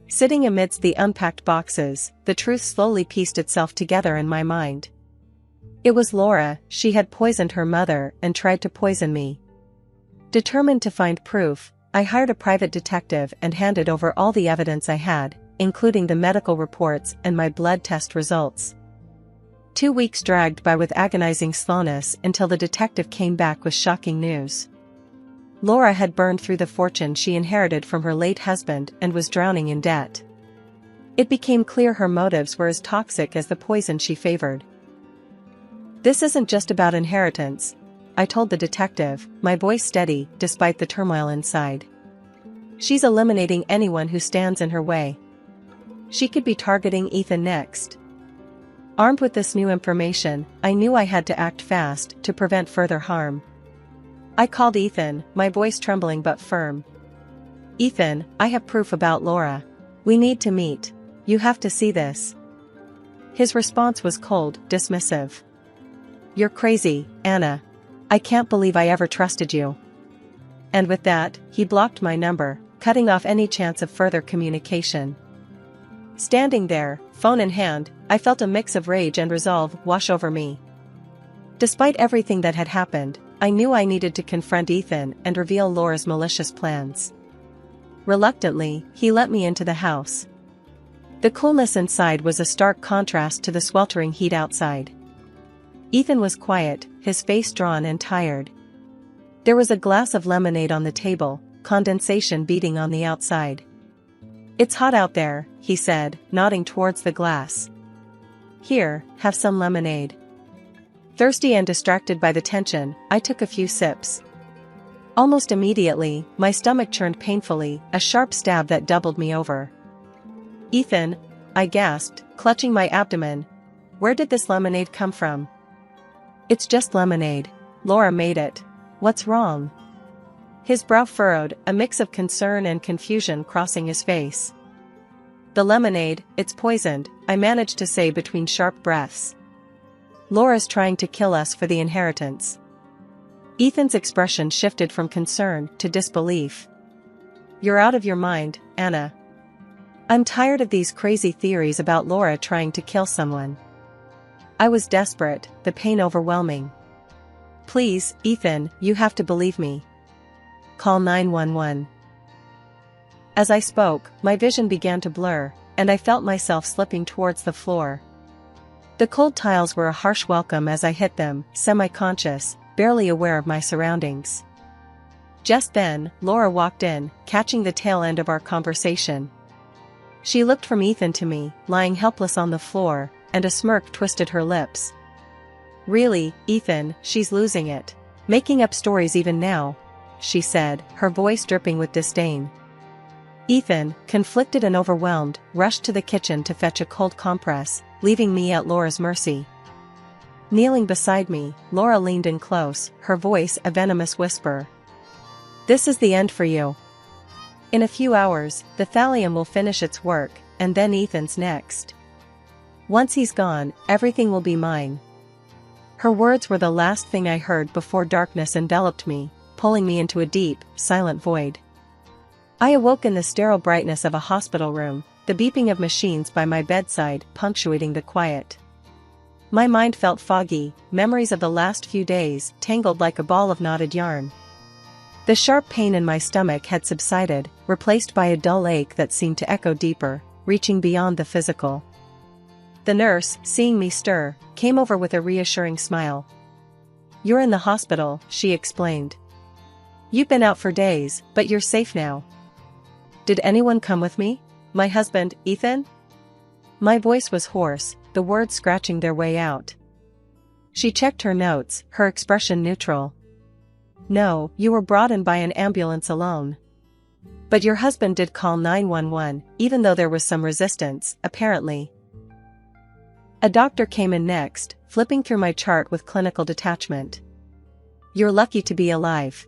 Sitting amidst the unpacked boxes, the truth slowly pieced itself together in my mind. It was Laura, she had poisoned her mother and tried to poison me. Determined to find proof, I hired a private detective and handed over all the evidence I had, including the medical reports and my blood test results. 2 weeks dragged by with agonizing slowness until the detective came back with shocking news. Laura had burned through the fortune she inherited from her late husband and was drowning in debt. It became clear her motives were as toxic as the poison she favored. This isn't just about inheritance, I told the detective, my voice steady despite the turmoil inside. She's eliminating anyone who stands in her way. She could be targeting Ethan next. Armed with this new information, I knew I had to act fast to prevent further harm. I called Ethan, my voice trembling but firm. Ethan, I have proof about Laura. We need to meet. You have to see this. His response was cold, dismissive. You're crazy, Anna. I can't believe I ever trusted you." And with that, he blocked my number, cutting off any chance of further communication. Standing there, phone in hand, I felt a mix of rage and resolve wash over me. Despite everything that had happened, I knew I needed to confront Ethan and reveal Laura's malicious plans. Reluctantly, he let me into the house. The coolness inside was a stark contrast to the sweltering heat outside. Ethan was quiet, his face drawn and tired. There was a glass of lemonade on the table, condensation beating on the outside. "It's hot out there," he said, nodding towards the glass. "Here, have some lemonade." Thirsty and distracted by the tension, I took a few sips. Almost immediately, my stomach churned painfully, a sharp stab that doubled me over. "Ethan," I gasped, clutching my abdomen. "Where did this lemonade come from?" "It's just lemonade. Laura made it. What's wrong?" His brow furrowed, a mix of concern and confusion crossing his face. "The lemonade, it's poisoned," I managed to say between sharp breaths. "Laura's trying to kill us for the inheritance." Ethan's expression shifted from concern to disbelief. "You're out of your mind, Anna. I'm tired of these crazy theories about Laura trying to kill someone." I was desperate, the pain overwhelming. "Please, Ethan, you have to believe me. Call 911. As I spoke, my vision began to blur, and I felt myself slipping towards the floor. The cold tiles were a harsh welcome as I hit them, semi-conscious, barely aware of my surroundings. Just then, Laura walked in, catching the tail end of our conversation. She looked from Ethan to me, lying helpless on the floor, and a smirk twisted her lips. "Really, Ethan, she's losing it. Making up stories even now," she said, her voice dripping with disdain. Ethan, conflicted and overwhelmed, rushed to the kitchen to fetch a cold compress, leaving me at Laura's mercy. Kneeling beside me, Laura leaned in close, her voice a venomous whisper. "This is the end for you. In a few hours, the thallium will finish its work, and then Ethan's next. Once he's gone, everything will be mine." Her words were the last thing I heard before darkness enveloped me, pulling me into a deep, silent void. I awoke in the sterile brightness of a hospital room, the beeping of machines by my bedside punctuating the quiet. My mind felt foggy, memories of the last few days tangled like a ball of knotted yarn. The sharp pain in my stomach had subsided, replaced by a dull ache that seemed to echo deeper, reaching beyond the physical. The nurse, seeing me stir, came over with a reassuring smile. "You're in the hospital," she explained. "You've been out for days, but you're safe now." "Did anyone come with me? My husband, Ethan?" My voice was hoarse, the words scratching their way out. She checked her notes, her expression neutral. "No, you were brought in by an ambulance alone. But your husband did call 911, even though there was some resistance, apparently." A doctor came in next, flipping through my chart with clinical detachment. "You're lucky to be alive.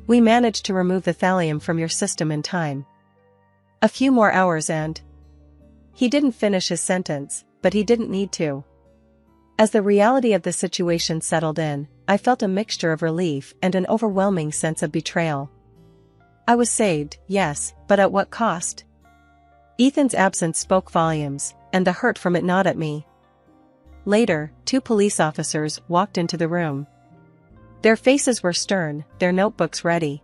We managed to remove the thallium from your system in time. A few more hours and—" He didn't finish his sentence, but he didn't need to. As the reality of the situation settled in, I felt a mixture of relief and an overwhelming sense of betrayal. I was saved, yes, but at what cost? Ethan's absence spoke volumes, and the hurt from it gnawed at me. Later, 2 police officers walked into the room. Their faces were stern, their notebooks ready.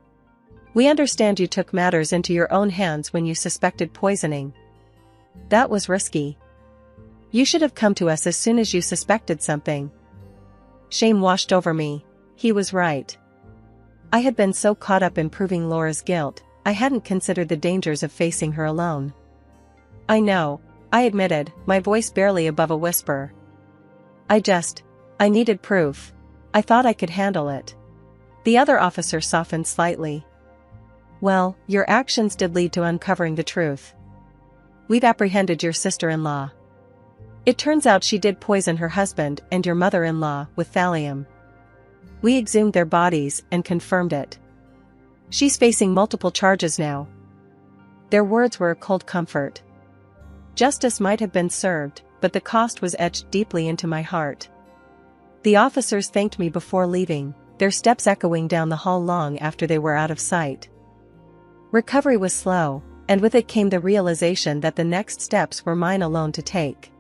"We understand you took matters into your own hands when you suspected poisoning. That was risky. You should have come to us as soon as you suspected something." Shame washed over me. He was right. I had been so caught up in proving Laura's guilt, I hadn't considered the dangers of facing her alone. "I know," I admitted, my voice barely above a whisper. I needed proof. I thought I could handle it." The other officer softened slightly. "Well, your actions did lead to uncovering the truth. We've apprehended your sister-in-law. It turns out she did poison her husband and your mother-in-law with thallium. We exhumed their bodies and confirmed it. She's facing multiple charges now." Their words were a cold comfort. Justice might have been served, but the cost was etched deeply into my heart. The officers thanked me before leaving, their steps echoing down the hall long after they were out of sight. Recovery was slow, and with it came the realization that the next steps were mine alone to take.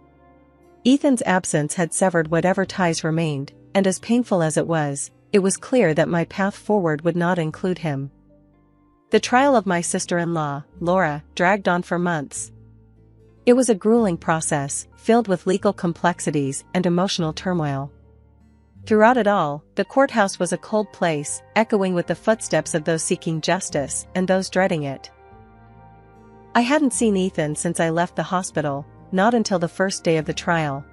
Ethan's absence had severed whatever ties remained, and as painful as it was clear that my path forward would not include him. The trial of my sister-in-law, Laura, dragged on for months. It was a grueling process, filled with legal complexities and emotional turmoil. Throughout it all, the courthouse was a cold place, echoing with the footsteps of those seeking justice and those dreading it. I hadn't seen Ethan since I left the hospital, not until the first day of the trial.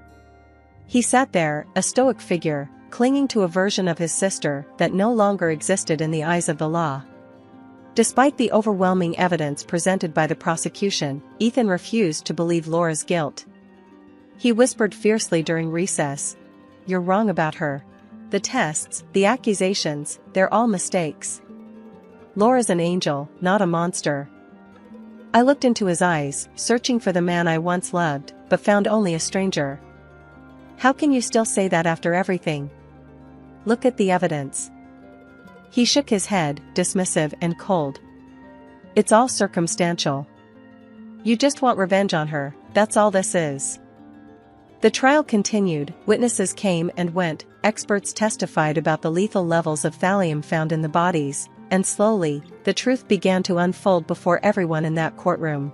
He sat there, a stoic figure, clinging to a version of his sister that no longer existed in the eyes of the law. Despite the overwhelming evidence presented by the prosecution, Ethan refused to believe Laura's guilt. He whispered fiercely during recess, "You're wrong about her. The tests, the accusations, they're all mistakes. Laura's an angel, not a monster." I looked into his eyes, searching for the man I once loved, but found only a stranger. "How can you still say that after everything? Look at the evidence." He shook his head, dismissive and cold. "It's all circumstantial. You just want revenge on her, that's all this is." The trial continued, witnesses came and went, experts testified about the lethal levels of thallium found in the bodies, and slowly, the truth began to unfold before everyone in that courtroom.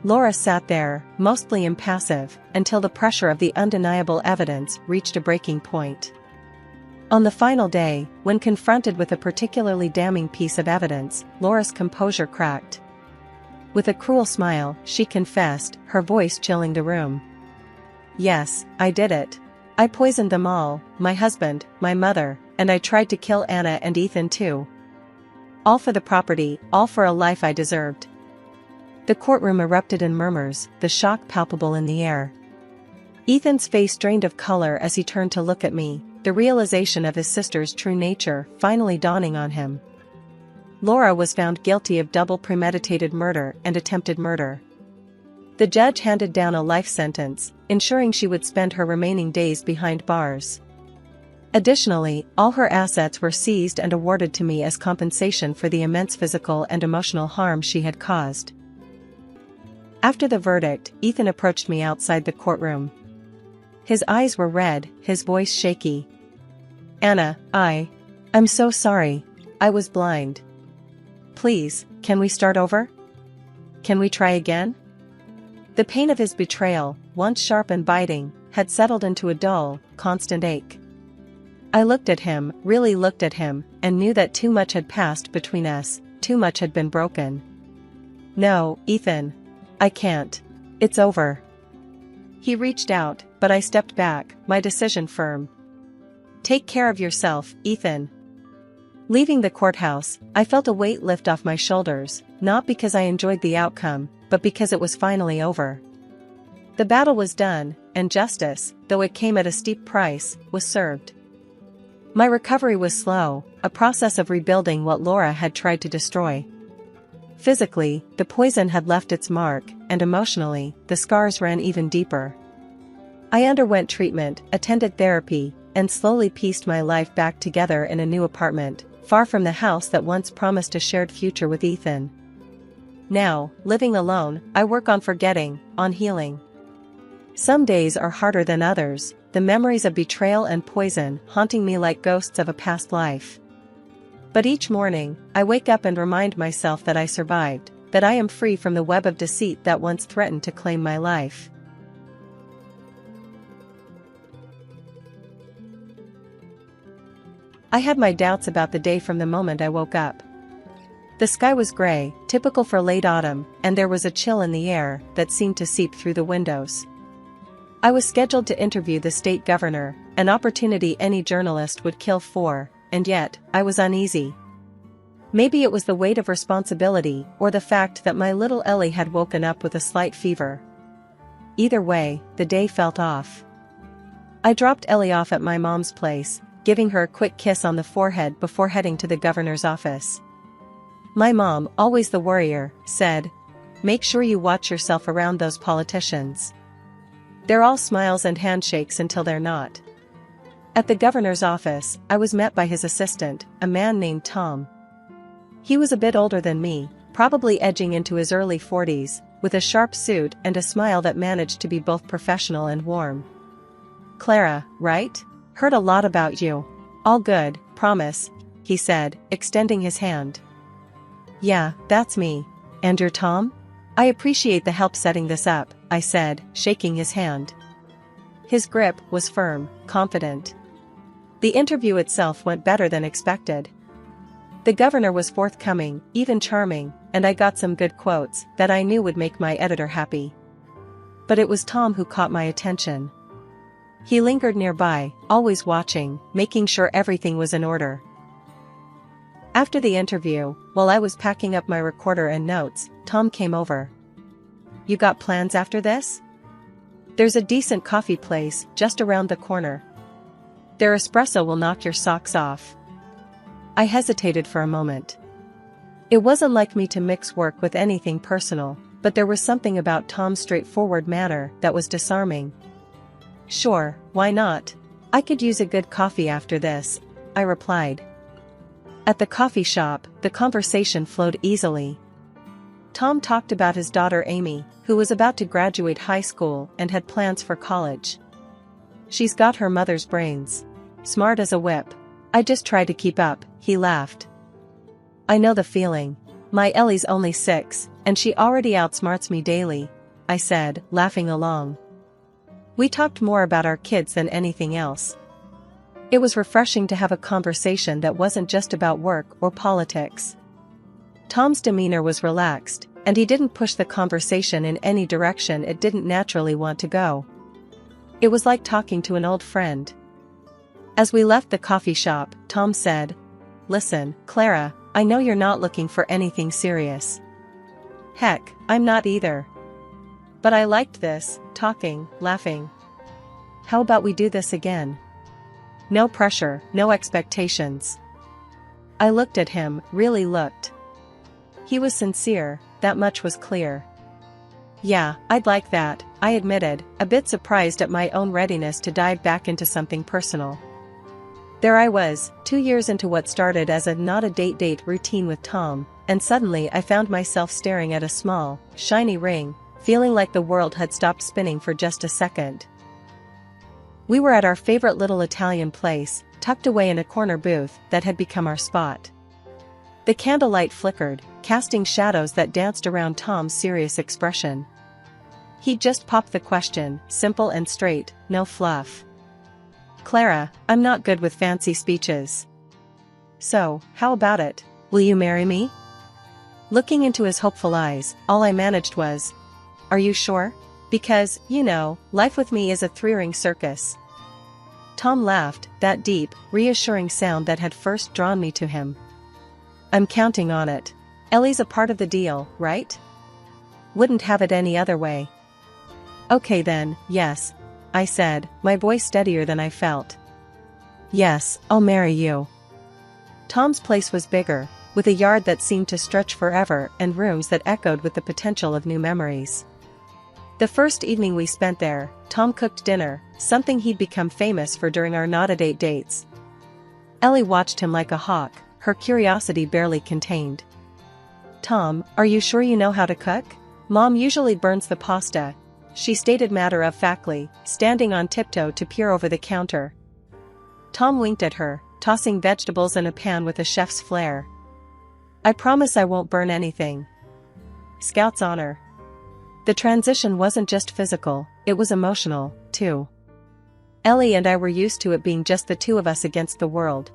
Laura sat there, mostly impassive, until the pressure of the undeniable evidence reached a breaking point. On the final day, when confronted with a particularly damning piece of evidence, Laura's composure cracked. With a cruel smile, she confessed, her voice chilling the room. "Yes, I did it. I poisoned them all, my husband, my mother, and I tried to kill Anna and Ethan too. All for the property, all for a life I deserved." The courtroom erupted in murmurs, the shock palpable in the air. Ethan's face drained of color as he turned to look at me, the realization of his sister's true nature finally dawning on him. Laura was found guilty of double premeditated murder and attempted murder. The judge handed down a life sentence, ensuring she would spend her remaining days behind bars. Additionally, all her assets were seized and awarded to me as compensation for the immense physical and emotional harm she had caused. After the verdict, Ethan approached me outside the courtroom. His eyes were red, his voice shaky. "Anna, I'm so sorry. I was blind. Please, can we start over? Can we try again?" The pain of his betrayal, once sharp and biting, had settled into a dull, constant ache. I looked at him, really looked at him, and knew that too much had passed between us, too much had been broken. "No, Ethan. I can't. It's over." He reached out, but I stepped back, my decision firm. "Take care of yourself, Ethan." Leaving the courthouse, I felt a weight lift off my shoulders, not because I enjoyed the outcome, but because it was finally over. The battle was done, and justice, though it came at a steep price, was served. My recovery was slow, a process of rebuilding what Laura had tried to destroy. Physically, the poison had left its mark, and emotionally, the scars ran even deeper. I underwent treatment, attended therapy, and slowly pieced my life back together in a new apartment, far from the house that once promised a shared future with Ethan. Now, living alone, I work on forgetting, on healing. Some days are harder than others, the memories of betrayal and poison haunting me like ghosts of a past life. But each morning, I wake up and remind myself that I survived, that I am free from the web of deceit that once threatened to claim my life. I had my doubts about the day from the moment I woke up. The sky was gray, typical for late autumn, and there was a chill in the air that seemed to seep through the windows. I was scheduled to interview the state governor, an opportunity any journalist would kill for, and yet, I was uneasy. Maybe it was the weight of responsibility or the fact that my little Ellie had woken up with a slight fever. Either way, the day felt off. I dropped Ellie off at my mom's place, giving her a quick kiss on the forehead before heading to the governor's office. My mom, always the worrier, said, "Make sure you watch yourself around those politicians. They're all smiles and handshakes until they're not." At the governor's office, I was met by his assistant, a man named Tom. He was a bit older than me, probably edging into his early 40s, with a sharp suit and a smile that managed to be both professional and warm. "Clara, right? Heard a lot about you. All good, promise," he said, extending his hand. "Yeah, that's me. And you're Tom? I appreciate the help setting this up," I said, shaking his hand. His grip was firm, confident. The interview itself went better than expected. The governor was forthcoming, even charming, and I got some good quotes that I knew would make my editor happy. But it was Tom who caught my attention. He lingered nearby, always watching, making sure everything was in order. After the interview, while I was packing up my recorder and notes, Tom came over. "You got plans after this? There's a decent coffee place just around the corner. Their espresso will knock your socks off." I hesitated for a moment. It wasn't like me to mix work with anything personal, but there was something about Tom's straightforward manner that was disarming. "Sure, why not? I could use a good coffee after this," I replied. At the coffee shop, the conversation flowed easily. Tom talked about his daughter Amy, who was about to graduate high school and had plans for college. "She's got her mother's brains. Smart as a whip. I just try to keep up," he laughed. "I know the feeling. My Ellie's only 6, and she already outsmarts me daily," I said, laughing along. We talked more about our kids than anything else. It was refreshing to have a conversation that wasn't just about work or politics. Tom's demeanor was relaxed, and he didn't push the conversation in any direction it didn't naturally want to go. It was like talking to an old friend. As we left the coffee shop, Tom said, "Listen, Clara, I know you're not looking for anything serious. Heck, I'm not either. But I liked this, talking, laughing. How about we do this again? No pressure, no expectations." I looked at him, really looked. He was sincere, that much was clear. "Yeah, I'd like that," I admitted, a bit surprised at my own readiness to dive back into something personal. There I was, 2 years into what started as a not-a-date routine with Tom, and suddenly I found myself staring at a small, shiny ring, feeling like the world had stopped spinning for just a second. We were at our favorite little Italian place, tucked away in a corner booth that had become our spot. The candlelight flickered, casting shadows that danced around Tom's serious expression. He just popped the question, simple and straight, no fluff. "Clara, I'm not good with fancy speeches. So, how about it? Will you marry me?" Looking into his hopeful eyes, all I managed was, "Are you sure? Because, you know, life with me is a three-ring circus." Tom laughed, that deep, reassuring sound that had first drawn me to him. "I'm counting on it. Ellie's a part of the deal, right? Wouldn't have it any other way." "Okay then, yes," I said, my voice steadier than I felt. "Yes, I'll marry you." Tom's place was bigger, with a yard that seemed to stretch forever and rooms that echoed with the potential of new memories. The first evening we spent there, Tom cooked dinner, something he'd become famous for during our not-a-date dates. Ellie watched him like a hawk, her curiosity barely contained. "Tom, are you sure you know how to cook? Mom usually burns the pasta," she stated matter-of-factly, standing on tiptoe to peer over the counter. Tom winked at her, tossing vegetables in a pan with a chef's flair. "I promise I won't burn anything." Scout's honor. The transition wasn't just physical, it was emotional, too. Ellie and I were used to it being just the two of us against the world.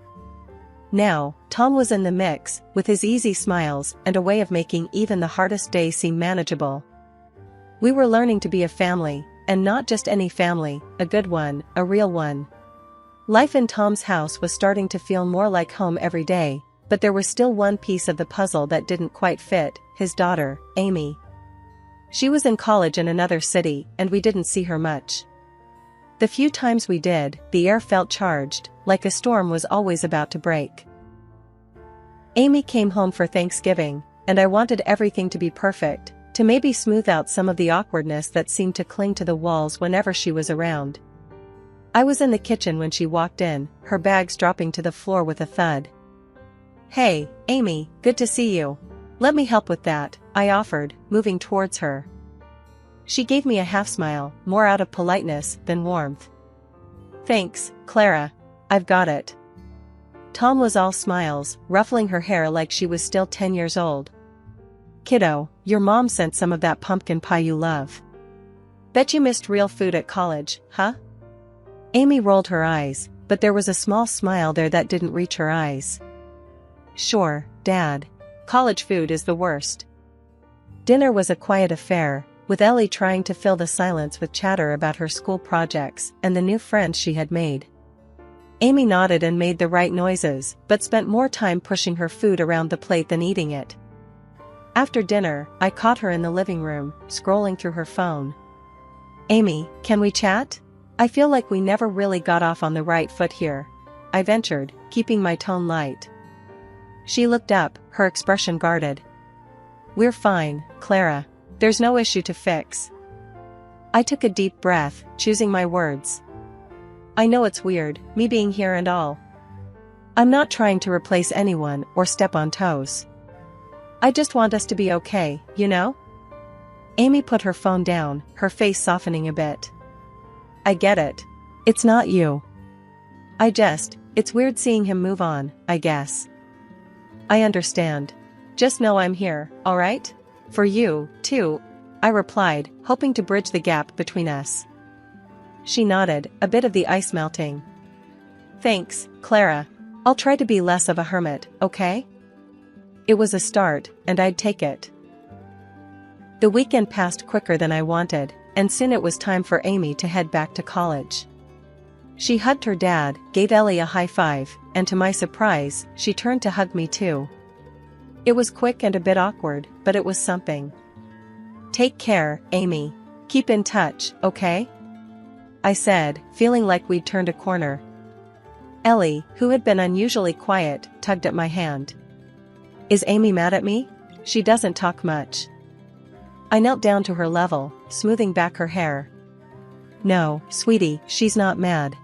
Now, Tom was in the mix, with his easy smiles and a way of making even the hardest days seem manageable. We were learning to be a family, and not just any family, a good one, a real one. Life in Tom's house was starting to feel more like home every day, but there was still one piece of the puzzle that didn't quite fit, his daughter, Amy. She was in college in another city, and we didn't see her much. The few times we did, the air felt charged, like a storm was always about to break. Amy came home for Thanksgiving, and I wanted everything to be perfect, to maybe smooth out some of the awkwardness that seemed to cling to the walls whenever she was around. I was in the kitchen when she walked in, her bags dropping to the floor with a thud. "Hey, Amy, good to see you. Let me help with that," I offered, moving towards her. She gave me a half-smile, more out of politeness than warmth. "Thanks, Clara. I've got it." Tom was all smiles, ruffling her hair like she was still 10 years old. "Kiddo, your mom sent some of that pumpkin pie you love. Bet you missed real food at college, huh?" Amy rolled her eyes, but there was a small smile there that didn't reach her eyes. "Sure, Dad. College food is the worst." Dinner was a quiet affair, with Ellie trying to fill the silence with chatter about her school projects and the new friends she had made. Amy nodded and made the right noises, but spent more time pushing her food around the plate than eating it. After dinner, I caught her in the living room, scrolling through her phone. "Amy, can we chat? I feel like we never really got off on the right foot here," I ventured, keeping my tone light. She looked up, her expression guarded. "We're fine, Clara. There's no issue to fix." I took a deep breath, choosing my words. "I know it's weird, me being here and all. I'm not trying to replace anyone or step on toes. I just want us to be okay, you know?" Amy put her phone down, her face softening a bit. "I get it. It's not you. It's weird seeing him move on, I guess." "I understand. Just know I'm here, alright? For you, too," I replied, hoping to bridge the gap between us. She nodded, a bit of the ice melting. "Thanks, Clara. I'll try to be less of a hermit, okay?" It was a start, and I'd take it. The weekend passed quicker than I wanted, and soon it was time for Amy to head back to college. She hugged her dad, gave Ellie a high five, and to my surprise, she turned to hug me too. It was quick and a bit awkward, but it was something. "Take care, Amy. Keep in touch, okay?" I said, feeling like we'd turned a corner. Ellie, who had been unusually quiet, tugged at my hand. "Is Amy mad at me? She doesn't talk much." I knelt down to her level, smoothing back her hair. "No, sweetie, she's not mad.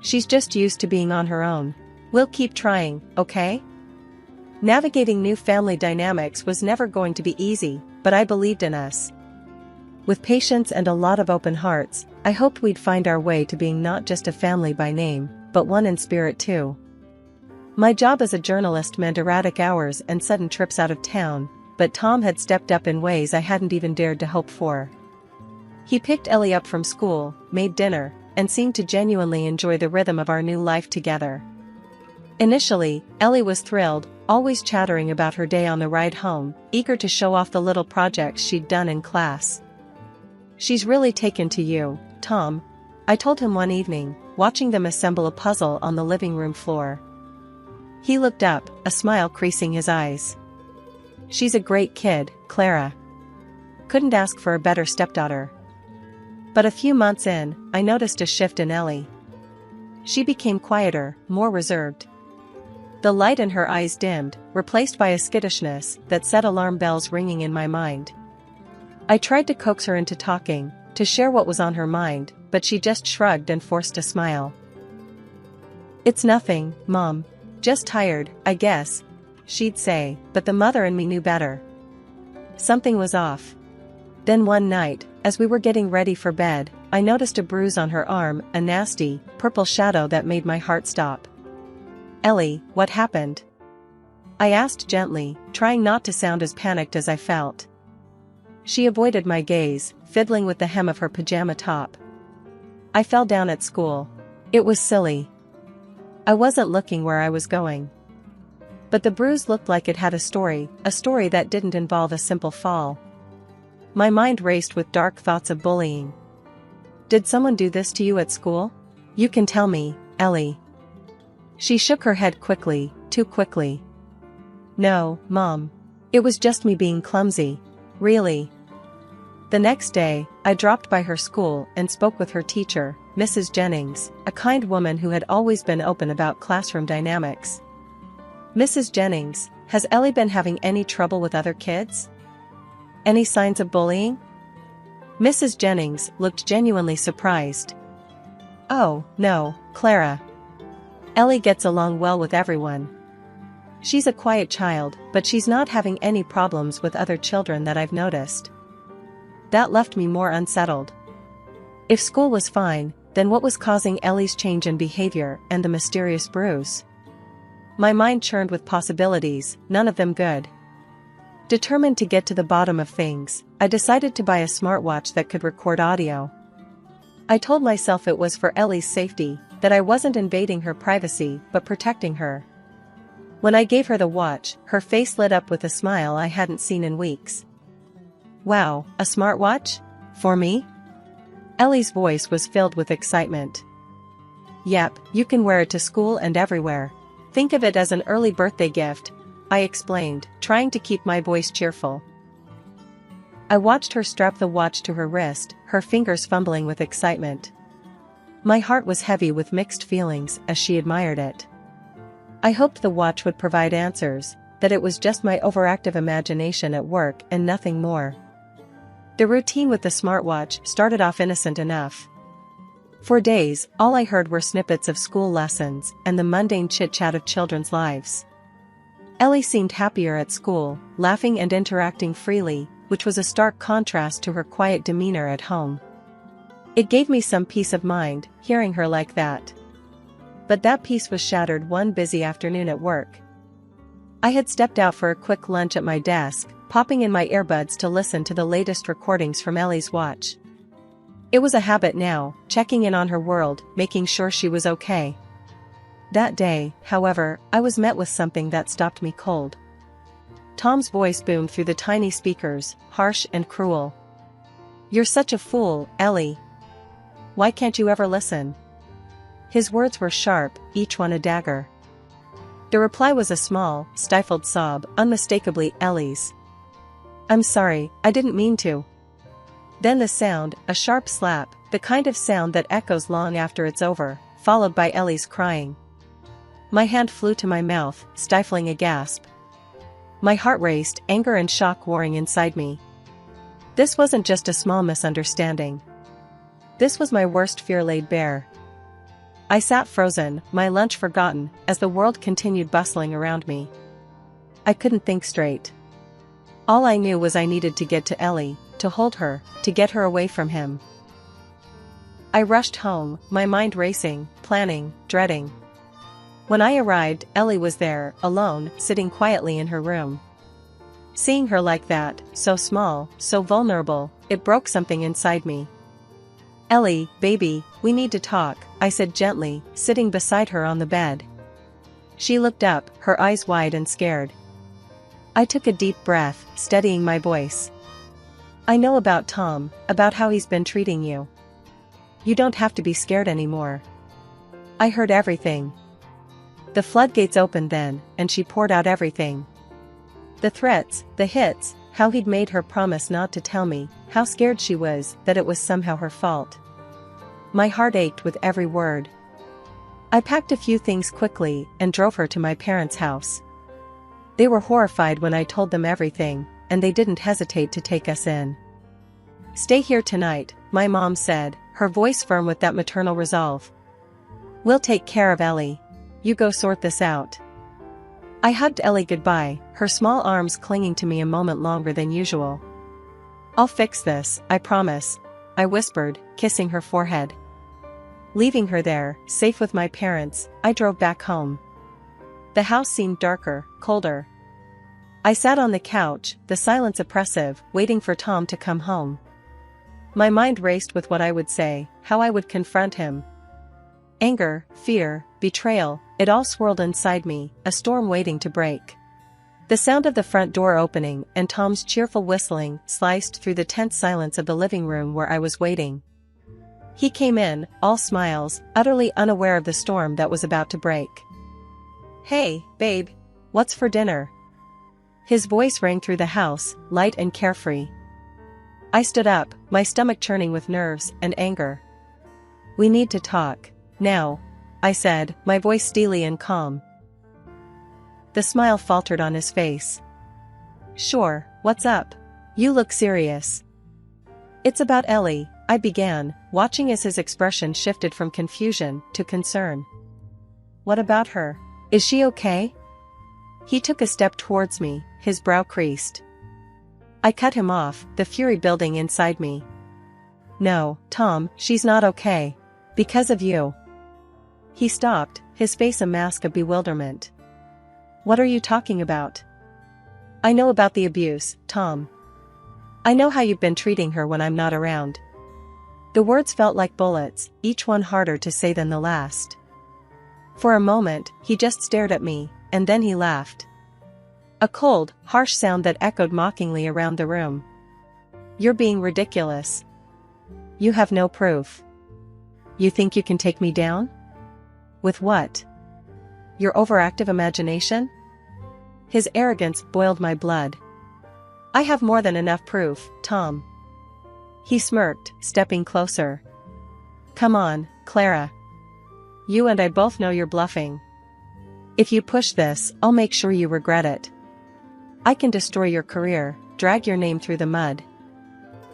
She's just used to being on her own. We'll keep trying, okay?" Navigating new family dynamics was never going to be easy, but I believed in us. With patience and a lot of open hearts, I hoped we'd find our way to being not just a family by name, but one in spirit too. My job as a journalist meant erratic hours and sudden trips out of town, but Tom had stepped up in ways I hadn't even dared to hope for. He picked Ellie up from school, made dinner, and seemed to genuinely enjoy the rhythm of our new life together. Initially, Ellie was thrilled, always chattering about her day on the ride home, eager to show off the little projects she'd done in class. "She's really taken to you, Tom," I told him one evening, watching them assemble a puzzle on the living room floor. He looked up, a smile creasing his eyes. "She's a great kid, Clara. Couldn't ask for a better stepdaughter." But a few months in, I noticed a shift in Ellie. She became quieter, more reserved. The light in her eyes dimmed, replaced by a skittishness that set alarm bells ringing in my mind. I tried to coax her into talking, to share what was on her mind, but she just shrugged and forced a smile. "It's nothing, Mom. Just tired, I guess," she'd say, but the mother in me knew better. Something was off. Then one night, as we were getting ready for bed, I noticed a bruise on her arm, a nasty, purple shadow that made my heart stop. "Ellie, what happened?" I asked gently, trying not to sound as panicked as I felt. She avoided my gaze, fiddling with the hem of her pajama top. "I fell down at school. It was silly. I wasn't looking where I was going." But the bruise looked like it had a story that didn't involve a simple fall. My mind raced with dark thoughts of bullying. "Did someone do this to you at school? You can tell me, Ellie." She shook her head quickly, too quickly. "No, Mom. It was just me being clumsy. Really." The next day, I dropped by her school and spoke with her teacher, Mrs. Jennings, a kind woman who had always been open about classroom dynamics. "Mrs. Jennings, has Ellie been having any trouble with other kids? Any signs of bullying?" Mrs. Jennings looked genuinely surprised. Oh, no, Clara. Ellie gets along well with everyone. She's a quiet child, but she's not having any problems with other children that I've noticed. That left me more unsettled. If school was fine, then what was causing Ellie's change in behavior and the mysterious bruise? My mind churned with possibilities, none of them good. Determined to get to the bottom of things, I decided to buy a smartwatch that could record audio. I told myself it was for Ellie's safety, that I wasn't invading her privacy but protecting her. When I gave her the watch, her face lit up with a smile I hadn't seen in weeks. Wow, a smartwatch? For me? Ellie's voice was filled with excitement. Yep, you can wear it to school and everywhere. Think of it as an early birthday gift, I explained, trying to keep my voice cheerful. I watched her strap the watch to her wrist, her fingers fumbling with excitement. My heart was heavy with mixed feelings as she admired it. I hoped the watch would provide answers, that it was just my overactive imagination at work and nothing more. The routine with the smartwatch started off innocent enough. For days, all I heard were snippets of school lessons and the mundane chit-chat of children's lives. Ellie seemed happier at school, laughing and interacting freely, which was a stark contrast to her quiet demeanor at home. It gave me some peace of mind, hearing her like that. But that peace was shattered one busy afternoon at work. I had stepped out for a quick lunch at my desk, popping in my earbuds to listen to the latest recordings from Ellie's watch. It was a habit now, checking in on her world, making sure she was okay. That day, however, I was met with something that stopped me cold. Tom's voice boomed through the tiny speakers, harsh and cruel. "You're such a fool, Ellie. Why can't you ever listen?" His words were sharp, each one a dagger. The reply was a small, stifled sob, unmistakably Ellie's. "I'm sorry, I didn't mean to." Then the sound, a sharp slap, the kind of sound that echoes long after it's over, followed by Ellie's crying. My hand flew to my mouth, stifling a gasp. My heart raced, anger and shock warring inside me. This wasn't just a small misunderstanding. This was my worst fear laid bare. I sat frozen, my lunch forgotten, as the world continued bustling around me. I couldn't think straight. All I knew was I needed to get to Ellie, to hold her, to get her away from him. I rushed home, my mind racing, planning, dreading. When I arrived, Ellie was there, alone, sitting quietly in her room. Seeing her like that, so small, so vulnerable, it broke something inside me. "Ellie, baby, we need to talk," I said gently, sitting beside her on the bed. She looked up, her eyes wide and scared. I took a deep breath, steadying my voice. "I know about Tom, about how he's been treating you. You don't have to be scared anymore. I heard everything." The floodgates opened then, and she poured out everything. The threats, the hits, how he'd made her promise not to tell me, how scared she was that it was somehow her fault. My heart ached with every word. I packed a few things quickly and drove her to my parents' house. They were horrified when I told them everything, and they didn't hesitate to take us in. "Stay here tonight," my mom said, her voice firm with that maternal resolve. "We'll take care of Ellie. You go sort this out." I hugged Ellie goodbye, her small arms clinging to me a moment longer than usual. "I'll fix this, I promise," I whispered, kissing her forehead. Leaving her there, safe with my parents, I drove back home. The house seemed darker, colder. I sat on the couch, the silence oppressive, waiting for Tom to come home. My mind raced with what I would say, how I would confront him. Anger, fear, betrayal, it all swirled inside me, a storm waiting to break. The sound of the front door opening and Tom's cheerful whistling sliced through the tense silence of the living room where I was waiting. He came in, all smiles, utterly unaware of the storm that was about to break. "Hey, babe. What's for dinner?" His voice rang through the house, light and carefree. I stood up, my stomach churning with nerves and anger. "We need to talk. Now," I said, my voice steely and calm. The smile faltered on his face. "Sure, what's up? You look serious." "It's about Ellie," I began, watching as his expression shifted from confusion to concern. What about her? Is she okay? He took a step towards me, his brow creased. I cut him off, the fury building inside me. No, Tom, she's not okay. Because of you. He stopped, his face a mask of bewilderment. What are you talking about? I know about the abuse, Tom. I know how you've been treating her when I'm not around. The words felt like bullets, each one harder to say than the last. For a moment, he just stared at me, and then he laughed. A cold, harsh sound that echoed mockingly around the room. You're being ridiculous. You have no proof. You think you can take me down? With what? Your overactive imagination? His arrogance boiled my blood. I have more than enough proof, Tom. He smirked, stepping closer. Come on, Clara. You and I both know you're bluffing. If you push this, I'll make sure you regret it. I can destroy your career, drag your name through the mud.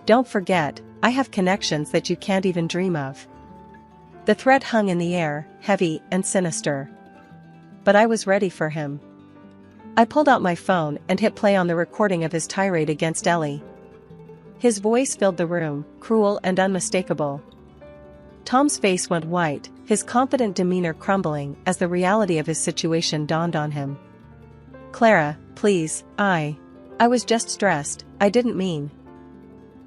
Don't forget, I have connections that you can't even dream of. The threat hung in the air, heavy and sinister. But I was ready for him. I pulled out my phone and hit play on the recording of his tirade against Ellie. His voice filled the room, cruel and unmistakable. Tom's face went white, his confident demeanor crumbling as the reality of his situation dawned on him. Clara, please, I was just stressed, I didn't mean.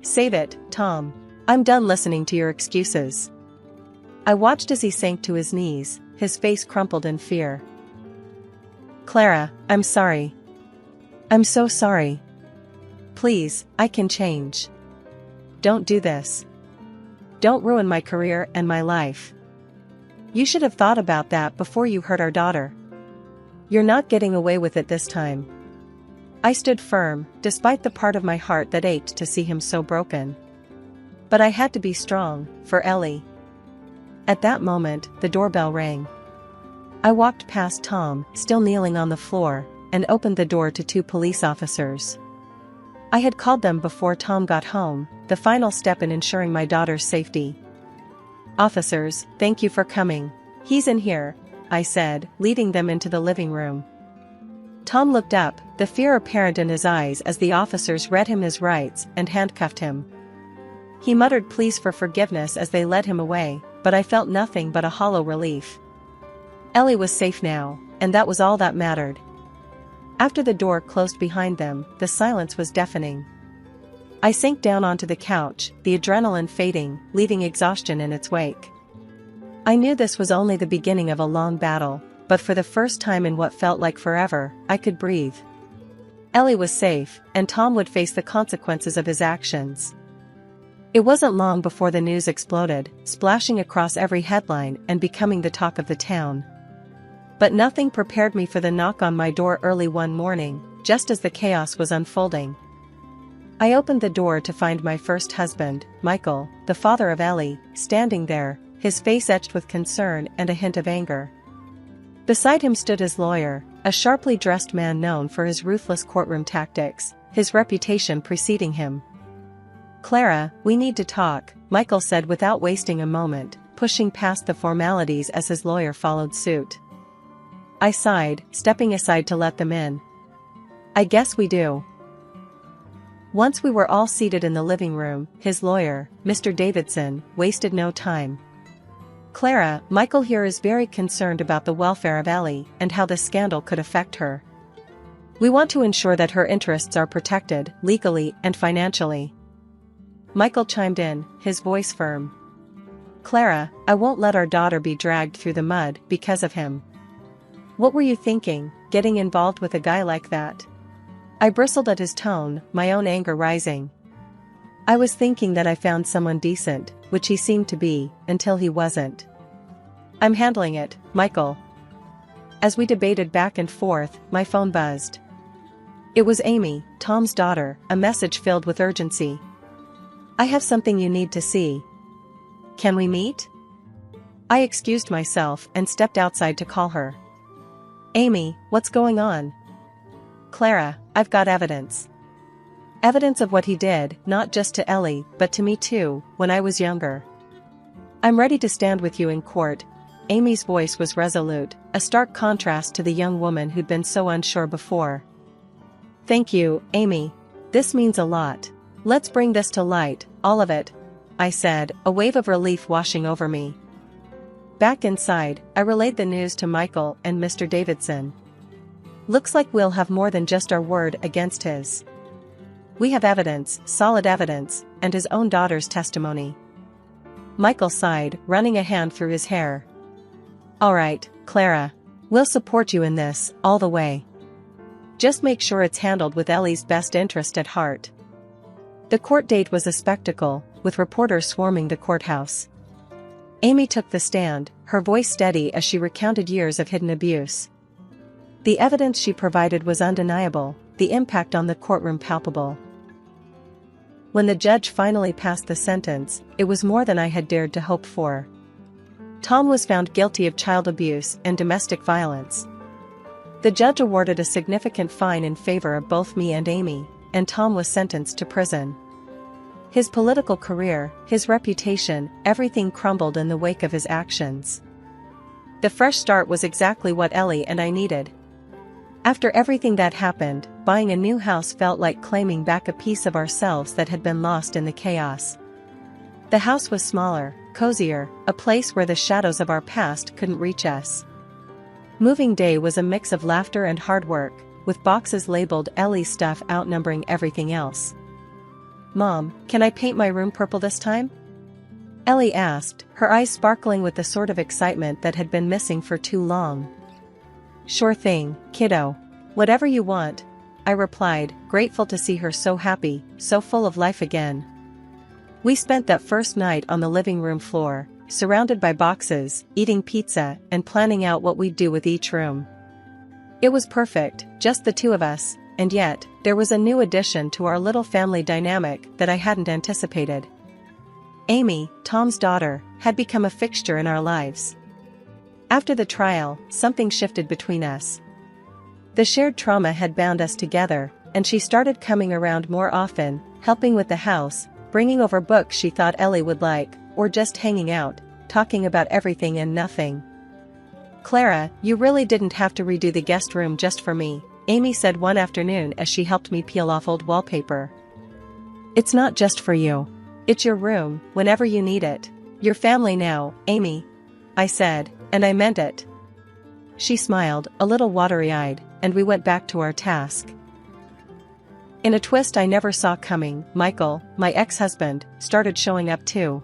Save it, Tom. I'm done listening to your excuses. I watched as he sank to his knees, his face crumpled in fear. Clara, I'm sorry. I'm so sorry. Please, I can change. Don't do this. Don't ruin my career and my life. You should have thought about that before you hurt our daughter. You're not getting away with it this time. I stood firm, despite the part of my heart that ached to see him so broken. But I had to be strong, for Ellie. At that moment, the doorbell rang. I walked past Tom, still kneeling on the floor, and opened the door to 2 police officers. I had called them before Tom got home, the final step in ensuring my daughter's safety. Officers, thank you for coming. He's in here, I said, leading them into the living room. Tom looked up, the fear apparent in his eyes as the officers read him his rights and handcuffed him. He muttered pleas for forgiveness as they led him away, but I felt nothing but a hollow relief. Ellie was safe now, and that was all that mattered. After the door closed behind them, the silence was deafening. I sank down onto the couch, the adrenaline fading, leaving exhaustion in its wake. I knew this was only the beginning of a long battle, but for the first time in what felt like forever, I could breathe. Ellie was safe, and Tom would face the consequences of his actions. It wasn't long before the news exploded, splashing across every headline and becoming the talk of the town. But nothing prepared me for the knock on my door early one morning, just as the chaos was unfolding. I opened the door to find my first husband, Michael, the father of Ellie, standing there, his face etched with concern and a hint of anger. Beside him stood his lawyer, a sharply dressed man known for his ruthless courtroom tactics, his reputation preceding him. Clara, we need to talk, Michael said without wasting a moment, pushing past the formalities as his lawyer followed suit. I sighed, stepping aside to let them in. I guess we do. Once we were all seated in the living room, his lawyer, Mr. Davidson, wasted no time. Clara, Michael here is very concerned about the welfare of Ellie and how this scandal could affect her. We want to ensure that her interests are protected, legally and financially. Michael chimed in, his voice firm. Clara, I won't let our daughter be dragged through the mud because of him. What were you thinking, getting involved with a guy like that? I bristled at his tone, my own anger rising. I was thinking that I found someone decent, which he seemed to be, until he wasn't. I'm handling it, Michael. As we debated back and forth, my phone buzzed. It was Amy, Tom's daughter, a message filled with urgency. I have something you need to see. Can we meet? I excused myself and stepped outside to call her. Amy, what's going on? Clara, I've got evidence. Evidence of what he did, not just to Ellie, but to me too, when I was younger. I'm ready to stand with you in court. Amy's voice was resolute, a stark contrast to the young woman who'd been so unsure before. Thank you, Amy. This means a lot. Let's bring this to light, all of it, I said, a wave of relief washing over me. Back inside, I relayed the news to Michael and Mr. Davidson. Looks like we'll have more than just our word against his. We have evidence, solid evidence, and his own daughter's testimony. Michael sighed, running a hand through his hair. All right, Clara. We'll support you in this, all the way. Just make sure it's handled with Ellie's best interest at heart. The court date was a spectacle, with reporters swarming the courthouse. Amy took the stand, her voice steady as she recounted years of hidden abuse. The evidence she provided was undeniable, the impact on the courtroom palpable. When the judge finally passed the sentence, it was more than I had dared to hope for. Tom was found guilty of child abuse and domestic violence. The judge awarded a significant fine in favor of both me and Amy, and Tom was sentenced to prison. His political career, his reputation, everything crumbled in the wake of his actions. The fresh start was exactly what Ellie and I needed. After everything that happened, buying a new house felt like claiming back a piece of ourselves that had been lost in the chaos. The house was smaller, cozier, a place where the shadows of our past couldn't reach us. Moving day was a mix of laughter and hard work, with boxes labeled Ellie's stuff outnumbering everything else. Mom, can I paint my room purple this time? Ellie asked, her eyes sparkling with the sort of excitement that had been missing for too long. Sure thing, kiddo. Whatever you want, I replied, grateful to see her so happy, so full of life again. We spent that first night on the living room floor, surrounded by boxes, eating pizza, and planning out what we'd do with each room. It was perfect, just the two of us, and yet, there was a new addition to our little family dynamic that I hadn't anticipated. Amy, Tom's daughter, had become a fixture in our lives. After the trial, something shifted between us. The shared trauma had bound us together, and she started coming around more often, helping with the house, bringing over books she thought Ellie would like, or just hanging out, talking about everything and nothing. Clara, you really didn't have to redo the guest room just for me, Amy said one afternoon as she helped me peel off old wallpaper. It's not just for you. It's your room, whenever you need it. Your family now, Amy, I said, and I meant it. She smiled, a little watery-eyed, and we went back to our task. In a twist I never saw coming, Michael, my ex-husband, started showing up too.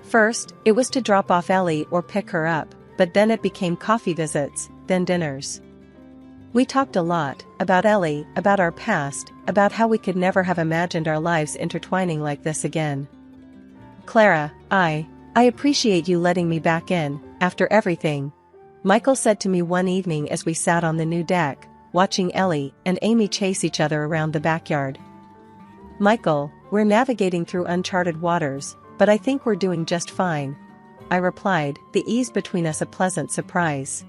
First, it was to drop off Ellie or pick her up, but then it became coffee visits, then dinners. We talked a lot, about Ellie, about our past, about how we could never have imagined our lives intertwining like this again. Clara, I appreciate you letting me back in, after everything, Michael said to me one evening as we sat on the new deck, watching Ellie and Amy chase each other around the backyard. Michael, we're navigating through uncharted waters, but I think we're doing just fine, I replied, the ease between us a pleasant surprise.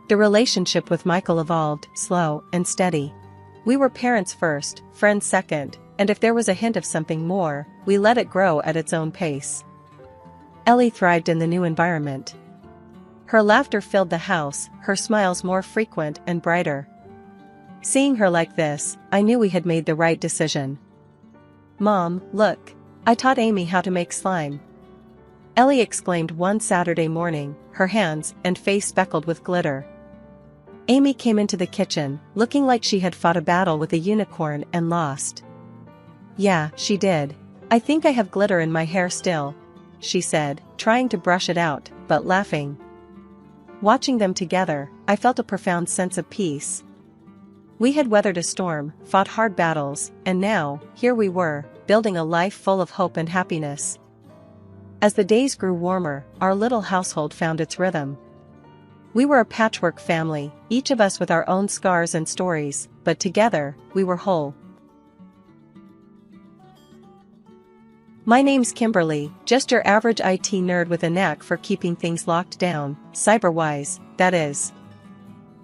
The relationship with Michael evolved, slow and steady. We were parents first, friends second, and if there was a hint of something more, we let it grow at its own pace. Ellie thrived in the new environment. Her laughter filled the house, her smiles more frequent and brighter. Seeing her like this, I knew we had made the right decision. Mom, look. I taught Amy how to make slime. Ellie exclaimed one Saturday morning, her hands and face speckled with glitter. Amy came into the kitchen, looking like she had fought a battle with a unicorn and lost. Yeah, she did. I think I have glitter in my hair still, she said, trying to brush it out, but laughing. Watching them together, I felt a profound sense of peace. We had weathered a storm, fought hard battles, and now, here we were, building a life full of hope and happiness. As the days grew warmer, our little household found its rhythm. We were a patchwork family, each of us with our own scars and stories, but together, we were whole. My name's Kimberly, just your average IT nerd with a knack for keeping things locked down, cyber-wise, that is.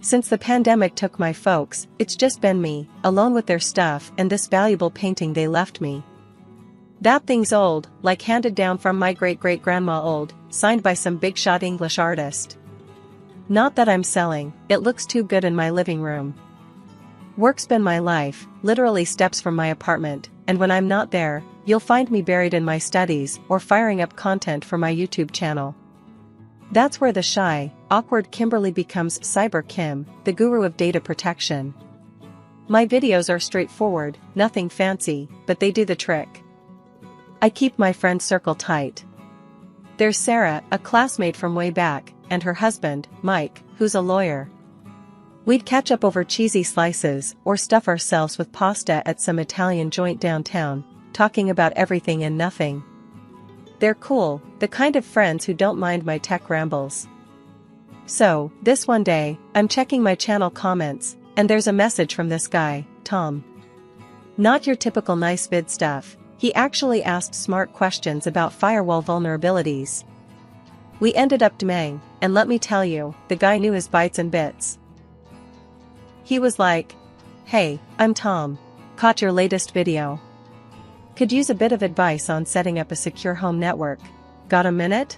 Since the pandemic took my folks, it's just been me, alone with their stuff and this valuable painting they left me. That thing's old, like handed down from my great-great-grandma old, signed by some big-shot English artist. Not that I'm selling, it looks too good in my living room. Work's been my life, literally steps from my apartment, and when I'm not there, you'll find me buried in my studies or firing up content for my YouTube channel. That's where the shy, awkward Kimberly becomes Cyber Kim, the guru of data protection. My videos are straightforward, nothing fancy, but they do the trick. I keep my friend circle tight. There's Sarah, a classmate from way back, and her husband, Mike, who's a lawyer. We'd catch up over cheesy slices or stuff ourselves with pasta at some Italian joint downtown, talking about everything and nothing. They're cool, the kind of friends who don't mind my tech rambles. So, this one day, I'm checking my channel comments, and there's a message from this guy, Tom. Not your typical nice vid stuff, he actually asked smart questions about firewall vulnerabilities. We ended up DMing, and let me tell you, the guy knew his bytes and bits. He was like, "Hey, I'm Tom. Caught your latest video. Could use a bit of advice on setting up a secure home network. Got a minute?"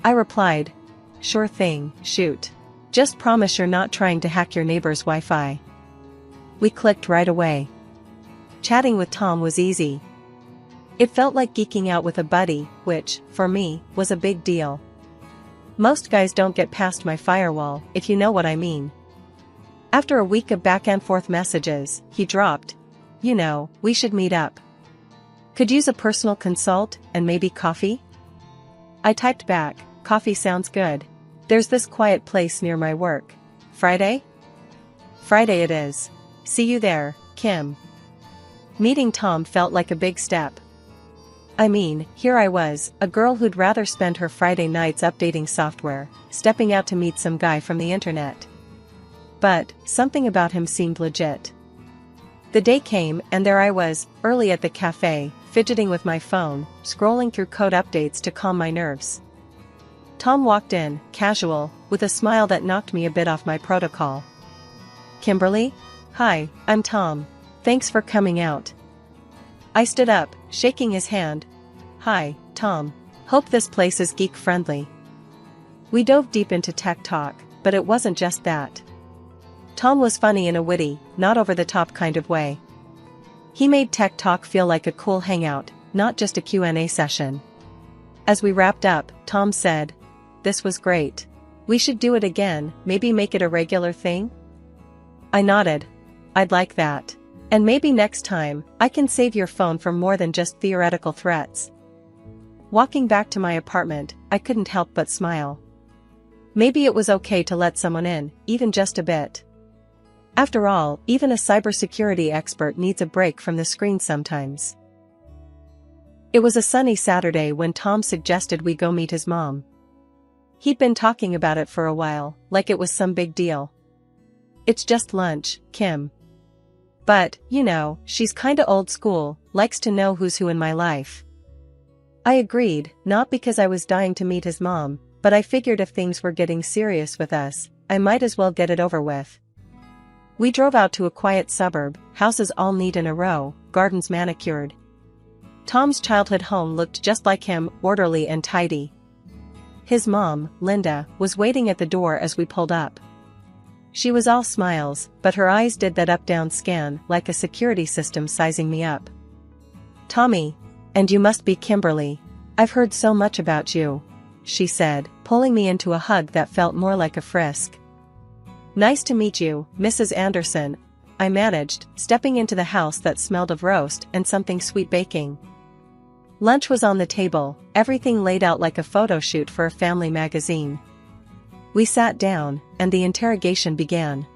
I replied, "Sure thing, shoot. Just promise you're not trying to hack your neighbor's Wi-Fi." We clicked right away. Chatting with Tom was easy. It felt like geeking out with a buddy, which, for me, was a big deal. Most guys don't get past my firewall, if you know what I mean. After a week of back and forth messages, he dropped, "You know, we should meet up. Could use a personal consult, and maybe coffee?" I typed back, "Coffee sounds good. There's this quiet place near my work. Friday?" Friday it is. See you there, Kim. Meeting Tom felt like a big step. I mean, here I was, a girl who'd rather spend her Friday nights updating software, stepping out to meet some guy from the internet. But, something about him seemed legit. The day came and there I was, early at the cafe, fidgeting with my phone, scrolling through code updates to calm my nerves. Tom walked in, casual, with a smile that knocked me a bit off my protocol. "Kimberly? Hi, I'm Tom. Thanks for coming out." I stood up, shaking his hand. "Hi, Tom. Hope this place is geek-friendly." We dove deep into tech talk, but it wasn't just that. Tom was funny in a witty, not over-the-top kind of way. He made tech talk feel like a cool hangout, not just a Q&A session. As we wrapped up, Tom said, "This was great. We should do it again, maybe make it a regular thing?" I nodded. "I'd like that. And maybe next time, I can save your phone from more than just theoretical threats." Walking back to my apartment, I couldn't help but smile. Maybe it was okay to let someone in, even just a bit. After all, even a cybersecurity expert needs a break from the screen sometimes. It was a sunny Saturday when Tom suggested we go meet his mom. He'd been talking about it for a while, like it was some big deal. "It's just lunch, Kim. But, you know, she's kinda old school, likes to know who's who in my life." I agreed, not because I was dying to meet his mom, but I figured if things were getting serious with us, I might as well get it over with. We drove out to a quiet suburb, houses all neat in a row, gardens manicured. Tom's childhood home looked just like him, orderly and tidy. His mom, Linda, was waiting at the door as we pulled up. She was all smiles, but her eyes did that up-down scan like a security system sizing me up. "Tommy, and you must be Kimberly. I've heard so much about you," she said, pulling me into a hug that felt more like a frisk. "Nice to meet you, Mrs. Anderson," I managed, stepping into the house that smelled of roast and something sweet baking. Lunch was on the table, everything laid out like a photo shoot for a family magazine. We sat down, and the interrogation began.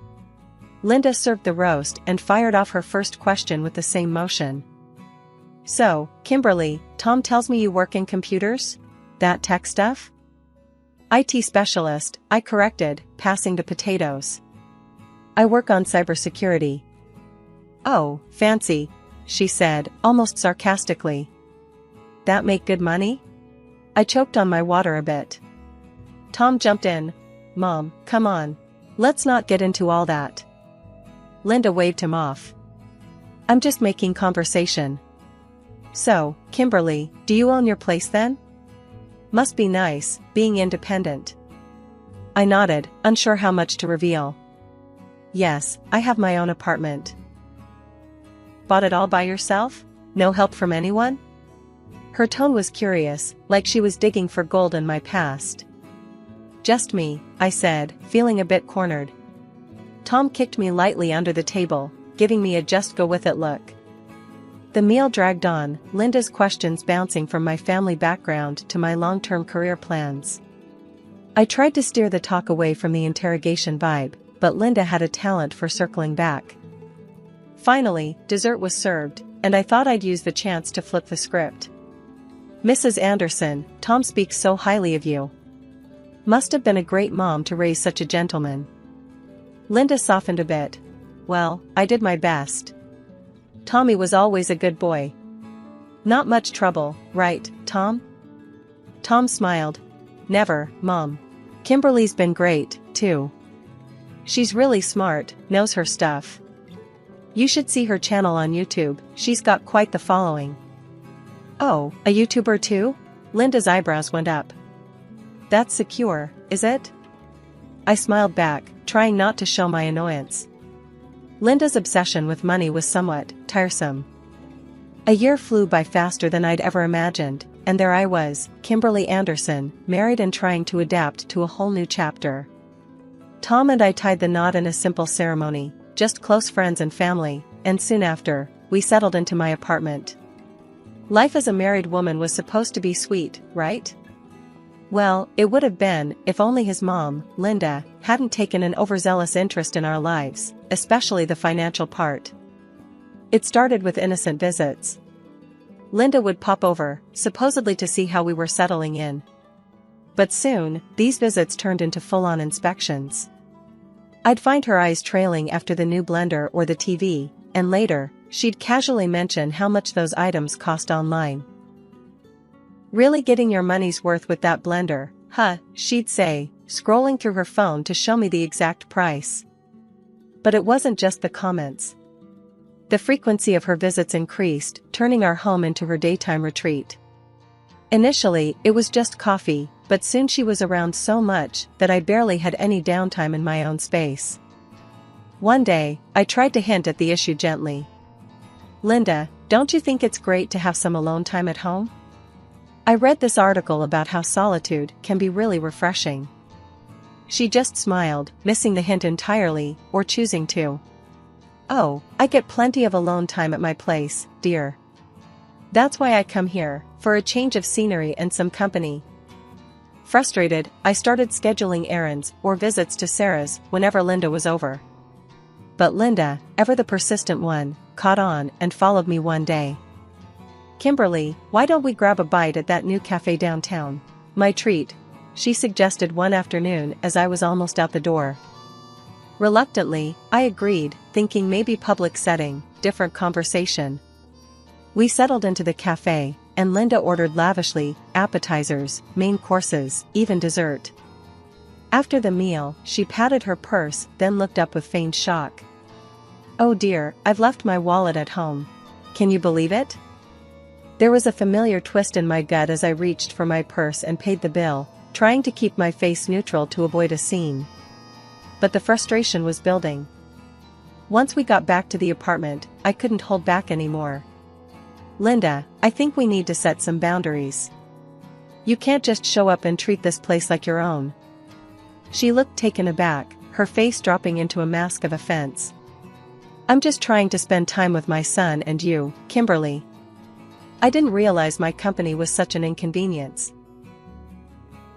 Linda served the roast and fired off her first question with the same motion. "So, Kimberly, Tom tells me you work in computers? That tech stuff?" "IT specialist," I corrected, passing the potatoes. "I work on cybersecurity." "Oh, fancy," she said, almost sarcastically. "That make good money?" I choked on my water a bit. Tom jumped in. "Mom, come on. Let's not get into all that. Linda waved him off. I'm just making conversation. So, Kimberly, do you own your place then? Must be nice, being independent. I nodded, unsure how much to reveal. Yes, I have my own apartment. Bought it all by yourself? No help from anyone? Her tone was curious, like she was digging for gold in my past. Just me, I said, feeling a bit cornered. Tom kicked me lightly under the table, giving me a just-go-with-it look. The meal dragged on, Linda's questions bouncing from my family background to my long-term career plans. I tried to steer the talk away from the interrogation vibe, but Linda had a talent for circling back. Finally, dessert was served, and I thought I'd use the chance to flip the script. Mrs. Anderson, Tom speaks so highly of you. Must have been a great mom to raise such a gentleman. Linda softened a bit. Well, I did my best. Tommy was always a good boy. Not much trouble, right, Tom? Tom smiled. Never, Mom. Kimberly's been great, too. She's really smart, knows her stuff. You should see her channel on YouTube, she's got quite the following. Oh, a YouTuber too? Linda's eyebrows went up. That's secure, is it? I smiled back, trying not to show my annoyance. Linda's obsession with money was somewhat tiresome. A year flew by faster than I'd ever imagined, and there I was, Kimberly Anderson, married and trying to adapt to a whole new chapter. Tom and I tied the knot in a simple ceremony, just close friends and family, and soon after, we settled into my apartment. Life as a married woman was supposed to be sweet, right? Well, it would have been, if only his mom, Linda, hadn't taken an overzealous interest in our lives, especially the financial part. It started with innocent visits. Linda would pop over, supposedly to see how we were settling in. But soon, these visits turned into full-on inspections. I'd find her eyes trailing after the new blender or the TV, and later, she'd casually mention how much those items cost online. Really getting your money's worth with that blender, huh, she'd say, scrolling through her phone to show me the exact price. But it wasn't just the comments. The frequency of her visits increased, turning our home into her daytime retreat. Initially, it was just coffee, but soon she was around so much that I barely had any downtime in my own space. One day, I tried to hint at the issue gently. Linda, don't you think it's great to have some alone time at home? I read this article about how solitude can be really refreshing. She just smiled, missing the hint entirely, or choosing to. Oh, I get plenty of alone time at my place, dear. That's why I come here, for a change of scenery and some company. Frustrated, I started scheduling errands or visits to Sarah's whenever Linda was over. But Linda, ever the persistent one, caught on and followed me one day. Kimberly, why don't we grab a bite at that new cafe downtown? My treat, she suggested one afternoon as I was almost out the door. Reluctantly, I agreed, thinking maybe public setting, different conversation. We settled into the cafe, and Linda ordered lavishly, appetizers, main courses, even dessert. After the meal, she patted her purse, then looked up with feigned shock. Oh dear, I've left my wallet at home. Can you believe it? There was a familiar twist in my gut as I reached for my purse and paid the bill, trying to keep my face neutral to avoid a scene. But the frustration was building. Once we got back to the apartment, I couldn't hold back anymore. Linda, I think we need to set some boundaries. You can't just show up and treat this place like your own. She looked taken aback, her face dropping into a mask of offense. I'm just trying to spend time with my son and you, Kimberly. I didn't realize my company was such an inconvenience.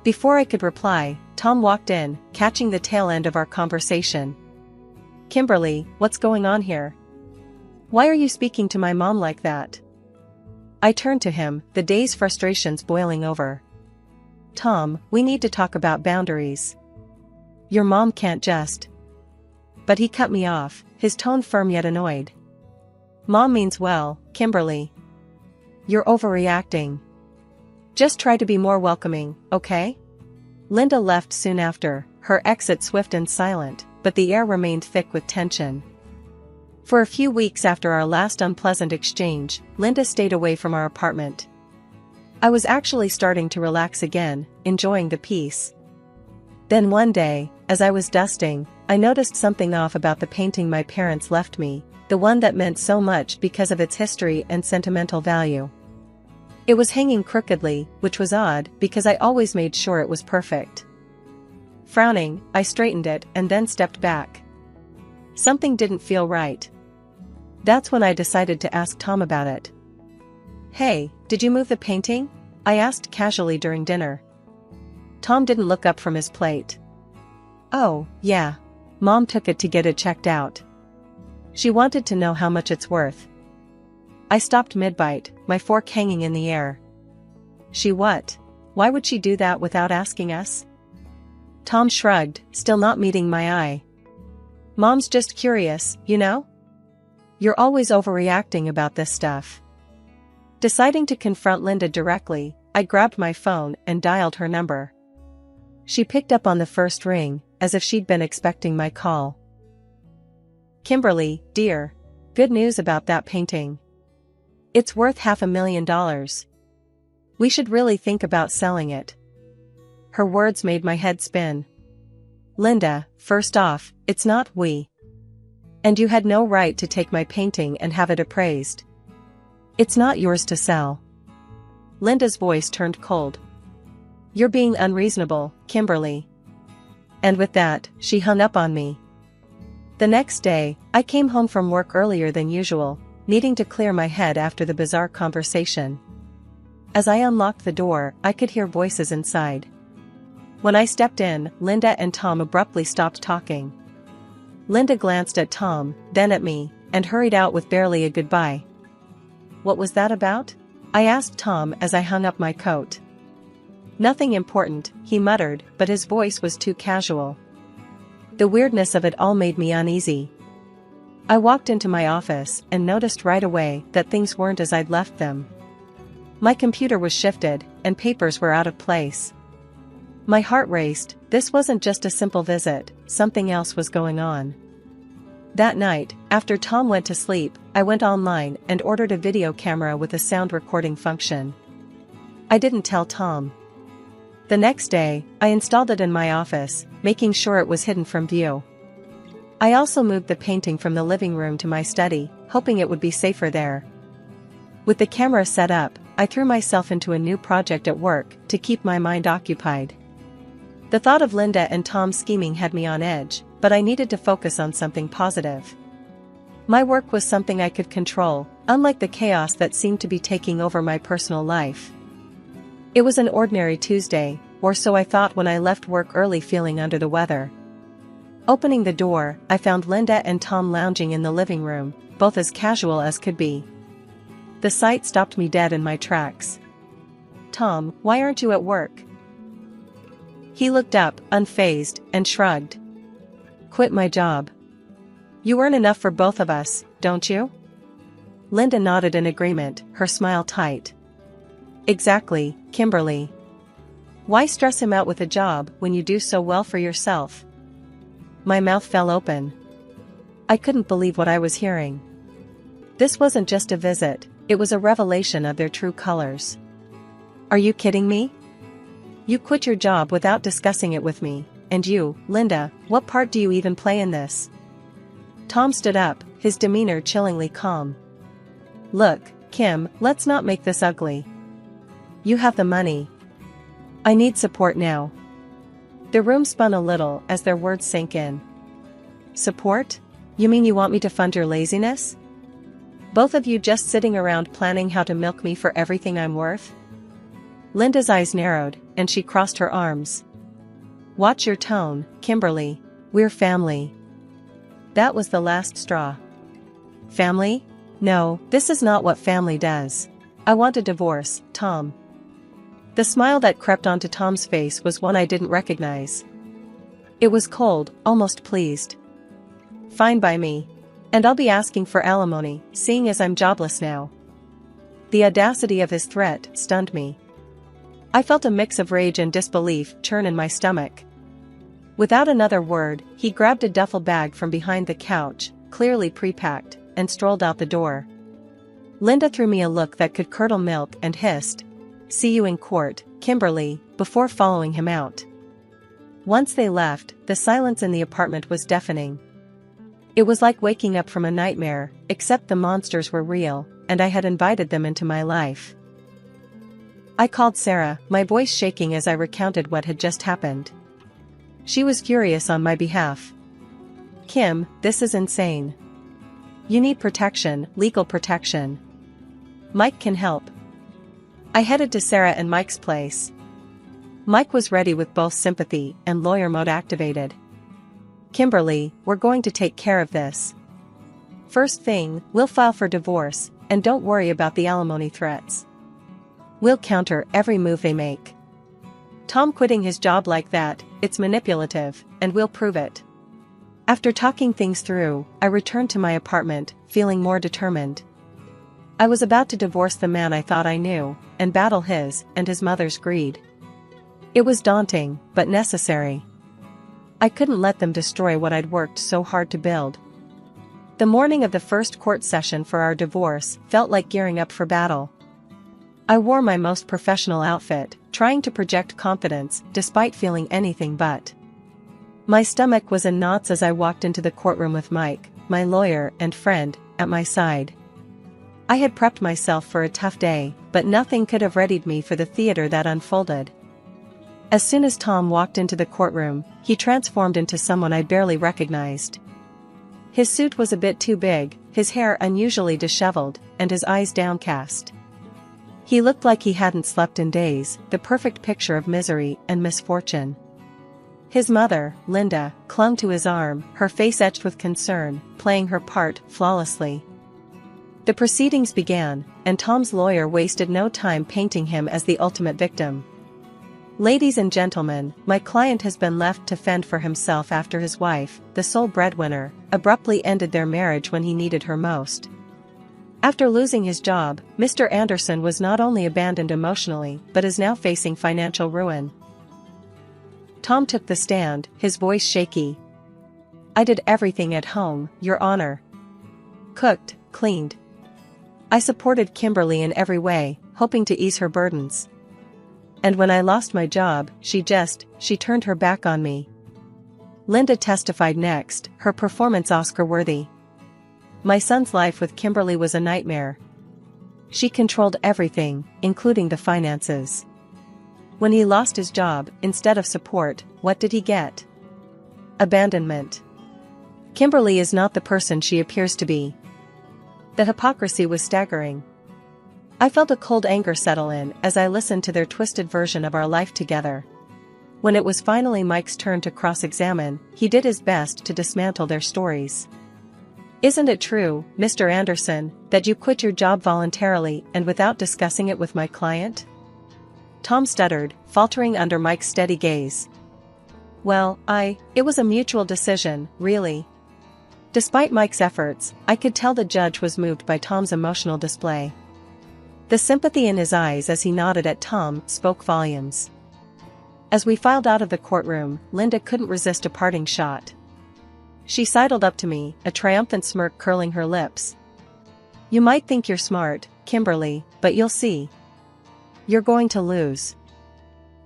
Before I could reply, Tom walked in, catching the tail end of our conversation. Kimberly, what's going on here? Why are you speaking to my mom like that? I turned to him, the day's frustrations boiling over. Tom, we need to talk about boundaries. Your mom can't just. But he cut me off, his tone firm yet annoyed. Mom means well, Kimberly. You're overreacting. Just try to be more welcoming, okay? Linda left soon after, her exit swift and silent, but the air remained thick with tension. For a few weeks after our last unpleasant exchange, Linda stayed away from our apartment. I was actually starting to relax again, enjoying the peace. Then one day, as I was dusting, I noticed something off about the painting my parents left me, the one that meant so much because of its history and sentimental value. It was hanging crookedly, which was odd because I always made sure it was perfect. Frowning, I straightened it and then stepped back. Something didn't feel right. That's when I decided to ask Tom about it. "Hey, did you move the painting?" I asked casually during dinner. Tom didn't look up from his plate. "Oh, yeah. Mom took it to get it checked out. She wanted to know how much it's worth." I stopped mid-bite, my fork hanging in the air. "She what? Why would she do that without asking us?" Tom shrugged, still not meeting my eye. "Mom's just curious, you know? You're always overreacting about this stuff." Deciding to confront Linda directly, I grabbed my phone and dialed her number. She picked up on the first ring, as if she'd been expecting my call. "Kimberly, dear. Good news about that painting. It's worth $500,000. We should really think about selling it." Her words made my head spin. "Linda, first off, it's not we. And you had no right to take my painting and have it appraised. It's not yours to sell." Linda's voice turned cold. "You're being unreasonable, Kimberly." And with that, she hung up on me. The next day, I came home from work earlier than usual, needing to clear my head after the bizarre conversation. As I unlocked the door, I could hear voices inside. When I stepped in, Linda and Tom abruptly stopped talking. Linda glanced at Tom, then at me, and hurried out with barely a goodbye. "What was that about?" I asked Tom as I hung up my coat. "Nothing important," he muttered, but his voice was too casual. The weirdness of it all made me uneasy. I walked into my office and noticed right away that things weren't as I'd left them. My computer was shifted, and papers were out of place. My heart raced. This wasn't just a simple visit, something else was going on. That night, after Tom went to sleep, I went online and ordered a video camera with a sound recording function. I didn't tell Tom. The next day, I installed it in my office, making sure it was hidden from view. I also moved the painting from the living room to my study, hoping it would be safer there. With the camera set up, I threw myself into a new project at work to keep my mind occupied. The thought of Linda and Tom scheming had me on edge, but I needed to focus on something positive. My work was something I could control, unlike the chaos that seemed to be taking over my personal life. It was an ordinary Tuesday, or so I thought when I left work early feeling under the weather. Opening the door, I found Linda and Tom lounging in the living room, both as casual as could be. The sight stopped me dead in my tracks. "Tom, why aren't you at work?" He looked up, unfazed, and shrugged. "Quit my job. You earn enough for both of us, don't you?" Linda nodded in agreement, her smile tight. "Exactly, Kimberly. Why stress him out with a job when you do so well for yourself?" My mouth fell open. I couldn't believe what I was hearing. This wasn't just a visit, it was a revelation of their true colors. "Are you kidding me? You quit your job without discussing it with me, and you, Linda, what part do you even play in this?" Tom stood up, his demeanor chillingly calm. "Look, Kim, let's not make this ugly. You have the money. I need support now." The room spun a little as their words sank in. "Support? You mean you want me to fund your laziness? Both of you just sitting around planning how to milk me for everything I'm worth?" Linda's eyes narrowed, and she crossed her arms. "Watch your tone, Kimberly. We're family." That was the last straw. "Family? No, this is not what family does. I want a divorce, Tom." The smile that crept onto Tom's face was one I didn't recognize. It was cold, almost pleased. "Fine by me. And I'll be asking for alimony, seeing as I'm jobless now." The audacity of his threat stunned me. I felt a mix of rage and disbelief churn in my stomach. Without another word, he grabbed a duffel bag from behind the couch, clearly pre-packed, and strolled out the door. Linda threw me a look that could curdle milk and hissed, "See you in court, Kimberly," before following him out. Once they left, the silence in the apartment was deafening. It was like waking up from a nightmare, except the monsters were real, and I had invited them into my life. I called Sarah, my voice shaking as I recounted what had just happened. She was furious on my behalf. "Kim, this is insane. You need protection, legal protection. Mike can help." I headed to Sarah and Mike's place. Mike was ready with both sympathy and lawyer mode activated. "Kimberly, we're going to take care of this. First thing, we'll file for divorce, and don't worry about the alimony threats. We'll counter every move they make. Tom quitting his job like that, it's manipulative, and we'll prove it." After talking things through, I returned to my apartment, feeling more determined. I was about to divorce the man I thought I knew, and battle his and his mother's greed. It was daunting, but necessary. I couldn't let them destroy what I'd worked so hard to build. The morning of the first court session for our divorce felt like gearing up for battle. I wore my most professional outfit, trying to project confidence despite feeling anything but. My stomach was in knots as I walked into the courtroom with Mike, my lawyer and friend, at my side. I had prepped myself for a tough day, but nothing could have readied me for the theater that unfolded. As soon as Tom walked into the courtroom, he transformed into someone I barely recognized. His suit was a bit too big, his hair unusually disheveled, and his eyes downcast. He looked like he hadn't slept in days, the perfect picture of misery and misfortune. His mother, Linda, clung to his arm, her face etched with concern, playing her part flawlessly. The proceedings began, and Tom's lawyer wasted no time painting him as the ultimate victim. "Ladies and gentlemen, my client has been left to fend for himself after his wife, the sole breadwinner, abruptly ended their marriage when he needed her most. After losing his job, Mr. Anderson was not only abandoned emotionally but is now facing financial ruin." Tom took the stand, his voice shaky. "I did everything at home, Your Honor. Cooked, cleaned. I supported Kimberly in every way, hoping to ease her burdens. And when I lost my job, she turned her back on me." Linda testified next, her performance Oscar-worthy. "My son's life with Kimberly was a nightmare. She controlled everything, including the finances. When he lost his job, instead of support, what did he get? Abandonment. Kimberly is not the person she appears to be." The hypocrisy was staggering. I felt a cold anger settle in as I listened to their twisted version of our life together. When it was finally Mike's turn to cross-examine, he did his best to dismantle their stories. "Isn't it true, Mr. Anderson, that you quit your job voluntarily and without discussing it with my client?" Tom stuttered, faltering under Mike's steady gaze. "Well, it was a mutual decision, really." Despite Mike's efforts, I could tell the judge was moved by Tom's emotional display. The sympathy in his eyes as he nodded at Tom spoke volumes. As we filed out of the courtroom, Linda couldn't resist a parting shot. She sidled up to me, a triumphant smirk curling her lips. "You might think you're smart, Kimberly, but you'll see. You're going to lose.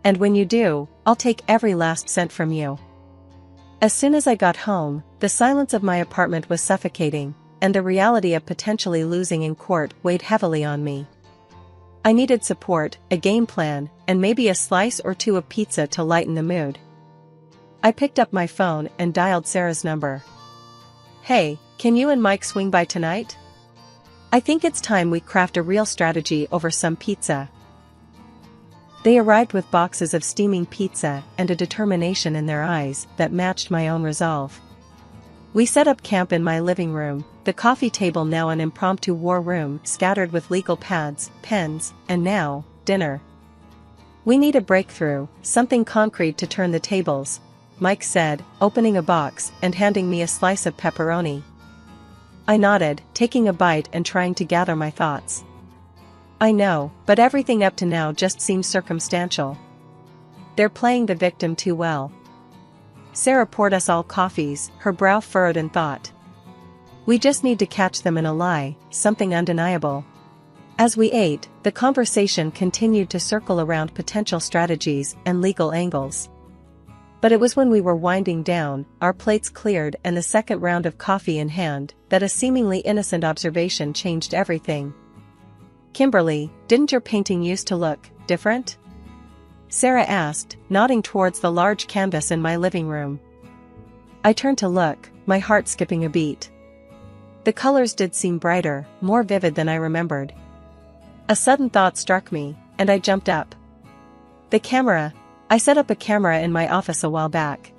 And when you do, I'll take every last cent from you." As soon as I got home, the silence of my apartment was suffocating, and the reality of potentially losing in court weighed heavily on me. I needed support, a game plan, and maybe a slice or two of pizza to lighten the mood. I picked up my phone and dialed Sarah's number. "Hey, can you and Mike swing by tonight? I think it's time we craft a real strategy over some pizza." They arrived with boxes of steaming pizza and a determination in their eyes that matched my own resolve. We set up camp in my living room, the coffee table now an impromptu war room scattered with legal pads, pens, and now, dinner. "We need a breakthrough, something concrete to turn the tables," Mike said, opening a box and handing me a slice of pepperoni. I nodded, taking a bite and trying to gather my thoughts. "I know, but everything up to now just seems circumstantial. They're playing the victim too well." Sarah poured us all coffees, her brow furrowed in thought. We just need to catch them in a lie, something undeniable. As we ate, the conversation continued to circle around potential strategies and legal angles. But it was when we were winding down, our plates cleared and the second round of coffee in hand, that a seemingly innocent observation changed everything. "Kimberly, didn't your painting used to look different?" Sarah asked, nodding towards the large canvas in my living room. I turned to look, my heart skipping a beat. The colors did seem brighter, more vivid than I remembered. A sudden thought struck me, and I jumped up. The camera. I set up a camera in my office a while back.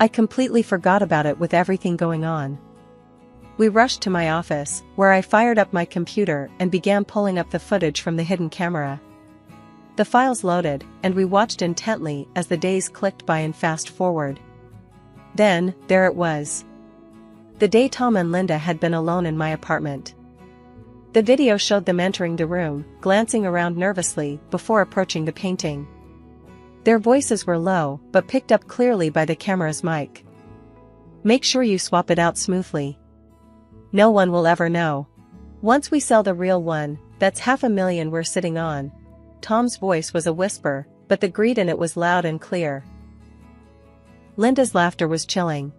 I completely forgot about it with everything going on. We rushed to my office, where I fired up my computer and began pulling up the footage from the hidden camera. The files loaded, and we watched intently as the days clicked by in fast forward. Then, there it was. The day Tom and Linda had been alone in my apartment. The video showed them entering the room, glancing around nervously before approaching the painting. Their voices were low, but picked up clearly by the camera's mic. "Make sure you swap it out smoothly. No one will ever know. Once we sell the real one, that's $500,000 we're sitting on." Tom's voice was a whisper, but the greed in it was loud and clear. Linda's laughter was chilling.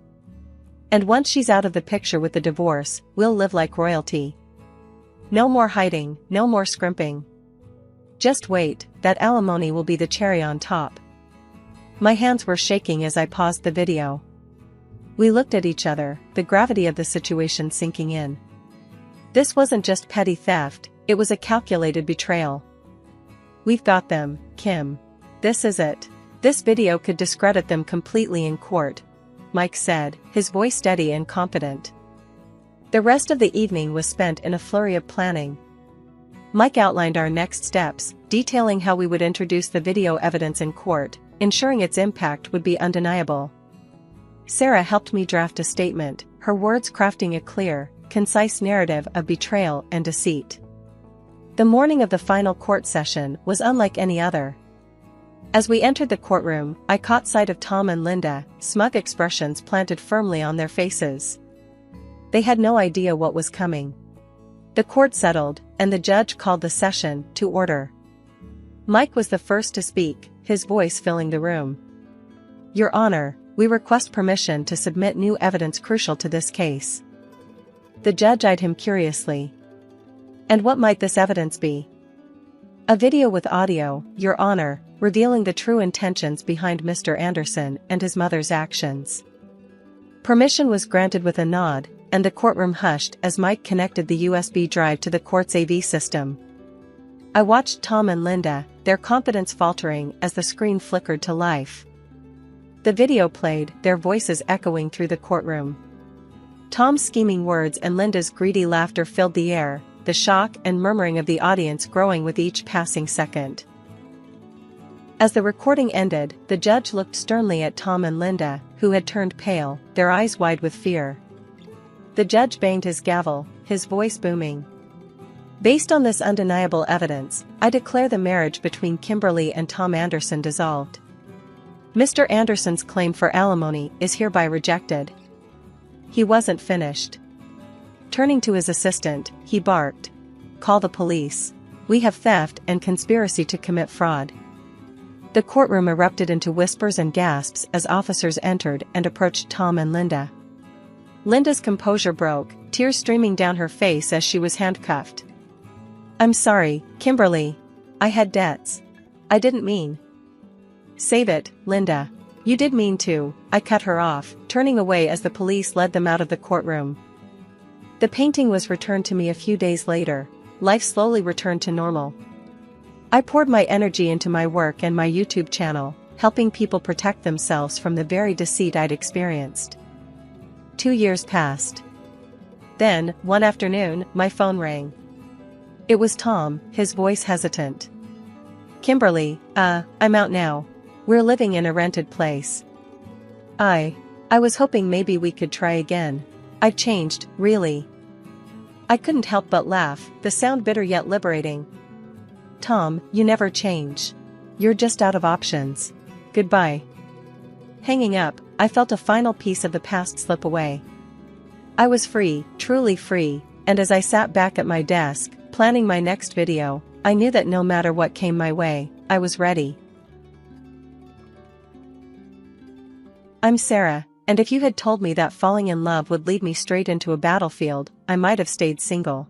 "And once she's out of the picture with the divorce, we'll live like royalty. No more hiding, no more scrimping. Just wait, that alimony will be the cherry on top." My hands were shaking as I paused the video. We looked at each other, the gravity of the situation sinking in. This wasn't just petty theft, it was a calculated betrayal. "We've got them, Kim. This is it. This video could discredit them completely in court," Mike said, his voice steady and confident. The rest of the evening was spent in a flurry of planning. Mike outlined our next steps, detailing how we would introduce the video evidence in court, ensuring its impact would be undeniable. Sarah helped me draft a statement, her words crafting a clear, concise narrative of betrayal and deceit. The morning of the final court session was unlike any other. As we entered the courtroom, I caught sight of Tom and Linda, smug expressions planted firmly on their faces. They had no idea what was coming. The court settled, and the judge called the session to order. Mike was the first to speak, his voice filling the room. "Your Honor, we request permission to submit new evidence crucial to this case." The judge eyed him curiously. "And what might this evidence be?" "A video with audio, Your Honor, revealing the true intentions behind Mr. Anderson and his mother's actions." Permission was granted with a nod, and the courtroom hushed as Mike connected the USB drive to the court's AV system. I watched Tom and Linda, their confidence faltering as the screen flickered to life. The video played, their voices echoing through the courtroom. Tom's scheming words and Linda's greedy laughter filled the air, the shock and murmuring of the audience growing with each passing second. As the recording ended, the judge looked sternly at Tom and Linda, who had turned pale, their eyes wide with fear. The judge banged his gavel, his voice booming. "Based on this undeniable evidence, I declare the marriage between Kimberly and Tom Anderson dissolved. Mr. Anderson's claim for alimony is hereby rejected." He wasn't finished. Turning to his assistant, he barked, "Call the police. We have theft and conspiracy to commit fraud." The courtroom erupted into whispers and gasps as officers entered and approached Tom and Linda. Linda's composure broke, tears streaming down her face as she was handcuffed. "I'm sorry, Kimberly. I had debts. I didn't mean." "Save it, Linda. You did mean to," I cut her off, turning away as the police led them out of the courtroom. The painting was returned to me a few days later. Life slowly returned to normal. I poured my energy into my work and my YouTube channel, helping people protect themselves from the very deceit I'd experienced. 2 years passed. Then, one afternoon, my phone rang. It was Tom, his voice hesitant. "Kimberly, I'm out now. We're living in a rented place." I was hoping maybe we could try again. I've changed, really." I couldn't help but laugh, the sound bitter yet liberating. "Tom, you never change. You're just out of options. Goodbye." Hanging up, I felt a final piece of the past slip away. I was free, truly free, and as I sat back at my desk, planning my next video, I knew that no matter what came my way, I was ready. I'm Sarah, and if you had told me that falling in love would lead me straight into a battlefield, I might have stayed single.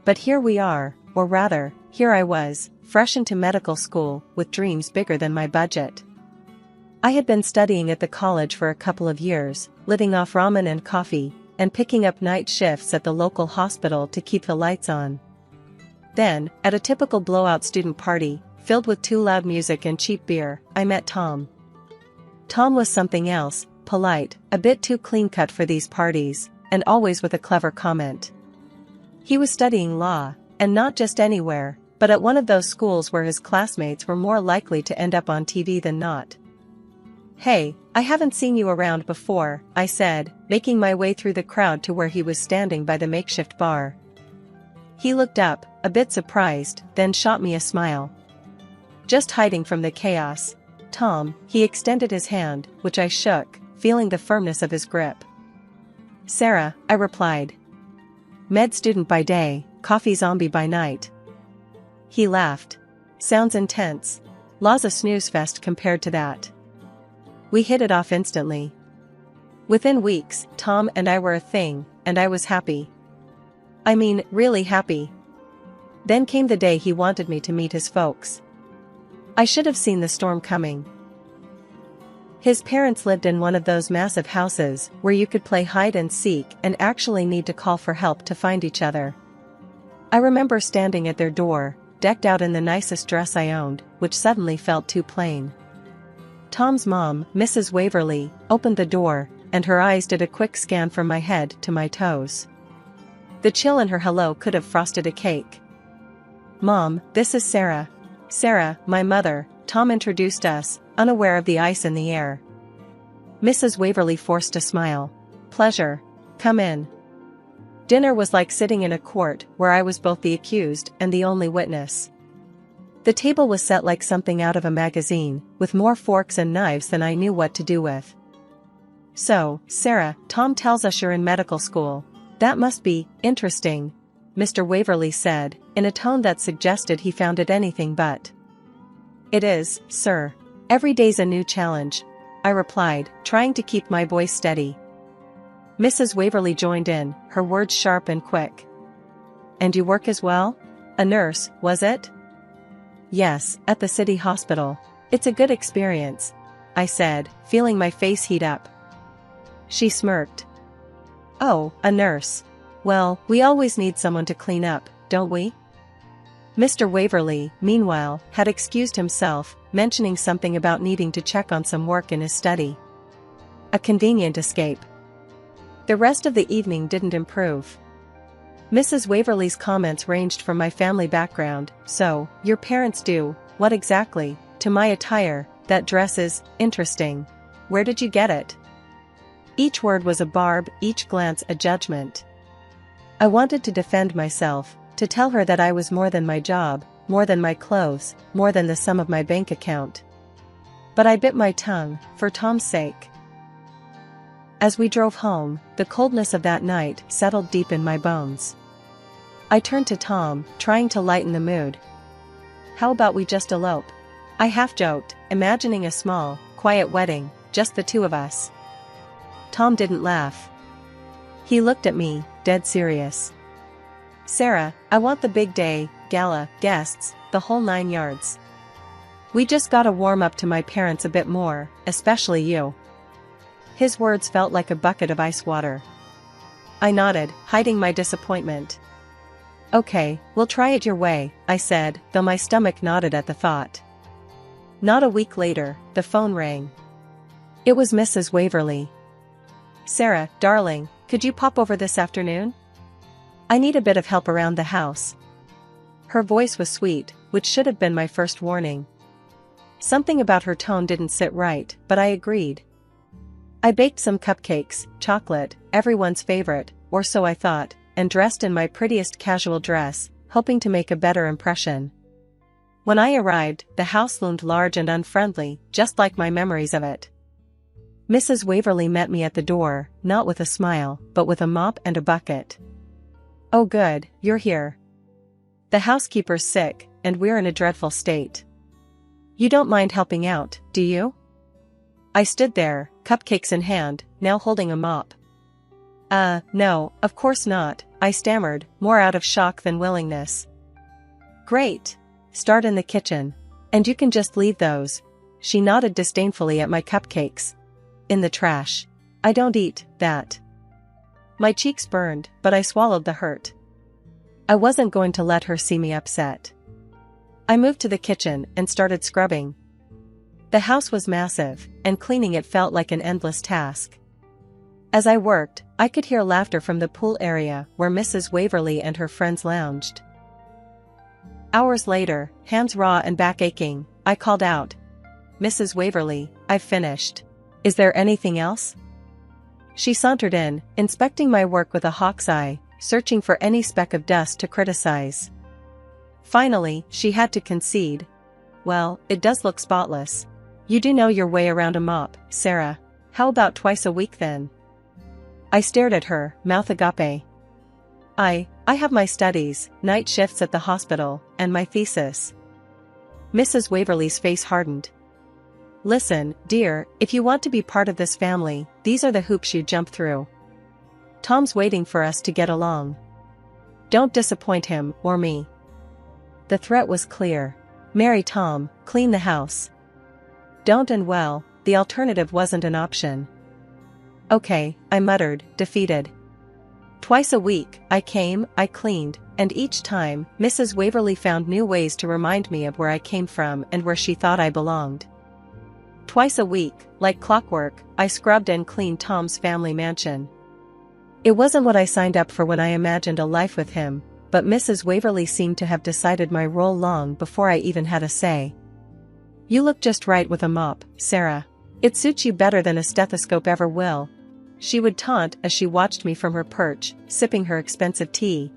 But here we are, or rather, here I was, fresh into medical school, with dreams bigger than my budget. I had been studying at the college for a couple of years, living off ramen and coffee, and picking up night shifts at the local hospital to keep the lights on. Then, at a typical blowout student party, filled with too loud music and cheap beer, I met Tom. Tom was something else, polite, a bit too clean-cut for these parties, and always with a clever comment. He was studying law, and not just anywhere, but at one of those schools where his classmates were more likely to end up on TV than not. "Hey, I haven't seen you around before," I said, making my way through the crowd to where he was standing by the makeshift bar. He looked up, a bit surprised, then shot me a smile. "Just hiding from the chaos, Tom," he extended his hand, which I shook, feeling the firmness of his grip. "Sarah," I replied. "Med student by day, coffee zombie by night." He laughed. "Sounds intense. Law's a snooze fest compared to that." We hit it off instantly. Within weeks, Tom and I were a thing, and I was happy. I mean, really happy. Then came the day he wanted me to meet his folks. I should have seen the storm coming. His parents lived in one of those massive houses where you could play hide and seek and actually need to call for help to find each other. I remember standing at their door, decked out in the nicest dress I owned, which suddenly felt too plain. Tom's mom, Mrs. Waverly, opened the door, and her eyes did a quick scan from my head to my toes. The chill in her hello could have frosted a cake. "Mom, this is Sarah." "Sarah, my mother," Tom introduced us, unaware of the ice in the air. Mrs. Waverly forced a smile. "Pleasure. Come in." Dinner was like sitting in a court where I was both the accused and the only witness. The table was set like something out of a magazine, with more forks and knives than I knew what to do with. "So, Sarah, Tom tells us you're in medical school. That must be interesting," Mr. Waverly said, in a tone that suggested he found it anything but. "It is, sir. Every day's a new challenge," I replied, trying to keep my voice steady. Mrs. Waverly joined in, her words sharp and quick. "And you work as well? A nurse, was it?" "Yes, at the city hospital. It's a good experience," I said, feeling my face heat up. She smirked. "Oh, a nurse. Well, we always need someone to clean up, don't we?" Mr. Waverly, meanwhile, had excused himself, mentioning something about needing to check on some work in his study. A convenient escape. The rest of the evening didn't improve. Mrs. Waverly's comments ranged from my family background, "So, your parents do, what exactly?" to my attire, "That dress is interesting. Where did you get it?" Each word was a barb, each glance a judgment. I wanted to defend myself, to tell her that I was more than my job, more than my clothes, more than the sum of my bank account. But I bit my tongue, for Tom's sake. As we drove home, the coldness of that night settled deep in my bones. I turned to Tom, trying to lighten the mood. "How about we just elope?" I half-joked, imagining a small, quiet wedding, just the two of us. Tom didn't laugh. He looked at me, dead serious. "Sarah, I want the big day, gala, guests, the whole 9 yards. We just gotta warm up to my parents a bit more, especially you." His words felt like a bucket of ice water. I nodded, hiding my disappointment. "Okay, we'll try it your way," I said, though my stomach nodded at the thought. Not a week later, the phone rang. It was Mrs. Waverly. "Sarah, darling, could you pop over this afternoon? I need a bit of help around the house." Her voice was sweet, which should have been my first warning. Something about her tone didn't sit right, but I agreed. I baked some cupcakes, chocolate, everyone's favorite, or so I thought, and dressed in my prettiest casual dress, hoping to make a better impression. When I arrived, the house loomed large and unfriendly, just like my memories of it. Mrs. Waverly met me at the door, not with a smile, but with a mop and a bucket. "Oh good, you're here. The housekeeper's sick, and we're in a dreadful state. You don't mind helping out, do you?" I stood there, cupcakes in hand, now holding a mop. No, of course not," I stammered, more out of shock than willingness. "Great. Start in the kitchen. And you can just leave those," she nodded disdainfully at my cupcakes, "in the trash. I don't eat that." My cheeks burned, but I swallowed the hurt. I wasn't going to let her see me upset. I moved to the kitchen and started scrubbing. The house was massive, and cleaning it felt like an endless task. As I worked, I could hear laughter from the pool area where Mrs. Waverly and her friends lounged. Hours later, hands raw and back aching, I called out, "Mrs. Waverly, I've finished. Is there anything else?" She sauntered in, inspecting my work with a hawk's eye, searching for any speck of dust to criticize. Finally, she had to concede. "Well, it does look spotless. You do know your way around a mop, Sarah. How about twice a week then?" I stared at her, mouth agape. I have my studies, night shifts at the hospital, and my thesis." Mrs. Waverly's face hardened. "Listen, dear, if you want to be part of this family, these are the hoops you jump through. Tom's waiting for us to get along. Don't disappoint him, or me." The threat was clear. Marry Tom, clean the house. Don't, and well, the alternative wasn't an option. "Okay," I muttered, defeated. Twice a week, I came, I cleaned, and each time, Mrs. Waverly found new ways to remind me of where I came from and where she thought I belonged. Twice a week, like clockwork, I scrubbed and cleaned Tom's family mansion. It wasn't what I signed up for when I imagined a life with him, but Mrs. Waverly seemed to have decided my role long before I even had a say. "You look just right with a mop, Sarah. It suits you better than a stethoscope ever will," she would taunt as she watched me from her perch, sipping her expensive tea.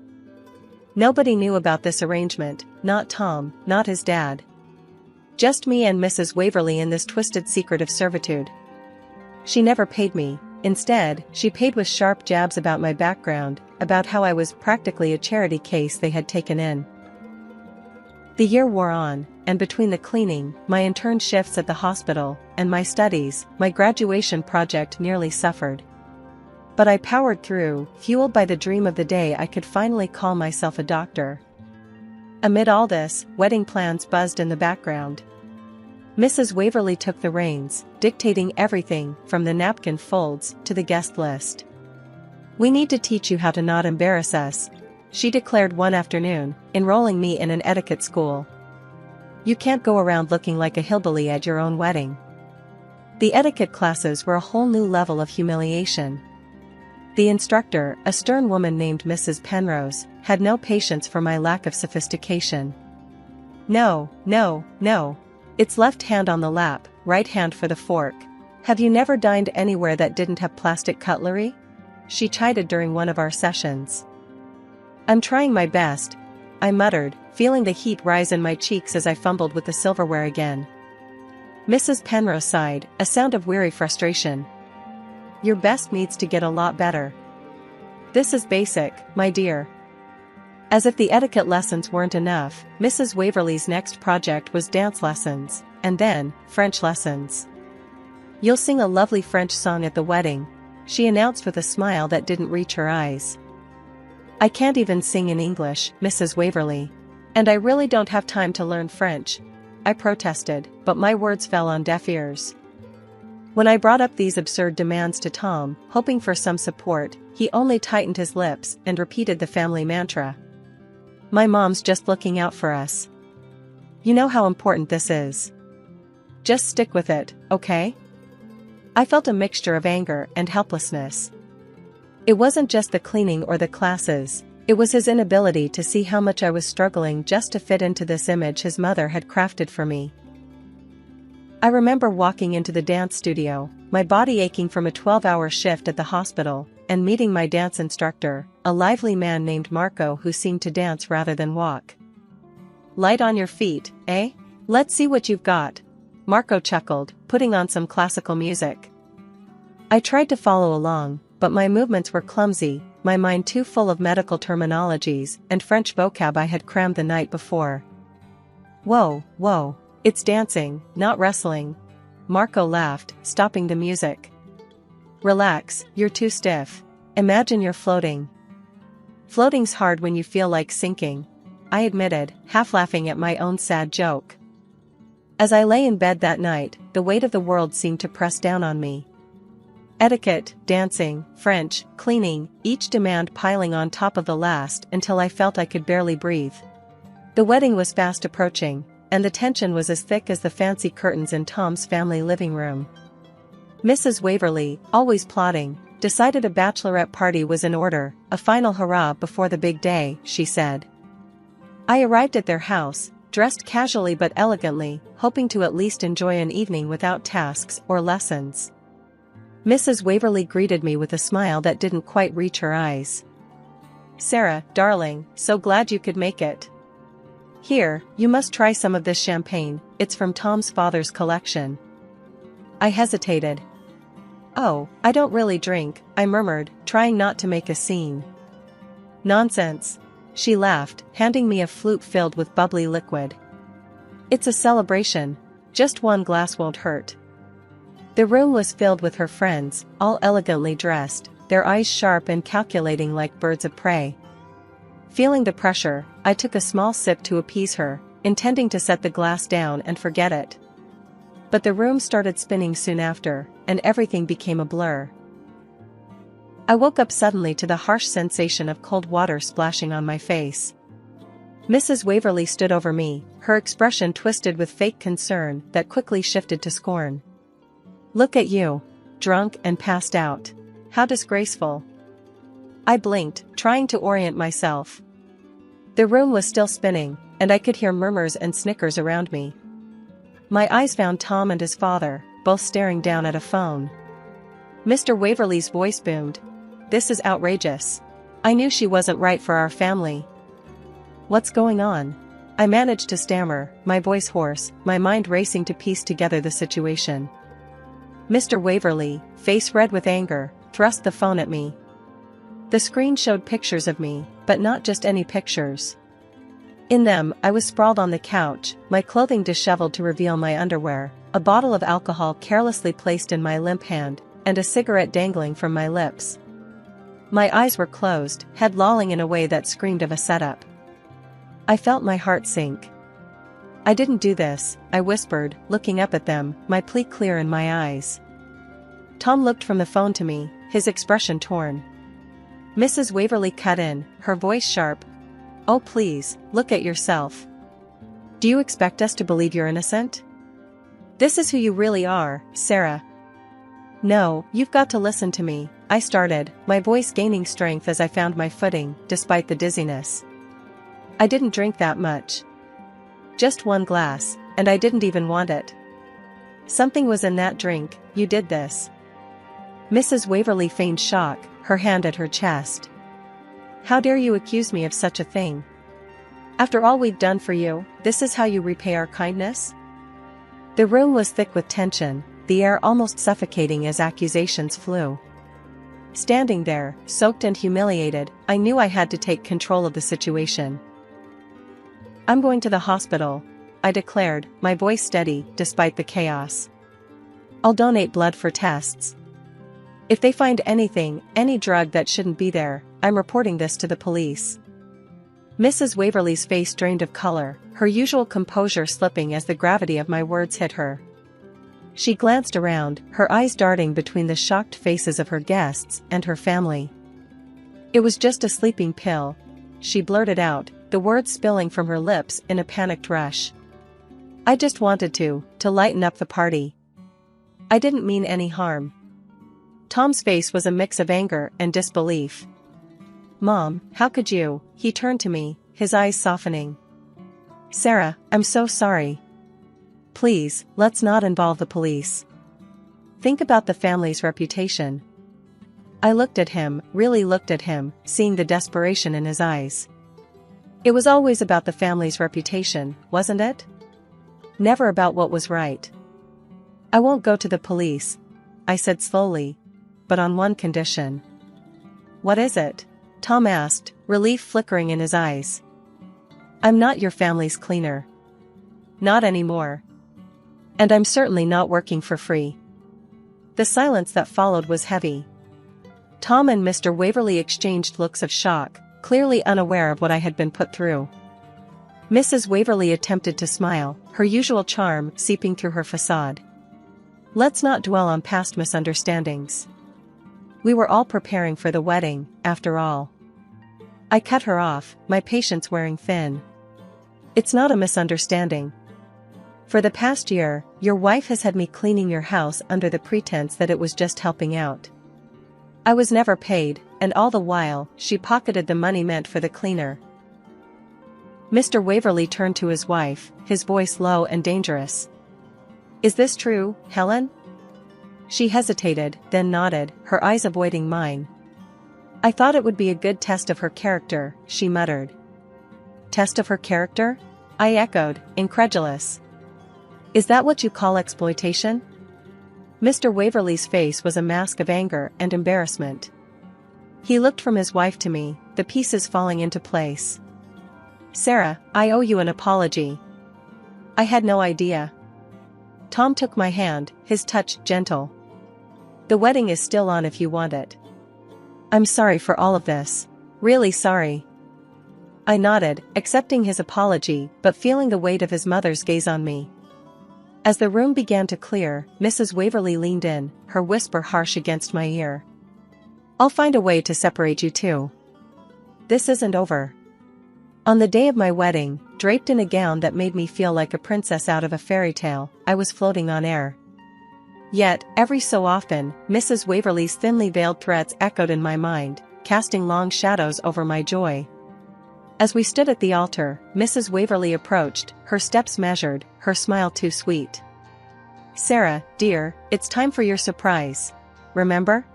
Nobody knew about this arrangement, not Tom, not his dad. Just me and Mrs. Waverly in this twisted secret of servitude. She never paid me. Instead, she paid with sharp jabs about my background, about how I was practically a charity case they had taken in. The year wore on, and between the cleaning, my intern shifts at the hospital, and my studies, my graduation project nearly suffered. But I powered through, fueled by the dream of the day I could finally call myself a doctor. Amid all this, wedding plans buzzed in the background. Mrs. Waverly took the reins, dictating everything from the napkin folds to the guest list. "We need to teach you how to not embarrass us," she declared one afternoon, enrolling me in an etiquette school. "You can't go around looking like a hillbilly at your own wedding." The etiquette classes were a whole new level of humiliation. The instructor, a stern woman named Mrs. Penrose, had no patience for my lack of sophistication. No. It's left hand on the lap, right hand for the fork. Have you never dined anywhere that didn't have plastic cutlery?" she chided during one of our sessions. "I'm trying my best," I muttered, feeling the heat rise in my cheeks as I fumbled with the silverware again. Mrs. Penrose sighed, a sound of weary frustration. "Your best needs to get a lot better. This is basic, my dear." As if the etiquette lessons weren't enough, Mrs. Waverly's next project was dance lessons, and then, French lessons. "You'll sing a lovely French song at the wedding," she announced with a smile that didn't reach her eyes. "I can't even sing in English, Mrs. Waverly. And I really don't have time to learn French," I protested, but my words fell on deaf ears. When I brought up these absurd demands to Tom, hoping for some support, he only tightened his lips and repeated the family mantra. "My mom's just looking out for us. You know how important this is. Just stick with it, okay?" I felt a mixture of anger and helplessness. It wasn't just the cleaning or the classes, it was his inability to see how much I was struggling just to fit into this image his mother had crafted for me. I remember walking into the dance studio, my body aching from a 12-hour shift at the hospital, and meeting my dance instructor, a lively man named Marco who seemed to dance rather than walk. "Light on your feet, eh? Let's see what you've got," Marco chuckled, putting on some classical music. I tried to follow along, but my movements were clumsy, my mind too full of medical terminologies and French vocab I had crammed the night before. Whoa, whoa, it's dancing, not wrestling. Marco laughed, stopping the music. Relax, you're too stiff. Imagine you're floating. Floating's hard when you feel like sinking, I admitted, half laughing at my own sad joke. As I lay in bed that night, the weight of the world seemed to press down on me. Etiquette, dancing, French, cleaning, each demand piling on top of the last until I felt I could barely breathe. The wedding was fast approaching, and the tension was as thick as the fancy curtains in Tom's family living room. Mrs. Waverly, always plotting, decided a bachelorette party was in order, a final hurrah before the big day, she said. I arrived at their house, dressed casually but elegantly, hoping to at least enjoy an evening without tasks or lessons. Mrs. Waverly greeted me with a smile that didn't quite reach her eyes. Sarah, darling, so glad you could make it. Here, you must try some of this champagne, it's from Tom's father's collection. I hesitated. Oh, I don't really drink, I murmured, trying not to make a scene. Nonsense. She laughed, handing me a flute filled with bubbly liquid. It's a celebration. Just one glass won't hurt. The room was filled with her friends, all elegantly dressed, their eyes sharp and calculating like birds of prey. Feeling the pressure, I took a small sip to appease her, intending to set the glass down and forget it. But the room started spinning soon after, and everything became a blur. I woke up suddenly to the harsh sensation of cold water splashing on my face. Mrs. Waverly stood over me, her expression twisted with fake concern that quickly shifted to scorn. Look at you. Drunk and passed out. How disgraceful. I blinked, trying to orient myself. The room was still spinning, and I could hear murmurs and snickers around me. My eyes found Tom and his father, both staring down at a phone. Mr. Waverly's voice boomed. This is outrageous. I knew she wasn't right for our family. What's going on? I managed to stammer, my voice hoarse, my mind racing to piece together the situation. Mr. Waverly, face red with anger, thrust the phone at me. The screen showed pictures of me, but not just any pictures. In them, I was sprawled on the couch, my clothing disheveled to reveal my underwear, a bottle of alcohol carelessly placed in my limp hand, and a cigarette dangling from my lips. My eyes were closed, head lolling in a way that screamed of a setup. I felt my heart sink. I didn't do this, I whispered, looking up at them, my plea clear in my eyes. Tom looked from the phone to me, his expression torn. Mrs. Waverly cut in, her voice sharp. Oh please, look at yourself. Do you expect us to believe you're innocent? This is who you really are, Sarah. No, you've got to listen to me, I started, my voice gaining strength as I found my footing, despite the dizziness. I didn't drink that much. Just one glass, and I didn't even want it. Something was in that drink, you did this. Mrs. Waverly feigned shock, her hand at her chest. How dare you accuse me of such a thing? After all we've done for you, this is how you repay our kindness? The room was thick with tension, the air almost suffocating as accusations flew. Standing there, soaked and humiliated, I knew I had to take control of the situation. I'm going to the hospital, I declared, my voice steady, despite the chaos. I'll donate blood for tests. If they find anything, any drug that shouldn't be there, I'm reporting this to the police. Mrs. Waverly's face drained of color, her usual composure slipping as the gravity of my words hit her. She glanced around, her eyes darting between the shocked faces of her guests and her family. It was just a sleeping pill, she blurted out, the words spilling from her lips in a panicked rush. I just wanted to lighten up the party. I didn't mean any harm. Tom's face was a mix of anger and disbelief. Mom, how could you? He turned to me, his eyes softening. Sarah, I'm so sorry. Please, let's not involve the police. Think about the family's reputation. I looked at him, really looked at him, seeing the desperation in his eyes. It was always about the family's reputation, wasn't it? Never about what was right. I won't go to the police, I said slowly. but on one condition. "What is it?" Tom asked, relief flickering in his eyes. "I'm not your family's cleaner. Not anymore. And I'm certainly not working for free." The silence that followed was heavy. Tom and Mr. Waverly exchanged looks of shock, clearly unaware of what I had been put through. Mrs. Waverly attempted to smile, her usual charm seeping through her facade. "Let's not dwell on past misunderstandings. We were all preparing for the wedding, after all." I cut her off, my patience wearing thin. "It's not a misunderstanding. For the past year, your wife has had me cleaning your house under the pretense that it was just helping out. I was never paid, and all the while, she pocketed the money meant for the cleaner." Mr. Waverly turned to his wife, his voice low and dangerous. "Is this true, Helen?" She hesitated, then nodded, her eyes avoiding mine. "I thought it would be a good test of her character," she muttered. "Test of her character?" I echoed, incredulous. "Is that what you call exploitation?" Mr. Waverly's face was a mask of anger and embarrassment. He looked from his wife to me, the pieces falling into place. "Sarah, I owe you an apology. I had no idea." Tom took my hand, his touch gentle. "The wedding is still on if you want it." "I'm sorry for all of this. Really sorry." I nodded, accepting his apology but feeling the weight of his mother's gaze on me. As the room began to clear, Mrs. Waverly leaned in, her whisper harsh against my ear. "I'll find a way to separate you two. This isn't over." On the day of my wedding, draped in a gown that made me feel like a princess out of a fairy tale, I was floating on air. Yet, every so often, Mrs. Waverly's thinly veiled threats echoed in my mind, casting long shadows over my joy. As we stood at the altar, Mrs. Waverly approached, her steps measured, her smile too sweet. "Sarah, dear, it's time for your surprise. Remember?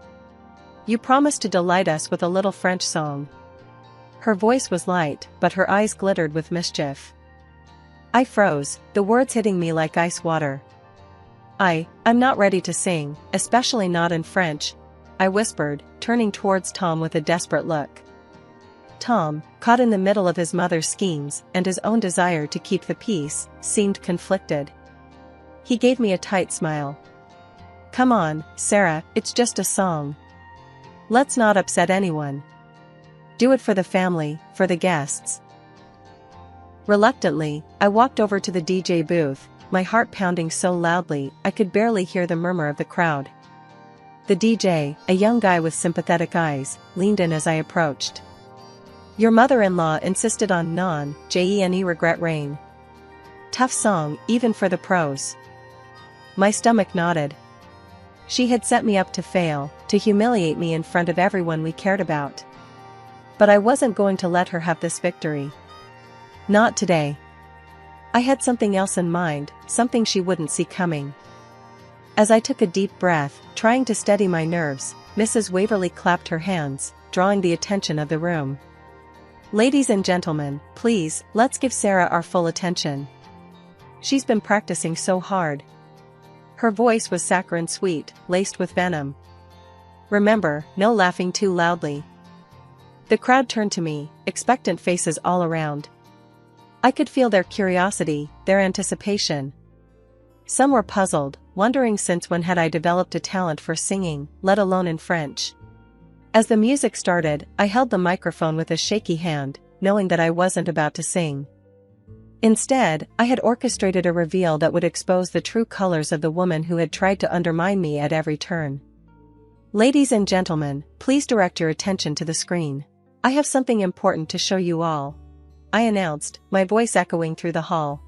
You promised to delight us with a little French song." Her voice was light, but her eyes glittered with mischief. I froze, the words hitting me like ice water. I'm not ready to sing, especially not in French," I whispered, turning towards Tom with a desperate look. Tom, caught in the middle of his mother's schemes and his own desire to keep the peace, seemed conflicted. He gave me a tight smile. "Come on, Sarah, it's just a song. Let's not upset anyone. Do it for the family, for the guests." Reluctantly, I walked over to the DJ booth, my heart pounding so loudly I could barely hear the murmur of the crowd. The DJ, a young guy with sympathetic eyes, leaned in as I approached. "Your mother-in-law insisted on non-Jene regret rain. Tough song, even for the pros." My stomach nodded. She had set me up to fail, to humiliate me in front of everyone we cared about. But I wasn't going to let her have this victory. Not today. I had something else in mind, something she wouldn't see coming. As I took a deep breath, trying to steady my nerves, Mrs. Waverly clapped her hands, drawing the attention of the room. "Ladies and gentlemen, please, let's give Sarah our full attention. She's been practicing so hard." Her voice was saccharine sweet, laced with venom. "Remember, no laughing too loudly." The crowd turned to me, expectant faces all around. I could feel their curiosity, their anticipation. Some were puzzled, wondering since when had I developed a talent for singing, let alone in French. As the music started, I held the microphone with a shaky hand, knowing that I wasn't about to sing. Instead, I had orchestrated a reveal that would expose the true colors of the woman who had tried to undermine me at every turn. "Ladies and gentlemen, please direct your attention to the screen. I have something important to show you all," I announced, my voice echoing through the hall.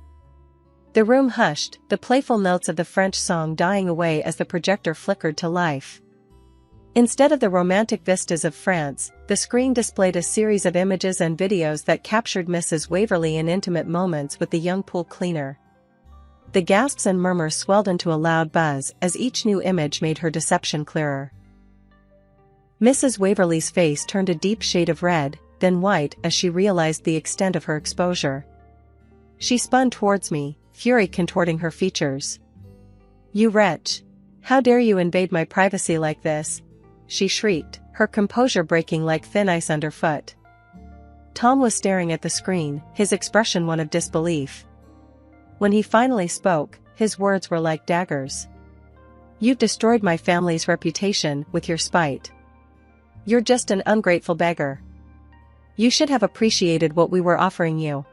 The room hushed, the playful notes of the French song dying away as the projector flickered to life. Instead of the romantic vistas of France, the screen displayed a series of images and videos that captured Mrs. Waverly in intimate moments with the young pool cleaner. The gasps and murmurs swelled into a loud buzz as each new image made her deception clearer. Mrs. Waverly's face turned a deep shade of red, then white as she realized the extent of her exposure. She spun towards me, fury contorting her features. "You wretch! How dare you invade my privacy like this?" she shrieked, her composure breaking like thin ice underfoot. Tom was staring at the screen, his expression one of disbelief. When he finally spoke, his words were like daggers. "You've destroyed my family's reputation with your spite. You're just an ungrateful beggar. You should have appreciated what we were offering you."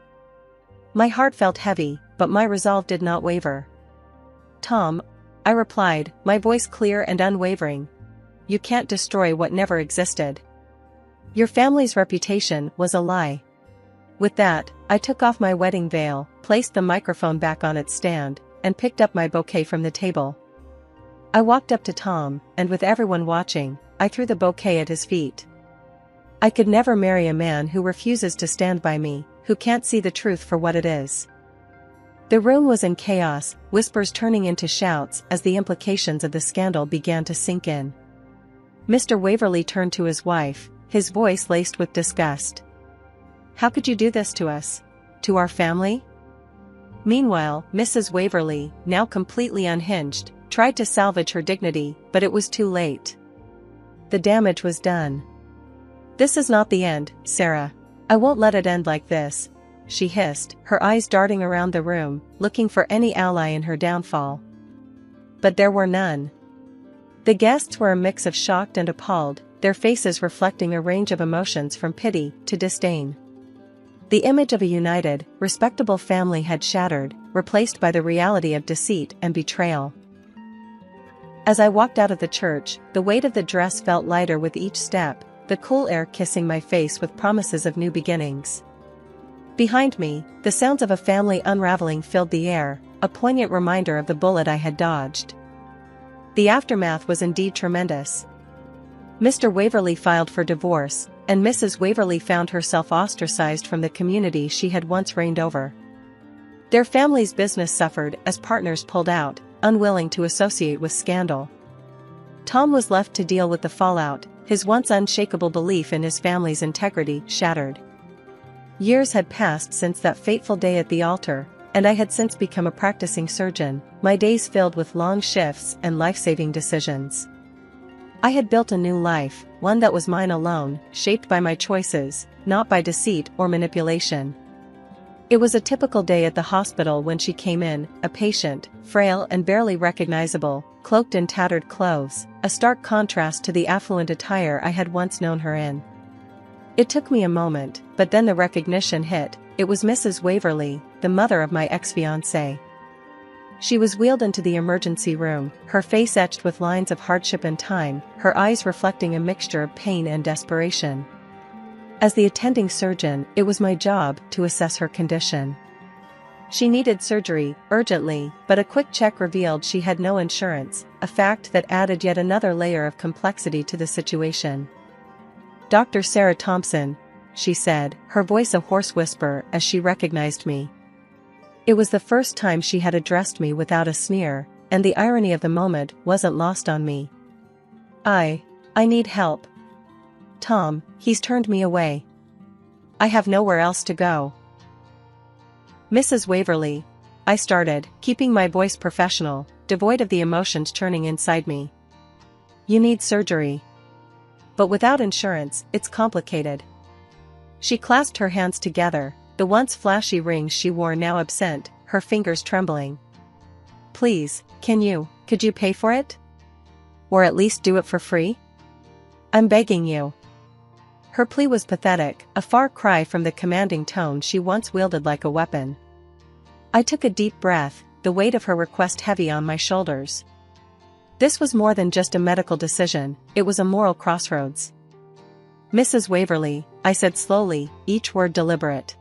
My heart felt heavy, but my resolve did not waver. "Tom," I replied, my voice clear and unwavering, "you can't destroy what never existed. Your family's reputation was a lie." With that, I took off my wedding veil, placed the microphone back on its stand, and picked up my bouquet from the table. I walked up to Tom, and with everyone watching, I threw the bouquet at his feet. I could never marry a man who refuses to stand by me, who can't see the truth for what it is. The room was in chaos, whispers turning into shouts as the implications of the scandal began to sink in. Mr. Waverley turned to his wife, his voice laced with disgust. "How could you do this to us? To our family?" Meanwhile, Mrs. Waverley, now completely unhinged, tried to salvage her dignity, but it was too late. The damage was done. "This is not the end, Sarah. I won't let it end like this," she hissed, her eyes darting around the room, looking for any ally in her downfall. But there were none. The guests were a mix of shocked and appalled, their faces reflecting a range of emotions from pity to disdain. The image of a united, respectable family had shattered, replaced by the reality of deceit and betrayal. As I walked out of the church, the weight of the dress felt lighter with each step, the cool air kissing my face with promises of new beginnings. Behind me, the sounds of a family unraveling filled the air, a poignant reminder of the bullet I had dodged. The aftermath was indeed tremendous. Mr. Waverley filed for divorce, and Mrs. Waverley found herself ostracized from the community she had once reigned over. Their family's business suffered as partners pulled out, unwilling to associate with scandal. Tom was left to deal with the fallout, his once unshakable belief in his family's integrity shattered. Years had passed since that fateful day at the altar, and I had since become a practicing surgeon, my days filled with long shifts and life-saving decisions. I had built a new life, one that was mine alone, shaped by my choices, not by deceit or manipulation. It was a typical day at the hospital when she came in, a patient, frail and barely recognizable, cloaked in tattered clothes, a stark contrast to the affluent attire I had once known her in. It took me a moment, but then the recognition hit. It was Mrs. Waverley, the mother of my ex-fiancé. She was wheeled into the emergency room, her face etched with lines of hardship and time, her eyes reflecting a mixture of pain and desperation. As the attending surgeon, it was my job to assess her condition. She needed surgery, urgently, but a quick check revealed she had no insurance, a fact that added yet another layer of complexity to the situation. "Dr. Sarah Thompson," she said, her voice a hoarse whisper as she recognized me. It was the first time she had addressed me without a sneer, and the irony of the moment wasn't lost on me. I need help. Tom, he's turned me away. I have nowhere else to go." "Mrs. Waverley," I started, keeping my voice professional, devoid of the emotions churning inside me. "You need surgery. But without insurance, it's complicated." She clasped her hands together, the once flashy rings she wore now absent, her fingers trembling. "Please, could you pay for it? Or at least do it for free? I'm begging you." Her plea was pathetic, a far cry from the commanding tone she once wielded like a weapon. I took a deep breath, the weight of her request heavy on my shoulders. This was more than just a medical decision, it was a moral crossroads. "Mrs. Waverley," I said slowly, each word deliberate.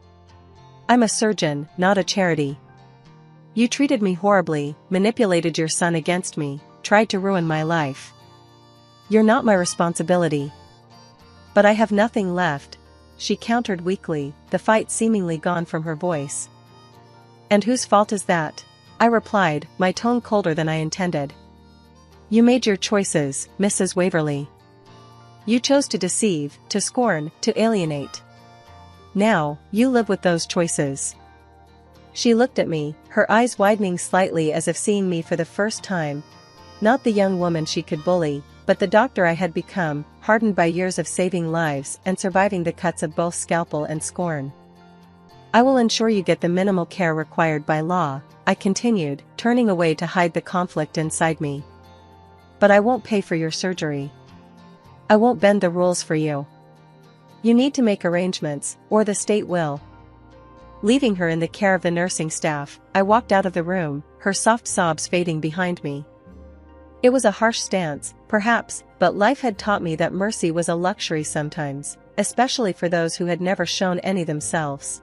"I'm a surgeon, not a charity. You treated me horribly, manipulated your son against me, tried to ruin my life. You're not my responsibility. But I have nothing left," she countered weakly, the fight seemingly gone from her voice. "And whose fault is that?" I replied, my tone colder than I intended. "You made your choices, Mrs. Waverley. You chose to deceive, to scorn, to alienate. Now, you live with those choices." She looked at me, her eyes widening slightly as if seeing me for the first time. Not the young woman she could bully, But the doctor I had become, hardened by years of saving lives and surviving the cuts of both scalpel and scorn. I will ensure you get the minimal care required by law, I continued, turning away to hide the conflict inside me. But I won't pay for your surgery. I won't bend the rules for you. You need to make arrangements, or the state will. Leaving her in the care of the nursing staff, I walked out of the room, her soft sobs fading behind me. It was a harsh stance, perhaps, but life had taught me that mercy was a luxury sometimes, especially for those who had never shown any themselves.